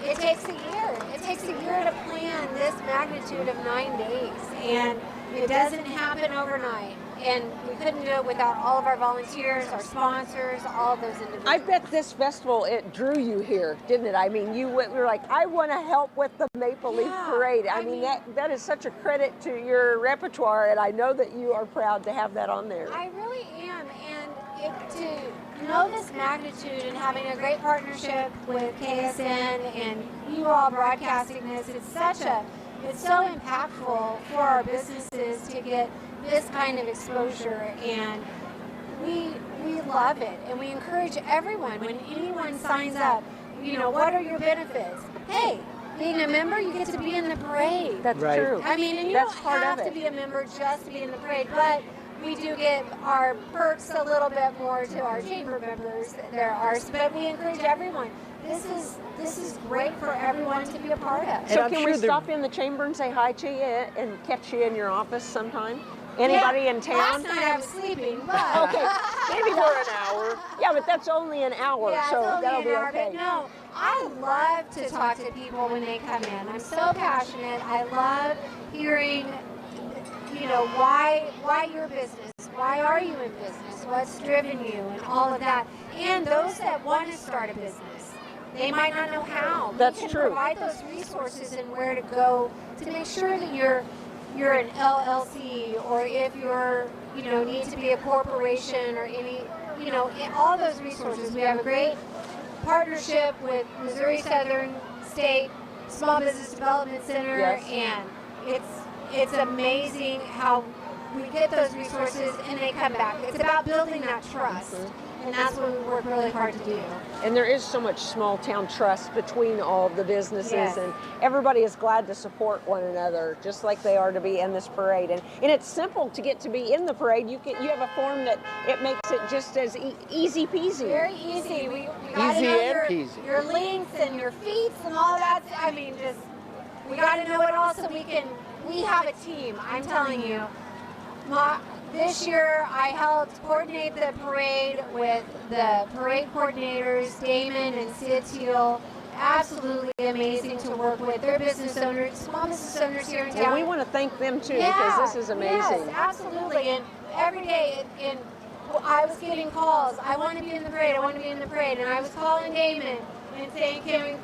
it takes a year. It takes a year to plan this magnitude of 9 days, and it doesn't happen overnight. And we couldn't do it without all of our volunteers, our sponsors, all of those individuals. I bet this festival, it drew you here, didn't it? I mean, you were like, I want to help with the Maple Leaf Parade. I mean, that is such a credit to your repertoire, and I know that you are proud to have that on there. I really am, and to know this magnitude and having a great partnership with KSN and you all broadcasting this, it's so impactful for our businesses to get this kind of exposure, and we love it, and we encourage everyone, when anyone signs up, what are your benefits? Hey, being a member, you get to be in the parade. That's true. I mean, and you don't have to be a member just to be in the parade, but we do give our perks a little bit more to our chamber members. But we encourage everyone. This is great for everyone to be a part of. So can we stop in the chamber and say hi to you and catch you in your office sometime? Anybody in town? Last night I was sleeping, but okay, maybe for an hour. Yeah, but that's only an hour, so that'll be okay. But no, I love to talk to people when they come in. I'm so passionate. I love hearing, why your business? Why are you in business? What's driven you, and all of that. And those that want to start a business, they might not know how. That's we can true. Provide those resources and where to go to make sure that you're an LLC, or if you're, need to be a corporation, or any, all those resources. We have a great partnership with Missouri Southern State Small Business Development Center, and it's amazing how we get those resources and they come back. It's about building that trust, and that's what we work really hard to do. And there is so much small town trust between all of the businesses, and everybody is glad to support one another, just like they are to be in this parade. And it's simple to get to be in the parade. You have a form that it makes it just as easy peasy. Very easy. We got to know your lengths and your feet and all that. I mean, we got to know it all so we have a team. I'm telling you. This year, I helped coordinate the parade with the parade coordinators, Damon and Sid Teal. Absolutely amazing to work with. They're business owners, small business owners here in town. And we want to thank them too, because this is amazing. Yes, absolutely. And every day, I was getting calls. I want to be in the parade. I want to be in the parade. And I was calling Damon and saying, can we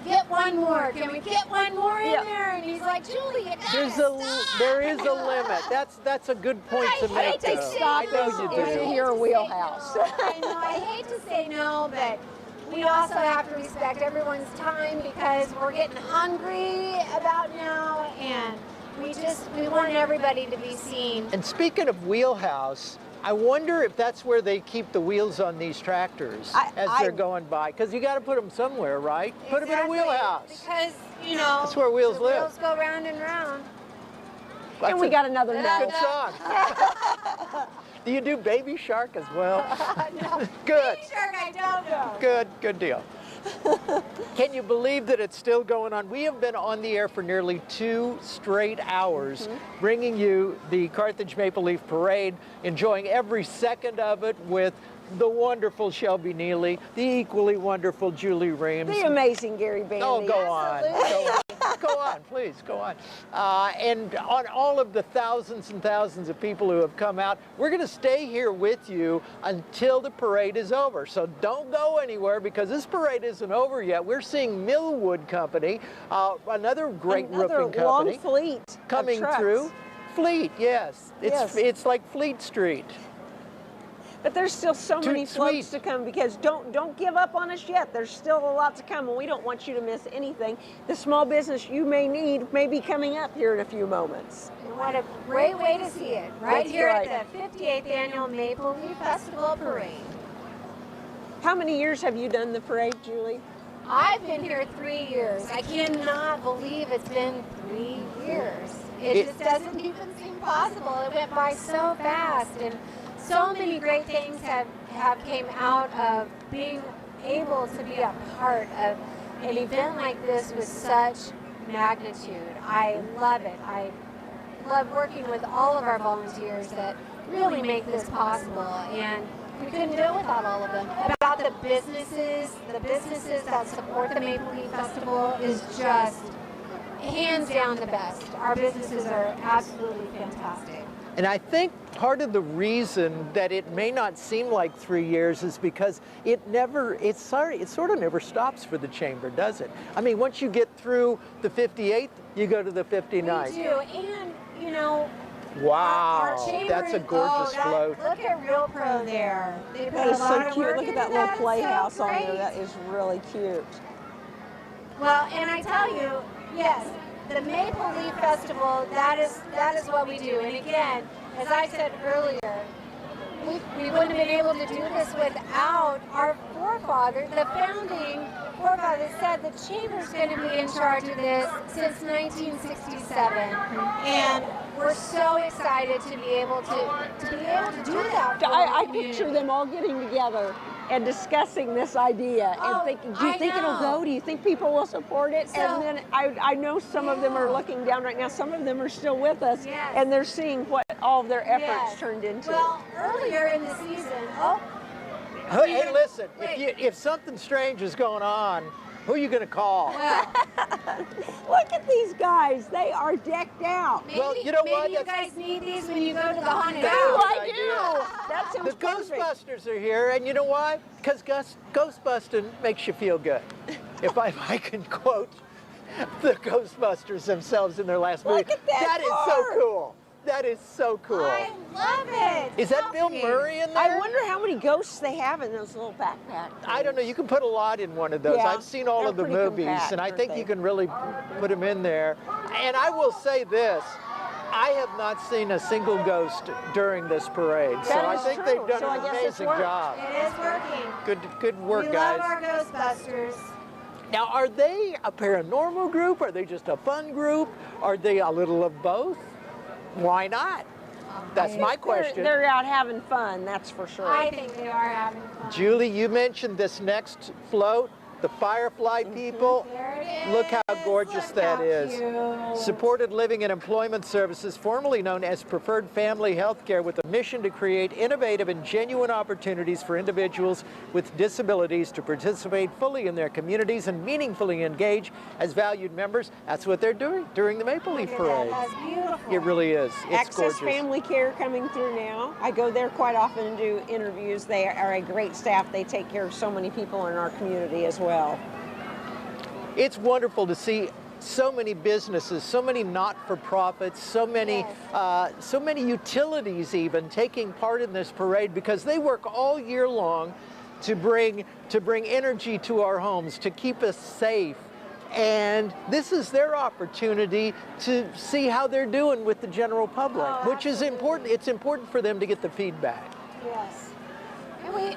get one more? Can we get one more in there? And he's like, Julie, you gotta stop. There is a limit. That's a good point to make. I hate to stop in your wheelhouse. I know. I hate to say no, but we also have to respect everyone's time, because we're getting hungry about now, and we want everybody to be seen. And speaking of wheelhouse, I wonder if that's where they keep the wheels on these tractors as they're going by, because you got to put them somewhere, right? Put them in a wheelhouse. Because, that's where wheels live. Wheels go round and round. And we got another Good song. Do you do Baby Shark as well? No. Good. Baby Shark, I don't know. Good deal. Can you believe that it's still going on? We have been on the air for nearly 2 straight hours, bringing you the Carthage Maple Leaf Parade, enjoying every second of it with the wonderful Shelby Neely, the equally wonderful Julie Reams. The amazing Gary Bandy. Oh, go on. Go on, please, go on. And on all of the thousands and thousands of people who have come out, we're going to stay here with you until the parade is over. So don't go anywhere, because this parade isn't over yet. We're seeing Millwood Company, another great roofing company. Long fleet coming through. Fleet, yes. It's like Fleet Street. But there's still so many floats to come, because don't give up on us yet. There's still a lot to come, and we don't want you to miss anything. The small business you may need may be coming up here in a few moments. And what a great way to see it, right here at the 58th Annual Maple Leaf Festival Parade. How many years have you done the parade, Julie? I've been here 3 years. I cannot believe it's been 3 years. It just doesn't even seem possible. It went by so fast, and so many great things have came out of being able to be a part of an event like this with such magnitude. I love it. I love working with all of our volunteers that really make this possible, and we couldn't do it without all of them. About the businesses that support the Maple Leaf Festival is just hands down the best. Our businesses are absolutely fantastic. And I think part of the reason that it may not seem like 3 years is because it sort of never stops for the chamber, does it? I mean, once you get through the 58th, you go to the 59th. We do, and you know, wow, our chamber, that's a gorgeous float. Look at Real Pro there. They put That is a lot so of cute. work Look at into that little It's playhouse so on there. great. That is really cute. Well, and I tell you, yes, the Maple Leaf Festival, that is what we do. And again, as I said earlier, we wouldn't have been able to do this without our forefathers. The founding forefathers said the chamber's going to be in charge of this since 1967. And we're so excited to be able to do that. For I the picture community. them all getting together and discussing this idea and thinking, do you think it'll go? Do you think people will support it? And then I know some of them are looking down right now. Some of them are still with us, and they're seeing what all of their efforts turned into. Well, earlier in the season, Hey, listen, if something strange is going on, who are you going to call? Look at these guys. They are decked out. Maybe, Well, you know what? Maybe you guys need these when you go to the haunted That's house. a good I do. That sounds The perfect. Ghostbusters are here, and you know why? Because Ghostbusting makes you feel good. If I can quote the Ghostbusters themselves in their last movie. Look at that is car. so cool. That is so cool. I love it. Is that Bill Murray in there? I wonder how many ghosts they have in those little backpacks. I don't know. You can put a lot in one of those. Yeah, I've seen all they're of the pretty movies, compact, and I aren't think they? you can really put them in there. And I will say this. I have not seen a single ghost during this parade, so That I is think true. they've done So I an guess it's amazing worked. job. It is working. Good work, We guys. love our Ghostbusters. Now, are they a paranormal group? Are they just a fun group? Are they a little of both? Why not? That's my question. They're out having fun, that's for sure. I think they are having fun. Julie, you mentioned this next float, the Firefly people. There it is. Look how gorgeous Look that how is. cute. Supported Living and Employment Services, formerly known as Preferred Family Healthcare, with a mission to create innovative and genuine opportunities for individuals with disabilities to participate fully in their communities and meaningfully engage as valued members. That's what they're doing during the Maple Leaf Look at that. Parade. That's beautiful. It really is. It's Access gorgeous. Family Care coming through now. I go there quite often and do interviews. They are a great staff. They take care of so many people in our community as well. It's wonderful to see so many businesses, so many not-for-profits, so many utilities even taking part in this parade, because they work all year long to bring energy to our homes, to keep us safe. And this is their opportunity to see how they're doing with the general public, which is important. It's important for them to get the feedback. Yes. And we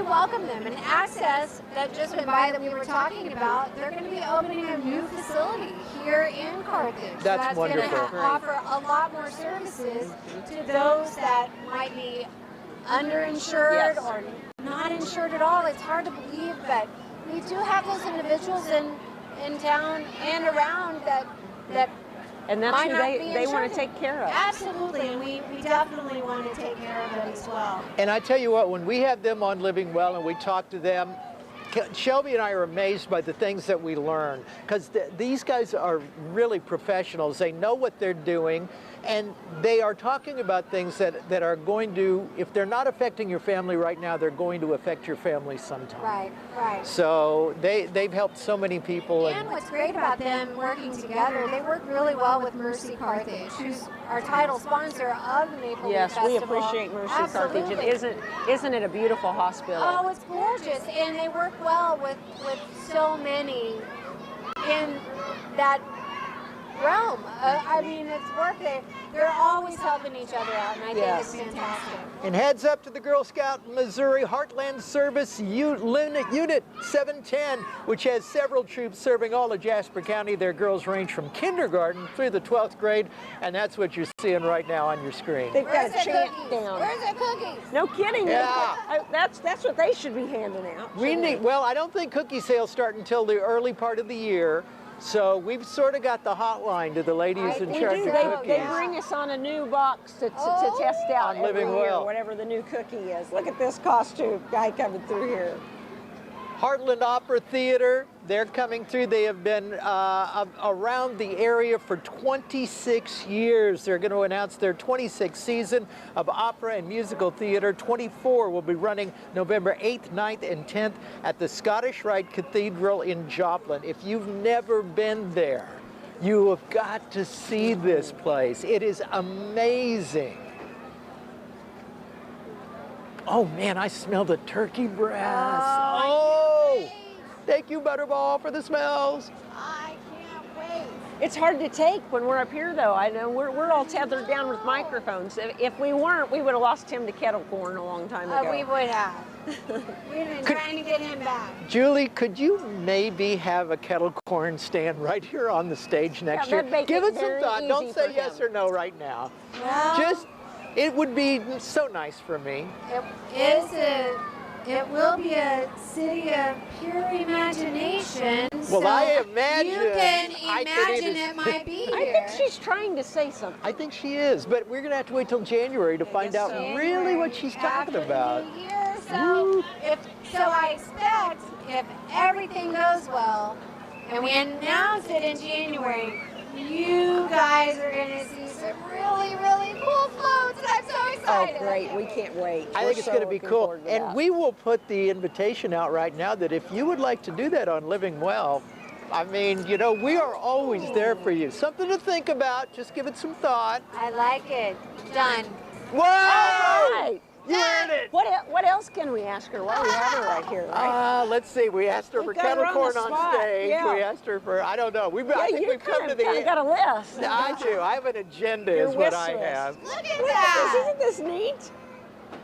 welcome them. And Access, that just went by that we were talking about, they're going to be opening a new facility here in Carthage. That's wonderful. Going to offer a lot more services to those that might be underinsured Yes. or not insured at all. It's hard to believe, but we do have those individuals in town and around that And that's might who not be they want insured. to take care of. Absolutely, and we definitely want to take care of them as well. And I tell you what, when we have them on Living Well and we talk to them, Shelby and I are amazed by the things that we learn, because these guys are really professionals. They know what they're doing, and they are talking about things that are going to, if they're not affecting your family right now, they're going to affect your family sometime. Right. So they've helped so many people. And what's great about them working together, they work really well with Mercy Carthage, who's our title sponsor of the Maple Leaf Yes, Festival. we appreciate Mercy Carthage. Absolutely. And isn't it a beautiful hospital? Oh, it's gorgeous, and they work well with so many in that realm. I mean, it's worth it. They're always helping each other out, and I think it's fantastic. And heads up to the Girl Scout Missouri Heartland Service Unit 710, which has several troops serving all of Jasper County. Their girls range from kindergarten through the 12th grade, and that's what you're seeing right now on your screen. They've got a Where's the chant cookies? down. Where's the cookies? No kidding. Yeah. That's what they should be handing out. We need, well, I don't think cookie sales start until the early part of the year, so we've sort of got the hotline to the ladies in charge of cookies. They bring us on a new box to test out On Living every year, Well. whatever the new cookie is. Look at this costume guy coming through here. Heartland Opera Theater, they're coming through. They have been around the area for 26 years. They're going to announce their 26th season of opera and musical theater. 24 will be running November 8th, 9th, and 10th at the Scottish Rite Cathedral in Joplin. If you've never been there, you have got to see this place. It is amazing. Oh man, I smell the turkey breast. Oh, thank you, Butterball, for the smells. I can't wait. It's hard to take when we're up here, though. I know we're all tethered down with microphones. If we weren't, we would have lost him to kettle corn a long time ago. We would have. We've been trying to get him back. Julie, could you maybe have a kettle corn stand right here on the stage next year? that'd make Give it it some very thought. Don't easy say for yes him. or no right now. Well, Just, it would be so nice for me. It will be a city of pure imagination. Well, so I imagine. you can I imagine it might be I here. think she's trying to say something. I think she is, but we're going to have to wait till January to find out really what she's talking about. After the year, so I expect if everything goes well and we announce it in January, you guys are going to see some really, really cool floats, and I'm so Oh, excited. great. We can't wait. I We're think it's so going to be looking cool. forward to And that. we will put the invitation out right now that if you would like to do that on Living Well, I mean, you know, we are always there for you. Something to think about. Just give it some thought. I like it. Done. Whoa! All right. You heard it. What else can we ask her? Well, we have her right here, right? Let's see. We asked her We've for got her kettle on the corn on spot. stage. Yeah. We asked her for, I don't know. I think we've come to the kind of got a list. I do. I have an agenda Your is what wish I list. have. Look at that. Isn't this neat?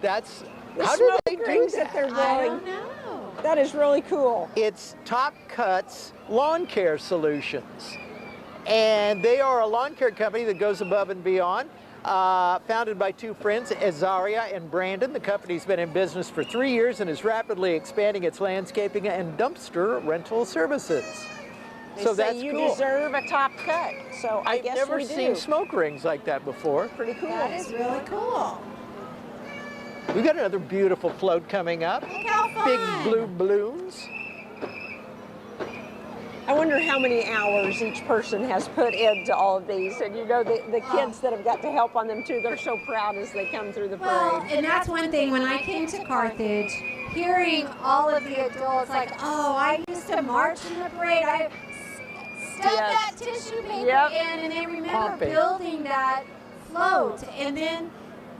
That's, The how do smoke they do rings that that? they're I blowing. don't know. That is really cool. It's Top Cuts Lawn Care Solutions. And they are a lawn care company that goes above and beyond. Founded by two friends, Azaria and Brandon. The company's been in business for 3 years and is rapidly expanding its landscaping and dumpster rental services. They So say that's you cool. deserve a top cut. So I I've guess never we seen do. smoke rings like that before. Pretty cool. That is really cool. We've got another beautiful float coming up. Look how fun. Big blue balloons. I wonder how many hours each person has put into all of these. And you know, the kids that have got to help on them too, they're so proud as they come through the Well, parade. and that's one thing. When I came to Carthage, hearing all of the adults like, oh, I used to march in the parade. I stuffed that tissue paper Yep. in, and they remember Popping. building that float. And then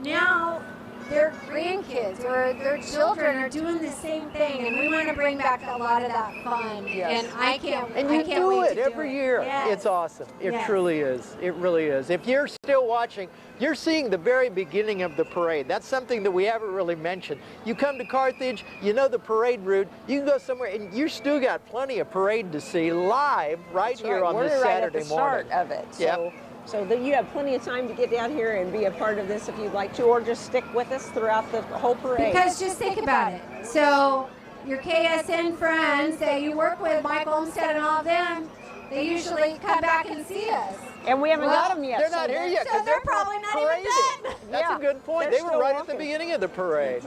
now their grandkids or their children are doing the same thing, and we want to bring back a lot of that fun. Yes. And I can't. And I you can't do wait it to every do year. Yes. It's awesome. It Yes. truly is. It really is. If you're still watching, you're seeing the very beginning of the parade. That's something that we haven't really mentioned. You come to Carthage, you know the parade route. You can go somewhere, and you still got plenty of parade to see live right That's here right. on We're this right Saturday at the morning. start of it. Yep. So that you have plenty of time to get down here and be a part of this if you'd like to, or just stick with us throughout the whole parade. Because just think about it. So your KSN friends that you work with, Mike Olmstead and all of them, they usually come back and see us. And we haven't Well, got them yet. They're so not here yet so because they're probably not even parading. done. That's Yeah, a good point. they're They were still right at the walking. beginning of the parade.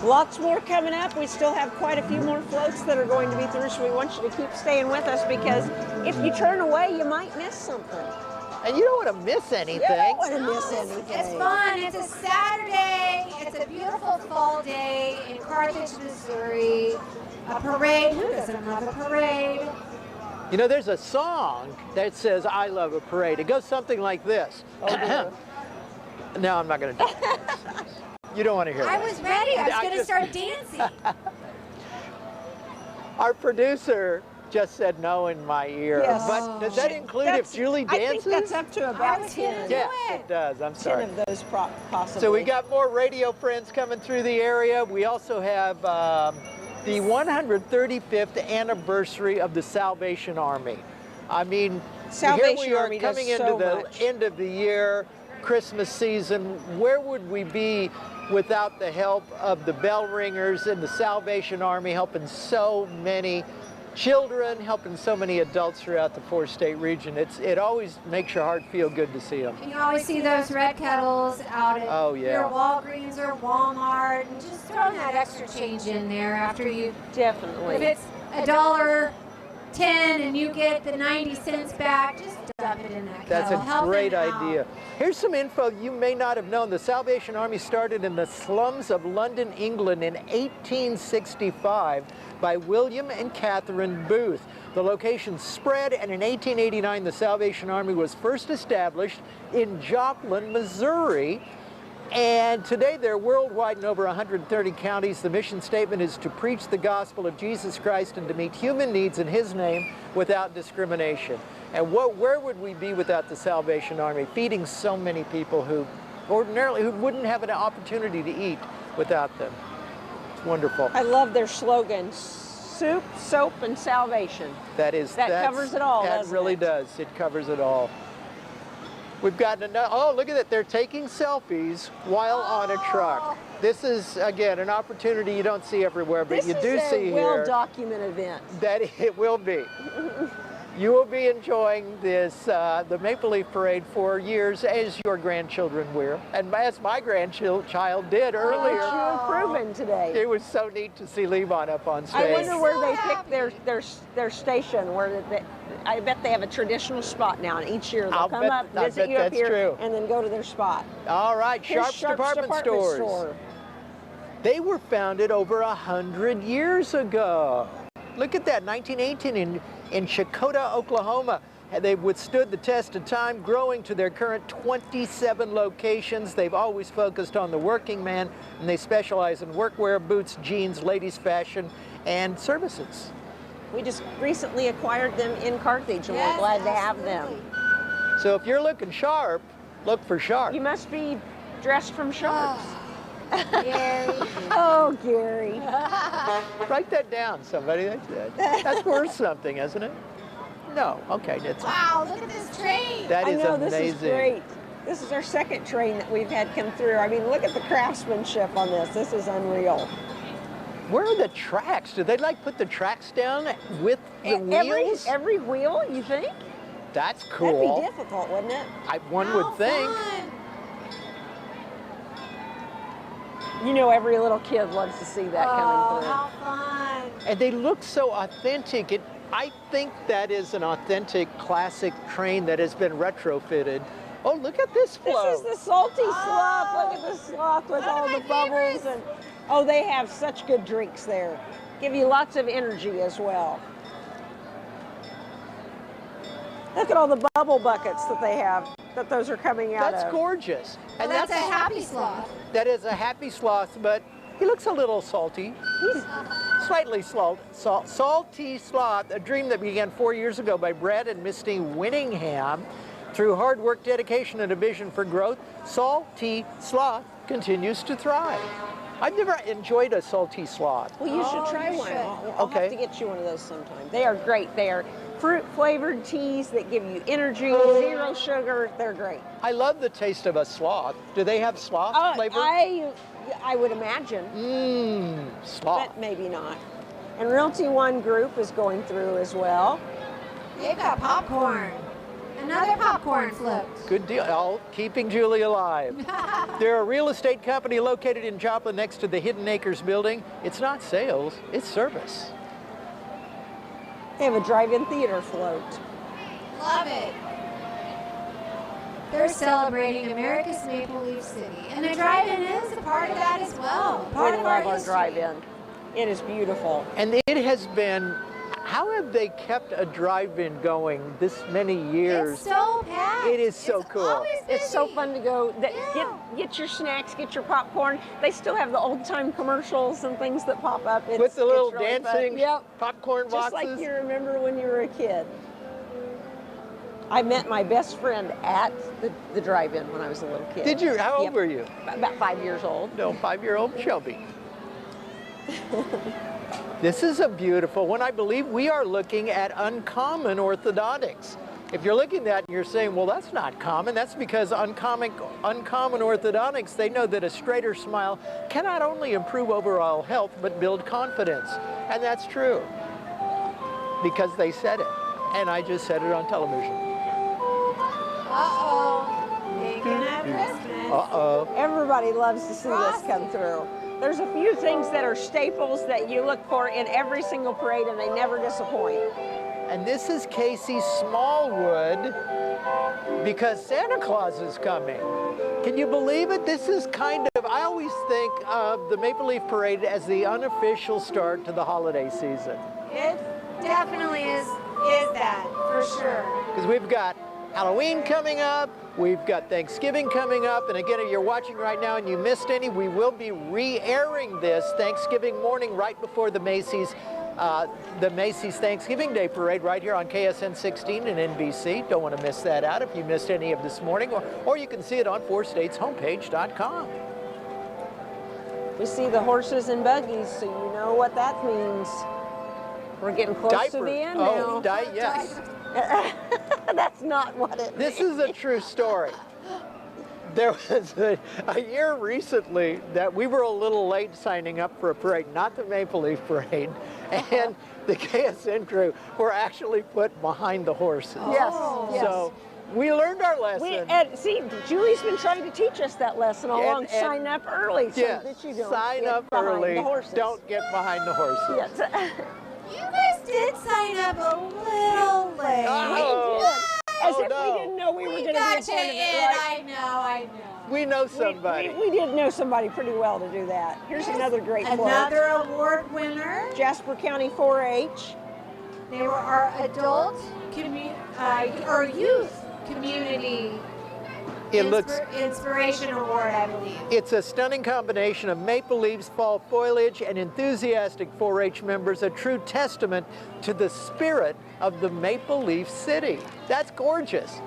Lots more coming up. We still have quite a few more floats that are going to be through, so we want you to keep staying with us because if you turn away, you might miss something. And you don't want to miss anything. You don't want to miss anything. It's fun. It's a Saturday. It's a beautiful fall day in Carthage, Missouri. A parade. Who doesn't love a parade? You know, there's a song that says, I love a parade. It goes something like this. No, I'm not going to do it. You don't want to hear I that. was ready. I was I going to just- start dancing. Our producer just said no in my ear. Yes. But does that include if That's- Julie I dances? think that's up to about 10. Yes, it does. I'm 10 sorry. of those possibly. So we got more radio friends coming through the area. We also have the 135th anniversary of the Salvation Army. I mean, Salvation here we are Army does coming into so the much. end of the year, Christmas season. Where would we be without the help of the bell ringers and the Salvation Army helping so many children, helping so many adults throughout the 4-state region? It always makes your heart feel good to see them. And you always see those red kettles out at your Walgreens or Walmart, and just throwing that extra change in there after you. Definitely. If it's $1.10 and you get the 90 cents back, just dump it in that That's kettle. a Help great them out. idea. Here's some info you may not have known. The Salvation Army started in the slums of London, England in 1865 by William and Catherine Booth. The location spread, and in 1889 the Salvation Army was first established in Joplin, Missouri. And today they're worldwide in over 130 counties. The mission statement is to preach the gospel of Jesus Christ and to meet human needs in His name without discrimination. And where would we be without the Salvation Army, feeding so many people who ordinarily wouldn't have an opportunity to eat without them? It's wonderful. I love their slogan, soup, soap, and salvation. That covers it all, That doesn't really it? does. It covers it all. We've got another, oh, look at that. They're taking selfies while on a truck. This is, again, an opportunity you don't see everywhere, but you do see This is a here well-documented event. that it will be. You will be enjoying this, the Maple Leaf Parade for years, as your grandchildren will, and as my grandchild did earlier. Which you have proven today. It was so neat to see Levon up on stage. I wonder where they picked their station. I bet they have a traditional spot now, and each year they'll come up, visit you up here, and then go to their spot. All right, Here's Sharp's Department Stores. Store. They were founded over 100 years ago. Look at that, 1918 in Chakota, Oklahoma. They've withstood the test of time, growing to their current 27 locations. They've always focused on the working man, and they specialize in workwear, boots, jeans, ladies' fashion, and services. We just recently acquired them in Carthage, and we're glad to have them. So if you're looking sharp, look for Sharp. You must be dressed from Sharps. Gary. Oh, Gary. Write that down, somebody. That's worth something, isn't it? No. Okay. It's, Wow, look at this train. that is I know, amazing. this is great. This is our second train that we've had come through. I mean, look at the craftsmanship on this. This is unreal. Where are the tracks? Did they like put the tracks down with the wheels? Every wheel, you think? That's cool. That'd be difficult, wouldn't it? One would think. Fun. You know, every little kid loves to see that coming through. How fun. And they look so authentic. I think that is an authentic classic train that has been retrofitted. Oh, look at this float. This is the salty sloth. Look at the sloth with all the bubbles. And oh, they have such good drinks there. Give you lots of energy as well. Look at all the bubble buckets that they have, that those are coming out That's of. gorgeous. And that's a happy sloth. That is a happy sloth, but he looks a little salty. He's slightly salty sloth, a dream that began 4 years ago by Brad and Misty Winningham. Through hard work, dedication, and a vision for growth, Salty Sloth continues to thrive. I've never enjoyed a salty sloth. Well, you should try you one. should. I'll Okay. have to get you one of those sometime. They are great. They are fruit-flavored teas that give you energy, 0 sugar. They're great. I love the taste of a sloth. Do they have sloth flavor? I would imagine, Sloth. but maybe not. And Realty One Group is going through as well. They've got popcorn. Another popcorn float. Good deal. All keeping Julie alive. They're a real estate company located in Joplin next to the Hidden Acres building. It's not sales, it's service. They have a drive-in theater float. Love it. They're celebrating America's Maple Leaf City, and the drive-in is a part of that as well. Part We of our love our history. drive-in. It is beautiful. And it has been How have they kept a drive-in going this many years? It's so packed. It is so It's cool. always It's so busy. fun to go. Yeah. Get your snacks, get your popcorn. They still have the old-time commercials and things that pop up. With the little it's really fun. dancing Yep. popcorn Just boxes. like you remember when you were a kid. I met my best friend at the drive-in when I was a little kid. Did you? How old Yep. were you? About 5 years old. No, 5-year-old Shelby. This is a beautiful one. I believe we are looking at uncommon orthodontics. If you're looking at that and you're saying, well, that's not common, that's because uncommon orthodontics, they know that a straighter smile can not only improve overall health, but build confidence. And that's true, because they said it. And I just said it on television. Uh-oh. Thinking of Christmas. Uh-oh. Everybody loves to see this come through. There's a few things that are staples that you look for in every single parade, and they never disappoint. And this is Casey Smallwood, because Santa Claus is coming. Can you believe it? This is kind of, I always think of the Maple Leaf Parade as the unofficial start to the holiday season. It definitely is that, for sure. Because we've got Halloween coming up, we've got Thanksgiving coming up, and again, if you're watching right now and you missed any, we will be re-airing this Thanksgiving morning right before the Macy's Thanksgiving Day Parade right here on KSN 16 and NBC. Don't want to miss that out if you missed any of this morning, or you can see it on 4stateshomepage.com. We see the horses and buggies, so you know what that means. We're getting close to the end now. Yes. That's not what it This means. is a true story. There was a year recently that we were a little late signing up for a parade, not the Maple Leaf Parade, and the KSN crew were actually put behind the horses. Yes, yes. So we learned our lesson. See, Julie's been trying to teach us that lesson all along. Sign up early so Yes, that you don't sign get up behind early. the horses. Don't get behind the horses. Yes. You guys did sign up a little late. As if we didn't know we were going to be a part of it, right? I know. We know somebody. We did know somebody pretty well to do that. Here's another great quote. Another award winner. Jasper County 4-H. They were our adult or youth community inspiration award, I believe. It's a stunning combination of maple leaves, fall foliage, and enthusiastic 4-H members, a true testament to the spirit of the Maple Leaf City. That's gorgeous.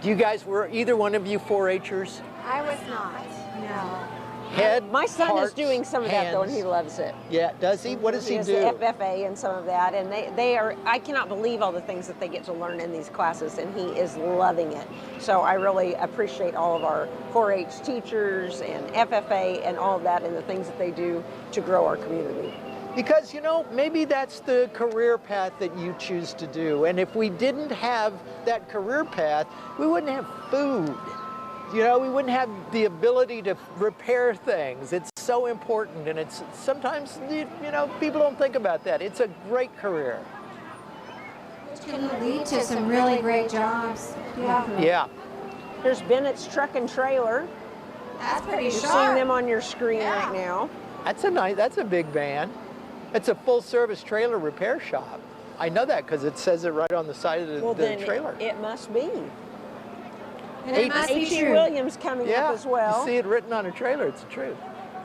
You guys, were either one of you 4-Hers? I was not, no. Head, My son hearts, is doing some of that though, and he loves it. Yeah, does he? What does he does do? the FFA and some of that, and they are, I cannot believe all the things that they get to learn in these classes, and he is loving it. So I really appreciate all of our 4-H teachers and FFA and all of that and the things that they do to grow our community. Because, you know, maybe that's the career path that you choose to do. And if we didn't have that career path, we wouldn't have food. You know, we wouldn't have the ability to repair things. It's so important, and it's sometimes, you know, people don't think about that. It's a great career. Which can lead to some really great jobs. Yeah. Yeah. Here's Bennett's Truck and Trailer. That's pretty You're sharp. seeing them on your screen Yeah. right now. That's a big van. It's a full-service trailer repair shop. I know that because it says it right on the side of the Then trailer. it must be. And it must be H.E. true. Williams coming Yeah, up as well. you see it written on a trailer. It's the truth.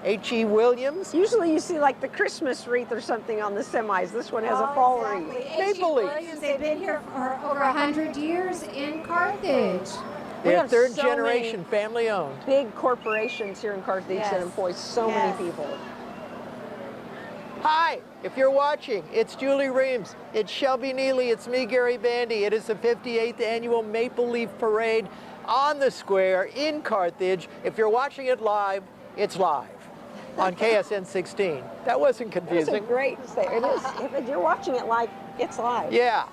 H.E. Williams. Usually you see like the Christmas wreath or something on the semis. This one has a Oh, fall exactly. wreath. H.E. Maple Leafs. Williams, they've been here for over 100 years in Carthage. They're have third so generation, family owned. Big corporations here in Carthage that Yes. employ so Yes. many people. Hi, if you're watching, it's Julie Reams, it's Shelby Neely, it's me, Gary Bandy. It is the 58th annual Maple Leaf Parade on the square in Carthage. If you're watching it live, it's live on KSN 16. That wasn't It's a confusing. great thing. It is. If you're watching it live, it's live. Yeah.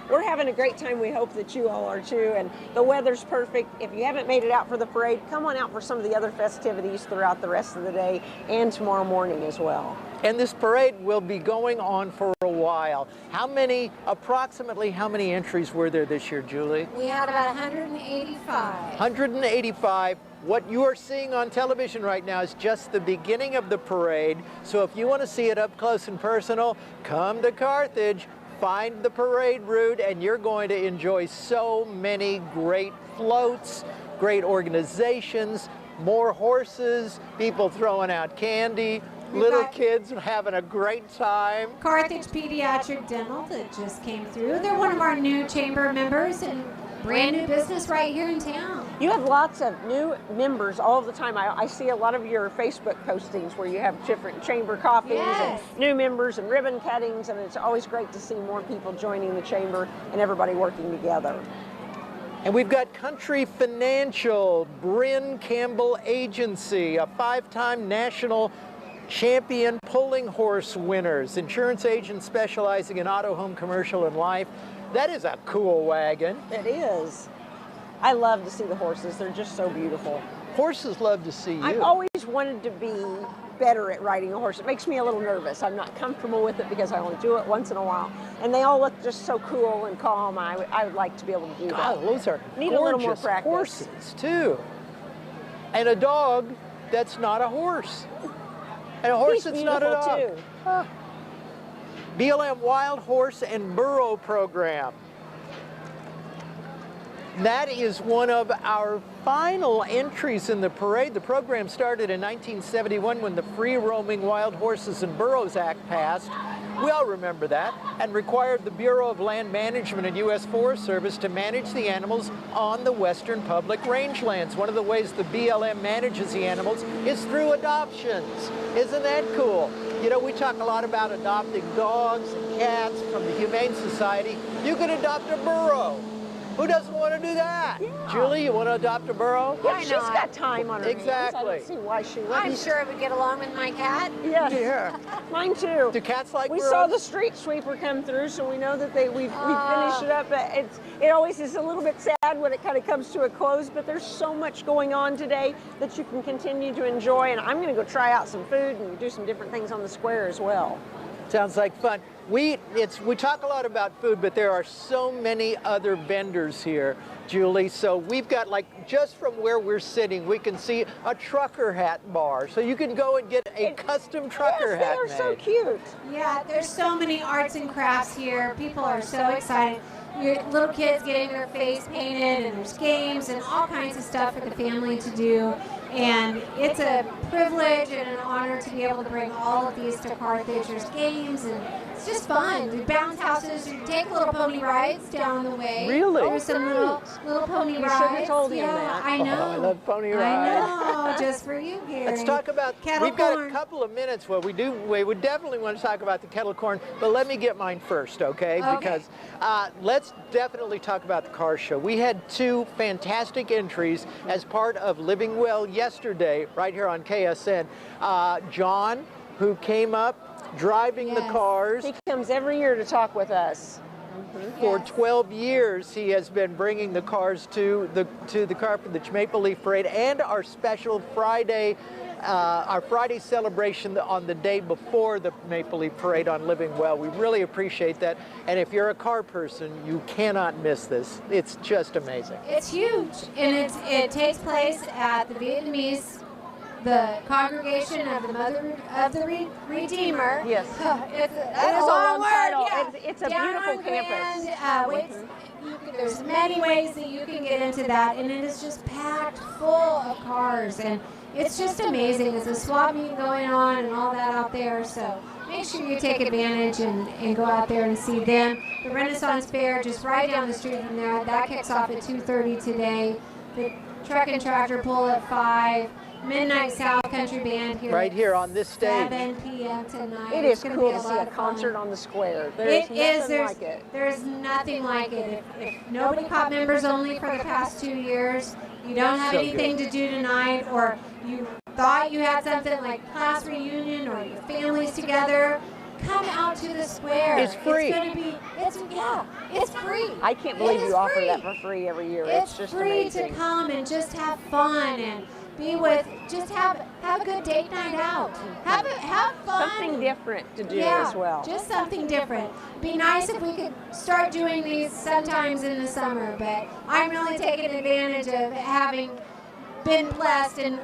we're having a great time. We hope that you all are too. And the weather's perfect. If you haven't made it out for the parade, come on out for some of the other festivities throughout the rest of the day and tomorrow morning as well. And this parade will be going on for a while. Approximately how many entries were there this year, Julie? We had about 185. 185. What you are seeing on television right now is just the beginning of the parade. So if you want to see it up close and personal, come to Carthage, find the parade route, and you're going to enjoy so many great floats, great organizations, more horses, people throwing out candy, little kids having a great time. Carthage Pediatric Dental that just came through. They're one of our new chamber members and brand new business right here in town. You have lots of new members all the time. I see a lot of your Facebook postings where you have different chamber coffees and new members and ribbon cuttings, and it's always great to see more people joining the chamber and everybody working together. And we've got Country Financial, Bryn Campbell Agency, a 5-time national champion pulling horse winners, insurance agents specializing in auto, home, commercial, and life. That is a cool wagon. It is. I love to see the horses. They're just so beautiful. Horses love to see you. I've always wanted to be better at riding a horse. It makes me a little nervous. I'm not comfortable with it because I only do it once in a while. And they all look just so cool and calm. I would like to be able to do that. God, those are Need a little more gorgeous practice. horses, too. And a dog that's not a horse. And a horse that's not a dog. Too. Huh. BLM Wild Horse and Burro Program. That is one of our final entries in the parade. The program started in 1971 when the Free Roaming Wild Horses and Burros Act passed. We all remember that, and required the Bureau of Land Management and U.S. Forest Service to manage the animals on the western public rangelands. One of the ways the BLM manages the animals is through adoptions. Isn't that cool? You know, we talk a lot about adopting dogs and cats from the Humane Society. You could adopt a burro. Who doesn't want to do that? Yeah. Julie, you want to adopt a burro? Yeah, she's got time on her hands. Exactly. I don't see why she wouldn't. I'm sure it would get along with my cat. Yes. Yeah. Mine too. Do cats like We burros? saw the street sweeper come through, so we know that we finished it up. But it always is a little bit sad when it kind of comes to a close, but there's so much going on today that you can continue to enjoy. And I'm going to go try out some food and do some different things on the square as well. Sounds like fun. We talk a lot about food, but there are so many other vendors here, Julie. So we've got, like, just from where we're sitting, we can see a trucker hat bar. So you can go and get a custom trucker hat They're made. so cute. Yeah, there's so many arts and crafts here. People are so excited. Your little kids getting their face painted, and there's games and all kinds of stuff for the family to do. And it's a privilege and an honor to be able to bring all of these to Carthage. There's games, and it's just fun. The bounce houses, you take little pony rides down the way. Really? There's some little pony rides. should have told him yeah, that. I know. Oh, I love pony I rides. know, just for you, Gary. Let's talk about, kettle we've got corn. a couple of minutes. Well, we would definitely want to talk about the kettle corn, but let me get mine first, okay? Okay. Because let's definitely talk about the car show. We had 2 fantastic entries as part of Living Well yesterday, right here on KSN. John, who came up driving the cars. He comes every year to talk with us. For 12 years, he has been bringing the cars to the Carthage Maple Leaf Parade and our special Friday, our Friday celebration on the day before the Maple Leaf Parade on Living Well. We really appreciate that. And if you're a car person, you cannot miss this. It's just amazing. It's huge, and it takes place at the Vietnamese, the Congregation of the Mother of the Redeemer. Yes. That's a long word. title. Yeah. It's a Down beautiful on campus. Grand, there's many ways that you can get into that, and it is just packed full of cars, and it's just amazing. There's a swap meet going on and all that out there, so make sure you take advantage and go out there and see them. The Renaissance Fair just right down the street from there. That kicks off at 2:30 today. The Truck and Tractor Pull at 5. Midnight South Country Band here. Right here on this stage. 7 p.m. tonight. It is gonna cool be to see lot a of fun. concert on the square. There's nothing like it. There's nothing like it. If nobody caught members only for the past 2 years, you don't have So anything to do tonight, or you thought you had something like class reunion or your families together, come out to the square. It's free. It's going to be, it's free. I can't believe It is you offer free. that for free every year. It's just free amazing. to come and just have fun and be with, just have a good date night out. Have fun. Something different to do Yeah, as well. just something different. Be nice if we could start doing these sometimes in the summer, but I'm really taking advantage of having been blessed, and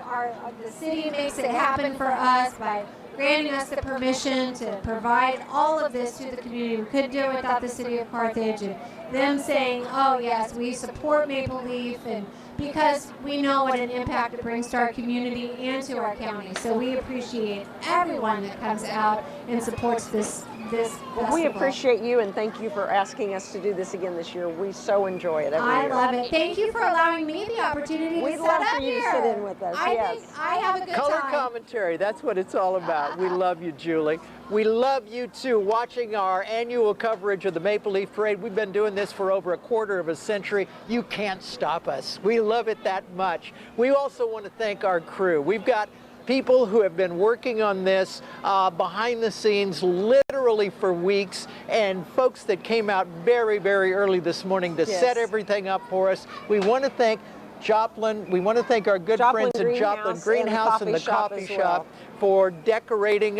the city makes it happen for us by granting us the permission to provide all of this to the community. We couldn't do it without the city of Carthage and them saying, oh yes, we support Maple Leaf, and because we know what an impact it brings to our community and to our county. So we appreciate everyone that comes out and supports this festival. We appreciate you, and thank you for asking us to do this again this year. We so enjoy it every I year. love it. Thank you for allowing me the opportunity We'd to love sit for up you to here. sit in with us, I yes. think I have a good Color time. commentary, that's what it's all about. We love you, Julie. We love you too, watching our annual coverage of the Maple Leaf Parade. We've been doing this for over a quarter of a century. You can't stop us. We love it that much. We also want to thank our crew. We've got people who have been working on this behind the scenes literally for weeks, and folks that came out very, very early this morning to Yes. set everything up for us. We want to thank Joplin. We want to thank our good Joplin friends at Joplin Greenhouse Greenhouse and the coffee as well. shop for decorating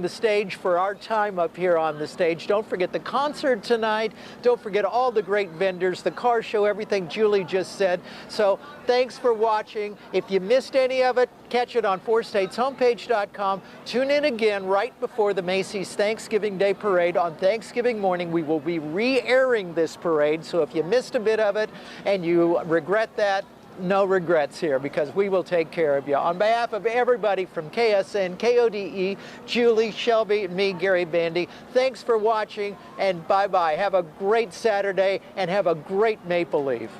the stage for our time up here on the stage. Don't forget the concert tonight. Don't forget all the great vendors, the car show, everything Julie just said. So thanks for watching. If you missed any of it, catch it on 4stateshomepage.com. Tune in again right before the Macy's Thanksgiving Day Parade on Thanksgiving morning. We will be re-airing this parade, so if you missed a bit of it and you regret that, no regrets here, because we will take care of you. On behalf of everybody from KSN, KODE, Julie, Shelby, and me, Gary Bandy, thanks for watching, and bye-bye. Have a great Saturday, and have a great Maple Leaf.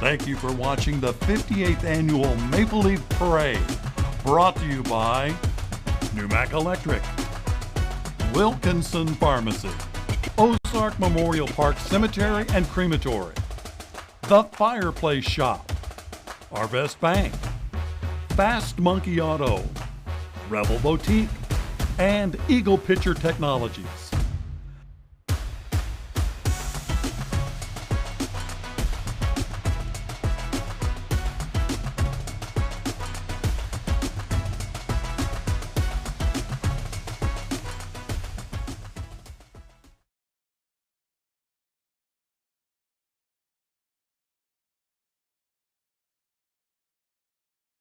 Thank you for watching the 58th Annual Maple Leaf Parade, brought to you by Numac Electric, Wilkinson Pharmacy, Ozark Memorial Park Cemetery and Crematory, The Fireplace Shop, Our Best Bank, Fast Monkey Auto, Rebel Boutique, and Eagle Picture Technologies.